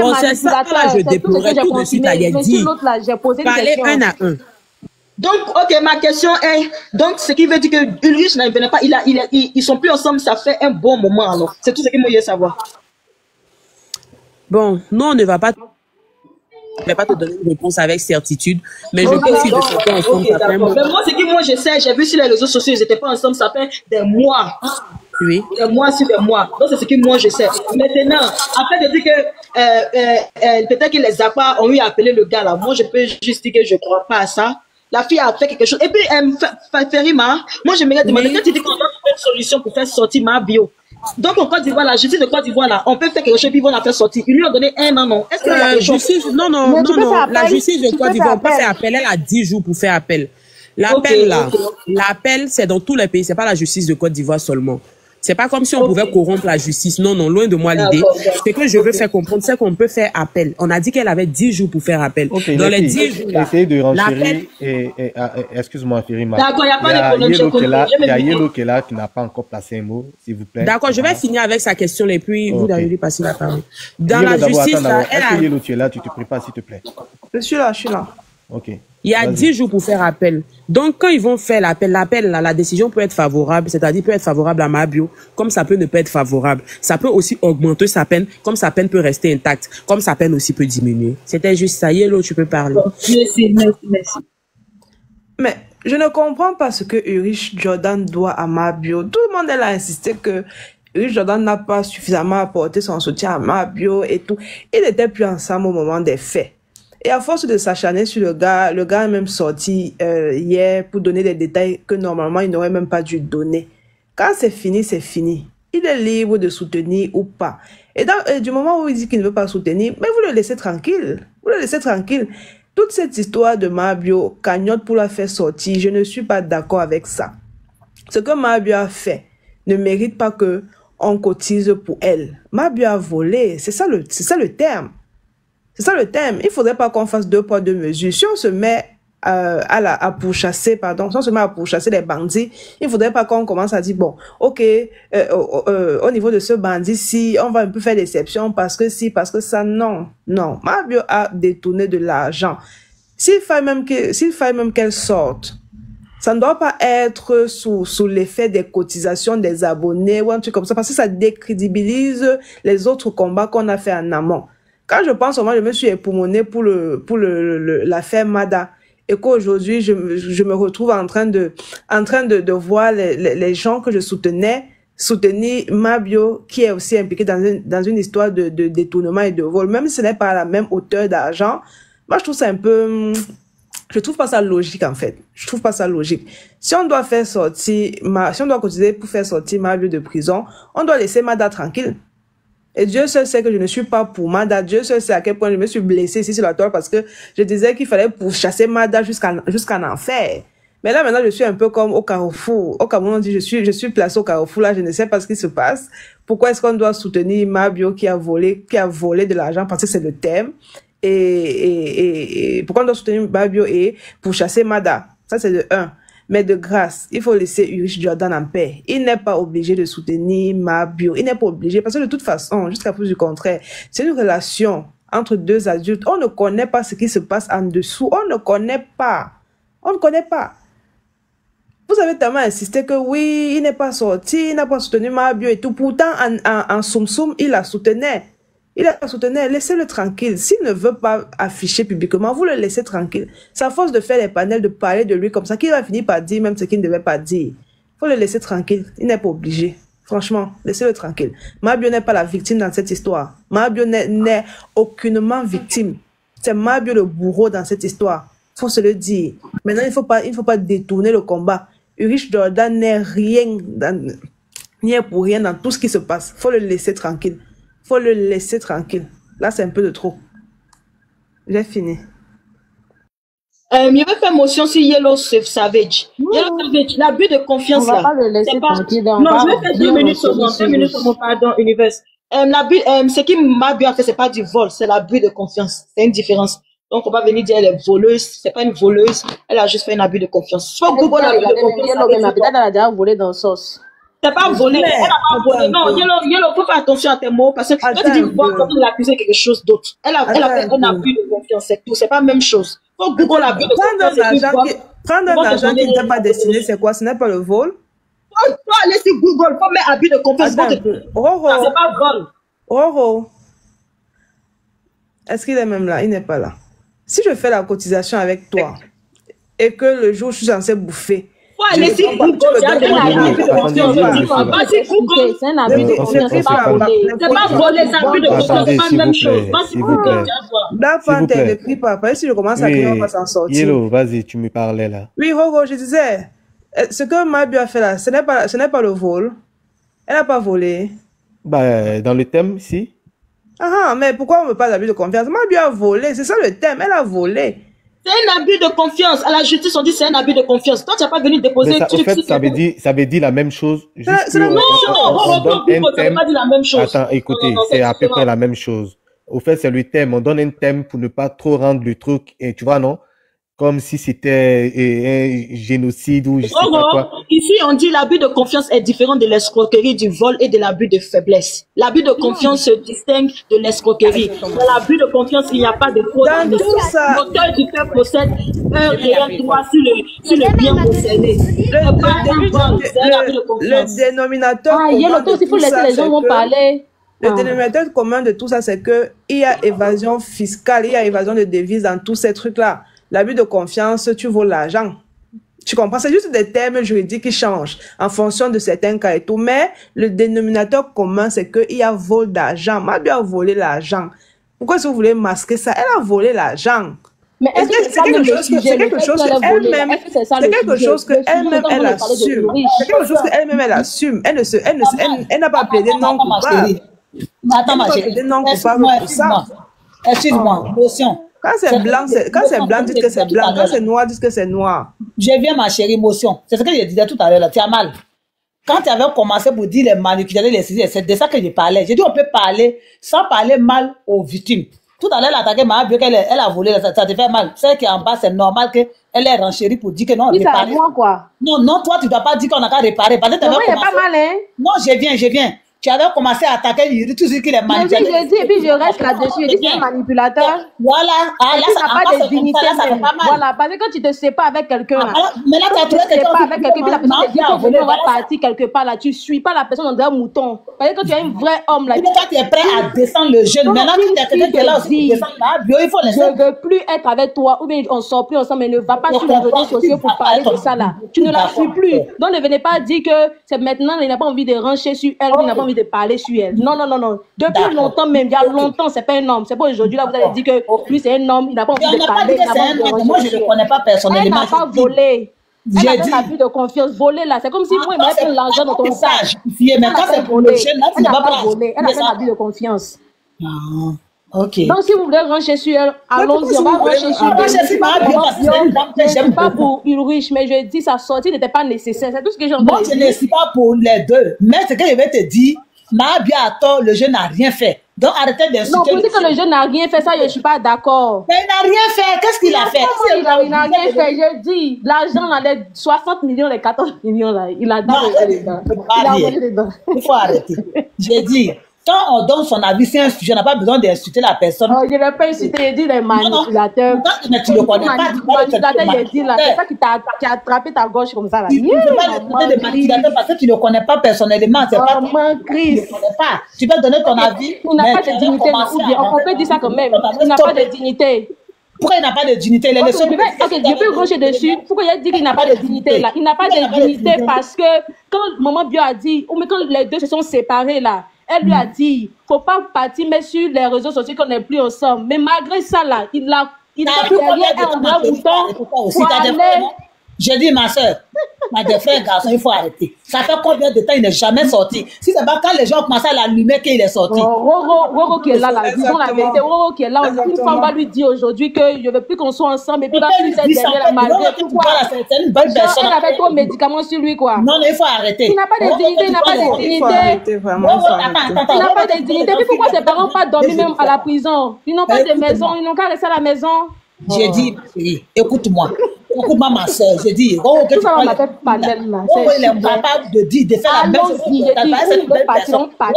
Bon, c'est ça, là, je déplorais tout de suite à Yadi. Parlez un à un. Donc, ok, ma question est, donc, ce qui veut dire que Ulrich ne venait pas, ils sont plus ensemble, ça fait un bon moment, alors. C'est tout ce que moi, je veux savoir. Bon, non, on ne va pas... Je ne vais pas te donner une réponse avec certitude, mais je peux aussi de ce ensemble. Ça fait moi, ce que moi je sais, j'ai vu sur les réseaux sociaux, ils n'étaient pas ensemble, ça fait des mois. Oui. Des mois sur des mois. Donc c'est ce que moi je sais. Maintenant, après de dire que peut-être que les APA ont eu à appeler le gars là, moi je peux juste dire que je ne crois pas à ça. La fille a fait quelque chose. Et puis, Ferima, moi je me demandé, quand tu dis qu'on doit trouver une solution pour faire sortir Mabio. Donc, en Côte d'Ivoire, la justice de Côte d'Ivoire, là, on peut faire quelque chose, puis ils vont la faire sortir. Ils lui ont donné un an, non. Est-ce que la justice, non, la justice de Côte d'Ivoire, on peut faire appel. Elle a 10 jours pour faire appel. L'appel, l'appel, c'est dans tous les pays. C'est pas la justice de Côte d'Ivoire seulement. C'est pas comme si on pouvait corrompre la justice. Non, loin de moi l'idée. Ce que je veux faire comprendre, c'est qu'on peut faire appel. On a dit qu'elle avait 10 jours pour faire appel. Dans les 10 jours, essayez de renchérir excuse-moi, Ferima. D'accord, il n'y a pas de problème, je comprends. Il y a Yellow qui est là, qui n'a pas encore placé un mot, s'il vous plaît. D'accord, je vais finir avec sa question, et puis vous allez lui passer la parole. Dans la justice, là, est-ce que Yellow, tu es là, tu te prépares, s'il te plaît? Je suis là. Ok. Il y a 10 jours pour faire appel. Donc, quand ils vont faire l'appel, là, la décision peut être favorable, c'est-à-dire peut être favorable à Mabio, comme ça peut ne pas être favorable. Ça peut aussi augmenter sa peine, comme sa peine peut rester intacte, comme sa peine aussi peut diminuer. C'était juste ça. Yellow, tu peux parler. Merci. Mais je ne comprends pas ce que Ulrich Jordan doit à Mabio. Tout le monde a insisté que Ulrich Jordan n'a pas suffisamment apporté son soutien à Mabio et tout. Ils n'étaient plus ensemble au moment des faits. Et à force de s'acharner sur le gars est même sorti hier pour donner des détails que normalement il n'aurait même pas dû donner. Quand c'est fini, c'est fini. Il est libre de soutenir ou pas. Et du moment où il dit qu'il ne veut pas soutenir, mais vous le laissez tranquille. Vous le laissez tranquille. Toute cette histoire de Mabio cagnotte pour la faire sortir, je ne suis pas d'accord avec ça. Ce que Mabio a fait ne mérite pas que on cotise pour elle. Mabio a volé, c'est ça le terme. C'est ça le thème. Il faudrait pas qu'on fasse 2 poids 2 mesures. Si on se met à pourchasser les bandits, il faudrait pas qu'on commence à dire bon, ok, au niveau de ce bandit-ci, on va un peu faire l'exception parce que si, parce que ça, non. Mabio a détourné de l'argent. S'il faille même qu'elle sorte, ça ne doit pas être sous l'effet des cotisations des abonnés ou un truc comme ça, parce que ça décrédibilise les autres combats qu'on a fait en amont. Quand je pense, moi, je me suis époumonée pour l'affaire Mada. Et qu'aujourd'hui, je me retrouve en train de voir les gens que je soutenais soutenir Mabio, qui est aussi impliqué dans une histoire de détournement et de vol. Même si ce n'est pas à la même hauteur d'argent, moi, je trouve ça un peu, je trouve pas ça logique, en fait. Je trouve pas ça logique. Si on doit cotiser pour faire sortir Mabio de prison, on doit laisser Mada tranquille. Et Dieu seul sait que je ne suis pas pour Mada. Dieu seul sait à quel point je me suis blessée ici sur la toile parce que je disais qu'il fallait pourchasser Mada jusqu'en enfer. Mais là, maintenant, je suis un peu comme au carrefour. Au Cameroun, on dit, je suis placée au carrefour. Là, je ne sais pas ce qui se passe. Pourquoi est-ce qu'on doit soutenir Mabio qui a volé de l'argent parce que c'est le thème? Et pourquoi on doit soutenir Mabio et pourchasser Mada? Ça, c'est de 1. Mais de grâce, il faut laisser Ulrich Jordan en paix. Il n'est pas obligé de soutenir Mabio. Il n'est pas obligé. Parce que de toute façon, jusqu'à plus du contraire, c'est une relation entre 2 adultes. On ne connaît pas ce qui se passe en dessous. On ne connaît pas. Vous avez tellement insisté que oui, il n'est pas sorti, il n'a pas soutenu Mabio et tout. Pourtant, en soum-soum, il la soutenait. Laissez-le tranquille. S'il ne veut pas afficher publiquement, vous le laissez tranquille. C'est à force de faire les panels, de parler de lui comme ça, qu'il va finir par dire même ce qu'il ne devait pas dire. Faut le laisser tranquille. Il n'est pas obligé. Franchement, laissez-le tranquille. Mabio n'est pas la victime dans cette histoire. Mabio n'est aucunement victime. C'est Mabio le bourreau dans cette histoire. Faut se le dire. Maintenant, il ne faut pas détourner le combat. Ulrich Jordan n'est rien ni est pour rien dans tout ce qui se passe. Faut le laisser tranquille. Faut le laisser tranquille. Là, c'est un peu de trop. J'ai fini. Je vais faire motion sur Yellow Savage. Yellow Savage, l'abus de confiance là. On va pas le laisser tranquille. Non, je vais faire 2 minutes sur mon pardon, univers. Ce qui m'a bien fait, c'est pas du vol, c'est l'abus de confiance. C'est une différence. Donc, on va venir dire elle est voleuse. C'est pas une voleuse. Elle a juste fait un abus de confiance. Faut Google l'abus de confiance. Peut-être elle a déjà volé dans le sauce. C'est pas volé. Elle a pas volé. Non, Yellow, faut faire attention à tes mots parce que quand tu dis vol, comme il accusait quelque chose d'autre. Elle a fait un abus de confiance, c'est tout. C'est pas la même chose. Faut Google l'abus de confiance. Prendre un argent qui n'était pas destiné, c'est quoi? Ce n'est pas le vol? Faut aller sur Google, faut mettre abus de confiance. Roro. C'est pas vol. Roro. Est-ce qu'il est même là? Il n'est pas là. Si je fais la cotisation avec toi et que le jour où je suis censé bouffer, faut aller sur Google. C'est un abus de confiance. C'est un abus de confiance. C'est pas volé. C'est pas volé, c'est un abus de confiance. C'est pas la même chose. S'il vous plaît. Ne crie pas. Après, si je commence à crier, on va s'en sortir. Yellow, vas-y, tu me parlais là. Oui, Roro, je disais, ce que Mabio a fait là, ce n'est pas le vol. Elle n'a pas volé. Bah, dans le thème, si. Ah, mais pourquoi on ne veut pas d'abus de confiance? Mabio a volé, c'est ça le thème, elle a volé. C'est un abus de confiance. À la justice, on dit c'est un abus de confiance. Toi, tu n'as pas venu déposer... Ça, au fait, ça veut dire la même chose. C'est la même chose. Ça veut pas dire la même chose. Attends, écoutez, c'est à peu près la même chose. Au fait, c'est le thème. On donne un thème pour ne pas trop rendre le truc, et tu vois, non? Comme si c'était un génocide ou je sais pas quoi. Ici, on dit l'abus de confiance est différent de l'escroquerie, du vol et de l'abus de faiblesse. L'abus de confiance se distingue de l'escroquerie. Dans l'abus de confiance, il n'y a pas de fraude. Dans tout ça, l'auteur du fait possède un réel droit sur le bien possédé. Le dénominateur commun de tout ça, c'est que il y a évasion fiscale, il y a évasion de devises dans tous ces trucs-là. L'abus de confiance, tu voles l'argent. Tu comprends? C'est juste des termes juridiques qui changent en fonction de certains cas et tout. Mais le dénominateur commun, c'est qu'il y a vol d'argent. Mabio a volé l'argent. Pourquoi est-ce que vous voulez masquer ça? Elle a volé l'argent. Mais est-ce que c'est quelque chose qu'elle-même, c'est quelque chose qu'elle-même, elle assume. C'est quelque chose qu'elle-même, elle assume. Elle n'a pas plaidé non coupable. Attends, ma chérie. Excuse-moi, motion. Quand c'est blanc, dites que c'est blanc. Quand c'est noir, dites que c'est noir. Je viens, ma chérie, motion. C'est ce que je disais tout à l'heure, là. Tu as mal. Quand tu avais commencé pour dire les manipulateurs, c'est de ça que je parlais. J'ai dit, on peut parler sans parler mal aux victimes. Tout à l'heure, elle a attaqué ma vie, elle a volé, ça te fait mal. Celle qui est en bas, c'est normal qu'elle est renchérie pour dire que non, on répare. Non, toi, tu ne dois pas dire qu'on a qu'à réparer. Parce que non, il n'y a pas mal, hein. Non, je viens. Tu avais commencé à attaquer tout ce qui est manipulateur. Je dis, et puis je reste là-dessus. Je dis c'est un manipulateur. Voilà. Ah, là, ça n'a pas de dignité. Voilà, parce que quand tu te sépares avec quelqu'un, mais là, tu as trouvé quelqu'un avec quelqu'un, puis la personne te dit qu'on va partir quelque part là. Tu ne suis pas la personne, on dirait un mouton. Parce que quand tu es un vrai homme là. Toi, tu es prêt à descendre le jeune. Maintenant, tu as quelqu'un qui est là aussi. Il faut laisser. Je ne veux plus être avec toi, ou bien on ne sort plus ensemble, mais ne va pas sur les réseaux sociaux pour parler de ça là. Tu ne la suis plus. Donc ne venez pas dire que c'est maintenant, il n'a pas envie de rancher sur elle, il n'a pas envie de parler sur elle. Non. Depuis longtemps même, il y a longtemps, c'est pas un homme. C'est pas aujourd'hui, là, vous allez dire que lui, c'est un homme, il n'a pas envie de parler. Moi, je ne le connais pas personnellement. Elle n'a pas volé. Elle a un abus de confiance. Voler, là, c'est comme si moi, il m'avait pris l'argent dans ton sac. Mais quand c'est pour le jeune, là, tu ne vas pas voler. Elle a fait un abus de confiance. Ok. Donc, si vous voulez rancher sur elle, allons-y, on va rancher sur elle. Je ne suis pas pour Ulrich, mais je dis sa sortie n'était pas nécessaire. C'est tout ce que j'ai entendu. Moi, je ne suis pas pour les deux. Mais ce que je vais te dire, Mabio a tort, le jeune n'a rien fait. Donc arrêtez d'insulter. Non, pour dire que le jeune n'a rien fait, ça, je ne suis pas d'accord. Mais il n'a rien fait. Qu'est-ce qu'il a fait? Il n'a rien fait. Je dis, l'argent, les 60 millions, les 14 millions, là, il a donné dedans. Il faut arrêter. J'ai dit, quand on donne son avis, c'est un sujet, on n'a pas besoin d'insulter la personne. Je ne vais pas insulter, je dis les manipulateurs. Mais tu ne le connais pas. Je dis là, c'est ça qui t'a attrapé ta gauche comme ça. Là. Tu ne peux pas insulter des manipulateurs parce que tu ne le connais pas personnellement. C'est pas Chris. Tu ne connais pas. Tu peux donner ton avis. Il n'a pas de dignité. On peut dire ça quand même. Il n'a pas de dignité. Pourquoi il n'a pas de dignité? Je peux rocher dessus. Pourquoi il a dit qu'il n'a pas de dignité là? Il n'a pas de dignité parce que quand Maman Bio a dit, ou mais quand les deux se sont séparés là, elle lui a dit, faut pas partir, mais sur les réseaux sociaux qu'on n'est plus ensemble. Mais malgré ça, là, il a derrière un grand bouton. J'ai dit, ma soeur, des frères garçons, il faut arrêter. Ça fait combien de temps il n'est jamais sorti? Si c'est pas quand les gens commencent à l'allumer qu'il est sorti. Roro qui est là, disons la vérité. Roro qui est là, une femme va lui dire aujourd'hui que je veux plus qu'on soit ensemble et puis va plus cette dernière malgré tout quoi. C'est une bonne personne. Elle avait trop de médicaments sur lui quoi. Non, il faut arrêter. Il n'a pas de dignité, il n'a pas de dignité. Il n'a pas de dignité. Puis pourquoi ses parents n'ont pas dormi même à la prison? Ils n'ont pas de maison, ils n'ont qu'à rester à la maison. J'ai dit, écoute-moi. Écoute-moi, ma soeur, j'ai dit, tout ça, on m'appelle panel là. Il est capable de faire la même chose. C'est une belle personne. Ça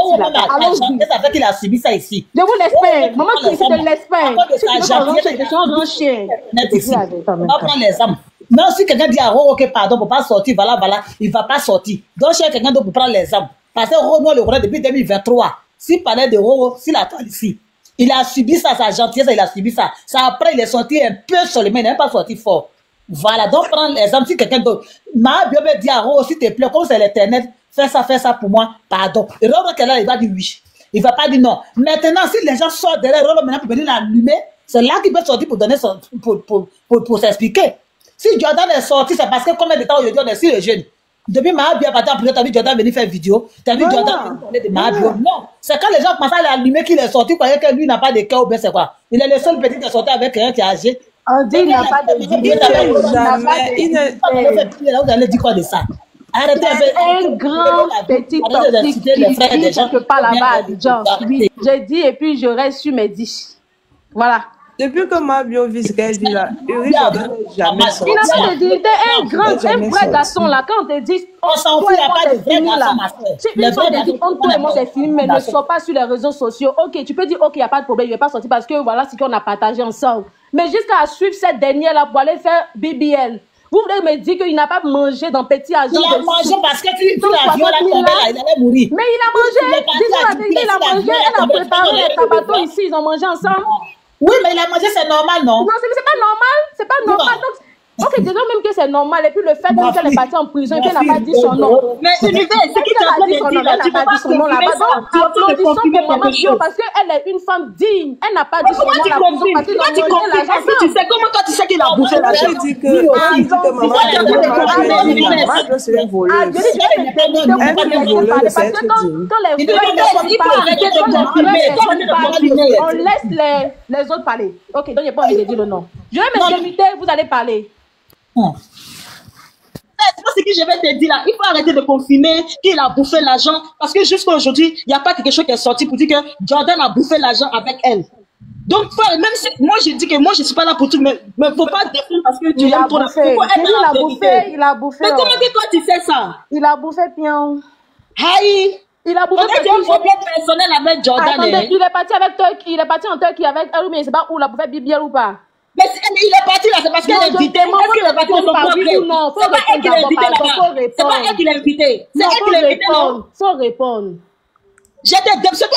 fait qu'il a subi ça ici. Je vous l'espère. Maman, tu de l'espère. Je suis un grand chien. On va prendre les âmes. Non, si quelqu'un dit à Roro que pardon, pour pas sortir, voilà, il ne va pas sortir. Donc, chez quelqu'un d'autre pour prendre les âmes. Parce que Roro, nous, le connaît depuis 2023. S'il parlait de Roro, s'il attend ici. Il a subi ça, sa gentillesse, il a subi ça. Ça, après, il est sorti un peu seulement, il n'est pas sorti fort. Voilà, donc prendre l'exemple, si quelqu'un d'autre. Ma Bio me dit à Roro, s'il te plaît, comme c'est l'éternel, fais ça pour moi, pardon. Et Roro, il va dire oui. Il ne va pas dire non. Maintenant, si les gens sortent derrière Roro, maintenant, pour venir l'allumer, c'est là qu'il peut sortir pour donner son, pour s'expliquer. Si Jordan est sorti, c'est parce que combien de temps aujourd'hui on est si jeune. Depuis Mahabia, par exemple, tu as vu Jordan venir faire vidéo, tu as vu Jordan venir parler de Mahabia. Non, c'est quand les gens commencent à l'allumer qu'il est sorti, croyez que lui n'a pas de cœur ou bien c'est quoi. Il est le seul petit qui est sorti avec quelqu'un qui est âgé. On dit il n'a pas de dignité. Vous allez dire quoi de ça? Arrêtez avec un grand petit toxique qui dit quelque part là-bas à Abidjan. Oui, j'ai dit et puis je reste sur mes 10. Voilà. Depuis que ma bio vit ce qu'elle dit là, Uri jamais sorti. Il n'a pas de dignité, un vrai garçon là, quand on te dit, on s'en fout, il n'y a pas de vrai garçon, ma soeur. Si une fois on te dit, toi et moi c'est fini, mais ne sors pas sur les réseaux sociaux, ok, tu peux dire, ok, il n'y a pas de problème, je ne vais pas sortir parce que voilà ce qu'on a partagé ensemble. Mais jusqu'à suivre cette dernière là pour aller faire BBL. Vous voulez me dire qu'il n'a pas mangé dans Petit Agent? Il a mangé parce que tu l'as vu, il allait mourir. Mais il a mangé, disons la vérité, il a mangé, elle a préparé les tabatos ici, ils ont mangé ensemble. Oui, mais il a mangé, c'est normal, non? Non, c'est pas normal. C'est pas normal. Donc, ok, disons même que c'est normal. Et puis le fait qu'elle est partie en prison et qu'elle n'a pas dit son nom. Mais Univers, c'est qui t'a dit son nom? Elle n'a pas dit son nom là-bas. Donc, applaudissons pour Maman Bio parce qu'elle est une femme digne. Elle n'a pas dit son nom à la prison parce qu'ils ont mangé l'argent. Tu sais comment toi tu sais qu'il a bouffé l'argent? Je dis que maman c'est une voleuse. Parce que quand les frères on laisse les autres parler. Ok, donc il n'y a pas envie de dire le nom. Je vais m'inviter, vous allez parler. C'est pas ce que je vais te dire là. Il faut arrêter de confirmer qu'il a bouffé l'argent parce que jusqu'à aujourd'hui, il n'y a pas quelque chose qui est sorti pour dire que Jordan a bouffé l'argent avec elle. Donc, même si moi je dis que moi je ne suis pas là pour tout, mais il ne faut pas défendre parce que tu aimes trop la il a bouffé. Mais comment que toi tu sais ça? Il a bouffé pion. Aïe! Il a bouffé. On a dit un problème personnel avec Jordan. Attendez, il est parti avec Turquie, il est parti en Turquie avec elle, mais je ne sais pas où il a bouffé Bibiel ou pas. Mais il est parti là, c'est parce qu'elle est invitée. Est-ce qu'il est parti au propre? Non, c'est pas elle qui l'a invité là-bas. C'est pas elle qui l'a invité. C'est elle qui l'a invité, non? Faut répondre. C'est toi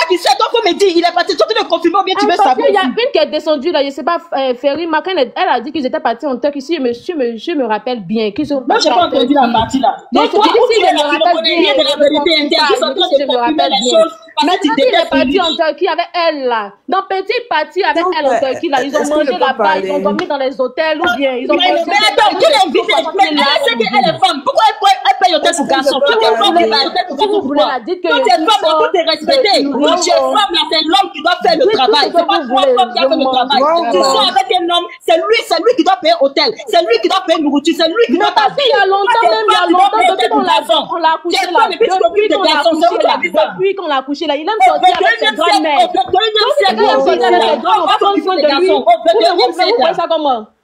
qui sais, toi, faut me dire, il est parti, surtout de confirmer ou bien tu veux savoir. Il y a une qui est descendue là, je sais pas, Ferry Macan, elle a dit qu'ils étaient partis en Turquie, si je me rappelle bien. Moi, j'ai pas entendu la partie là. Donc, toi, si je me rappelle bien, de la vérité interne, je me rappelle bien. Mais tu es parti en Turquie avec elle là. Dans Petit parti avec elle en Turquie là, ils ont mangé là-bas, ils ont dormi dans les hôtels ou bien ils ont mangé. Mais attends, qui l'a invité? Mais elle sait qu'elle est femme. Pourquoi elle paye hôtel pour garçon? Toi, t'es femme, elle paye hôtel pour garçon. Pourquoi? Toi, t'es femme, il faut te respecter. Moi, je suis femme là, c'est l'homme qui doit faire le travail. C'est pas toi femme qui a fait le travail. Tu sors avec un homme, c'est lui qui doit payer hôtel. C'est lui qui doit payer nourriture. C'est lui qui doit t'habiller. Il y a longtemps, depuis qu'on l'a couché là. Depuis qu'on l'a couché là, il aime sortir avec ses grandes mères.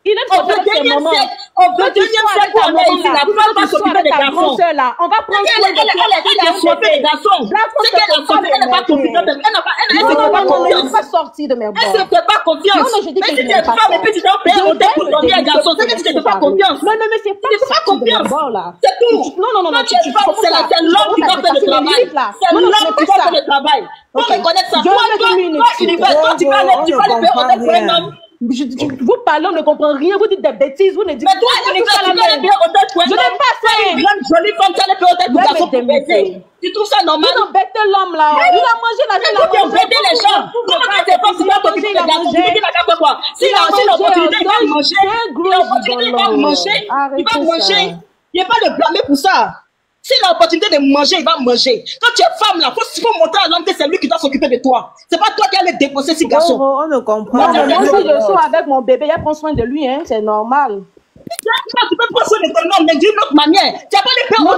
Il aime sortir avec ses mamans. Au 21e siècle, on a ici la femme va s'occuper des garçons. On va prendre soin de elle a sauvé les garçons. C'est qu'elle a sauvé, elle n'a pas confiance. Elle ne fait pas confiance. Elle sortir de mes bords. Elle ne fait pas confiance. Mais si tu es femme et puis tu dois payer un hôtel pour donner un garçon, c'est que tu ne fais pas confiance. Non, mais c'est pas confiance. C'est tout. Non. Tu es femme, c'est l'homme qui doit faire le travail. C'est l'homme qui doit faire le travail. Faut reconnaître ça. Toi, tu vas aller payer hôtel pour un homme. Vous parlez, on ne comprend rien, vous dites des bêtises, vous ne dites pas. Mais toi, je n'ai pas fait. Une jolie femme, tu as le hôtel pour garçon pour baiser. Tu trouves ça normal? Ils ont bêté l'homme là. Il a mangé l'argent. Il a mangé les gens. Comment tu es femme, tu vas t'occuper des garçons? Tu dis pas quoi? Si l'opportunité, il va manger. Il va manger. Il va manger. Il n'y a pas de blâmer pour ça. S'il a l'opportunité de manger, il va manger. Quand tu es femme, là, il faut montrer à l'homme que c'est lui qui doit s'occuper de toi. C'est pas toi qui allais déposer ces garçons. On ne comprend Moi, pas. si je suis avec mon bébé, il prend soin de lui, hein, c'est normal. Tu peux prendre soin de ton homme, mais d'une autre manière. Tu n'as pas les pères. Non,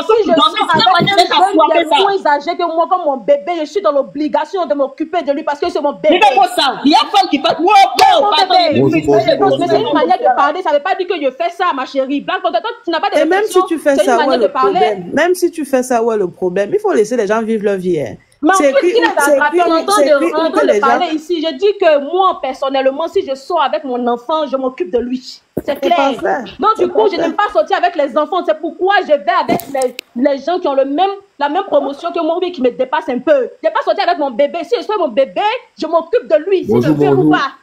si je suis avec des soins âgés que moi, comme mon bébé, je suis dans l'obligation de m'occuper de lui parce que c'est mon bébé. Mais pas ça. Il y a une femme qui parle. Mais c'est une manière de parler, ça ne veut pas dire que je fais ça, ma chérie. Black Panther, toi, tu n'as pas de Et même si tu fais ça, ouais, le problème. Même si tu fais ça, ouais, le problème. Il faut laisser les gens vivre leur vie. Hein. Mais en plus, il est en train de parler ici. Je dis que moi, personnellement, si je sors avec mon enfant, je m'occupe de lui. C'est clair. Donc, du coup, je n'aime pas sortir avec les enfants. C'est pourquoi je vais avec les gens qui ont la même promotion que moi, qui me dépassent un peu. Je ne vais pas sortir avec mon bébé. Si je sors avec mon bébé, je m'occupe de lui. Si je veux ou pas.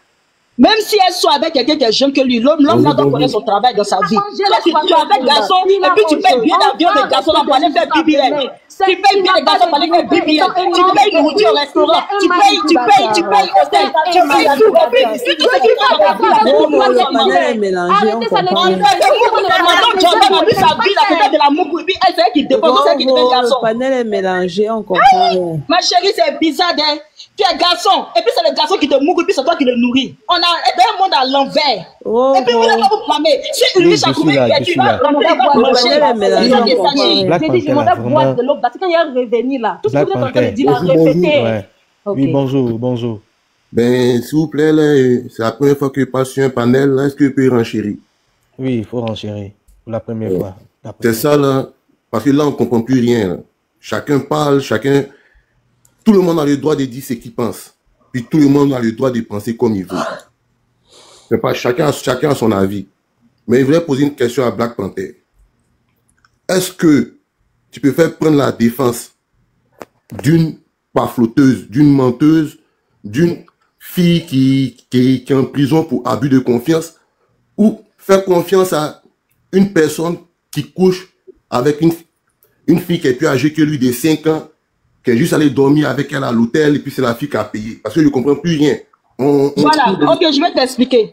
Même si elle soit avec quelqu'un qui est jeune que lui, l'homme là doit connaître son travail dans sa vie. Quand tu es avec garçon, et puis tu payes bien l'avion des garçons pour aller faire BBL. Tu payes bien les garçons pour aller faire BBL. Tu payes nourriture au restaurant. Tu payes hôtel. Tu payes tout. Si tu fais du le panel est mélangé, on comprend. Ma chérie, c'est bizarre. Tu es garçon, et puis c'est le garçon qui te mourre, et puis c'est toi qui le nourris. On a un monde à l'envers. Et puis vous n'allez pas vous blâmer. Si lui, ça coupe, tu vas je m'en vais boire de l'eau. Parce que quand il y a revenu là, tout ce que vous êtes en train de dire, la répéter. Oui, bonjour. Ben, s'il vous plaît, c'est la première fois que je passe sur un panel, est-ce que je peux renchérir? Oui, il faut renchérir pour la première fois. C'est ça, là, parce que là, on ne comprend plus rien. Là. Chacun parle, tout le monde a le droit de dire ce qu'il pense. Puis tout le monde a le droit de penser comme il veut. C'est pas chacun a son avis. Mais je voulais poser une question à Black Panther. Est-ce que tu peux faire prendre la défense d'une pafloteuse, d'une menteuse, d'une fille qui est en prison pour abus de confiance, ou faire confiance à une personne qui couche avec une fille qui est plus âgée que lui de 5 ans, qui est juste allé dormir avec elle à l'hôtel, et puis c'est la fille qui a payé. Parce que je ne comprends plus rien. Voilà, ok, je vais t'expliquer.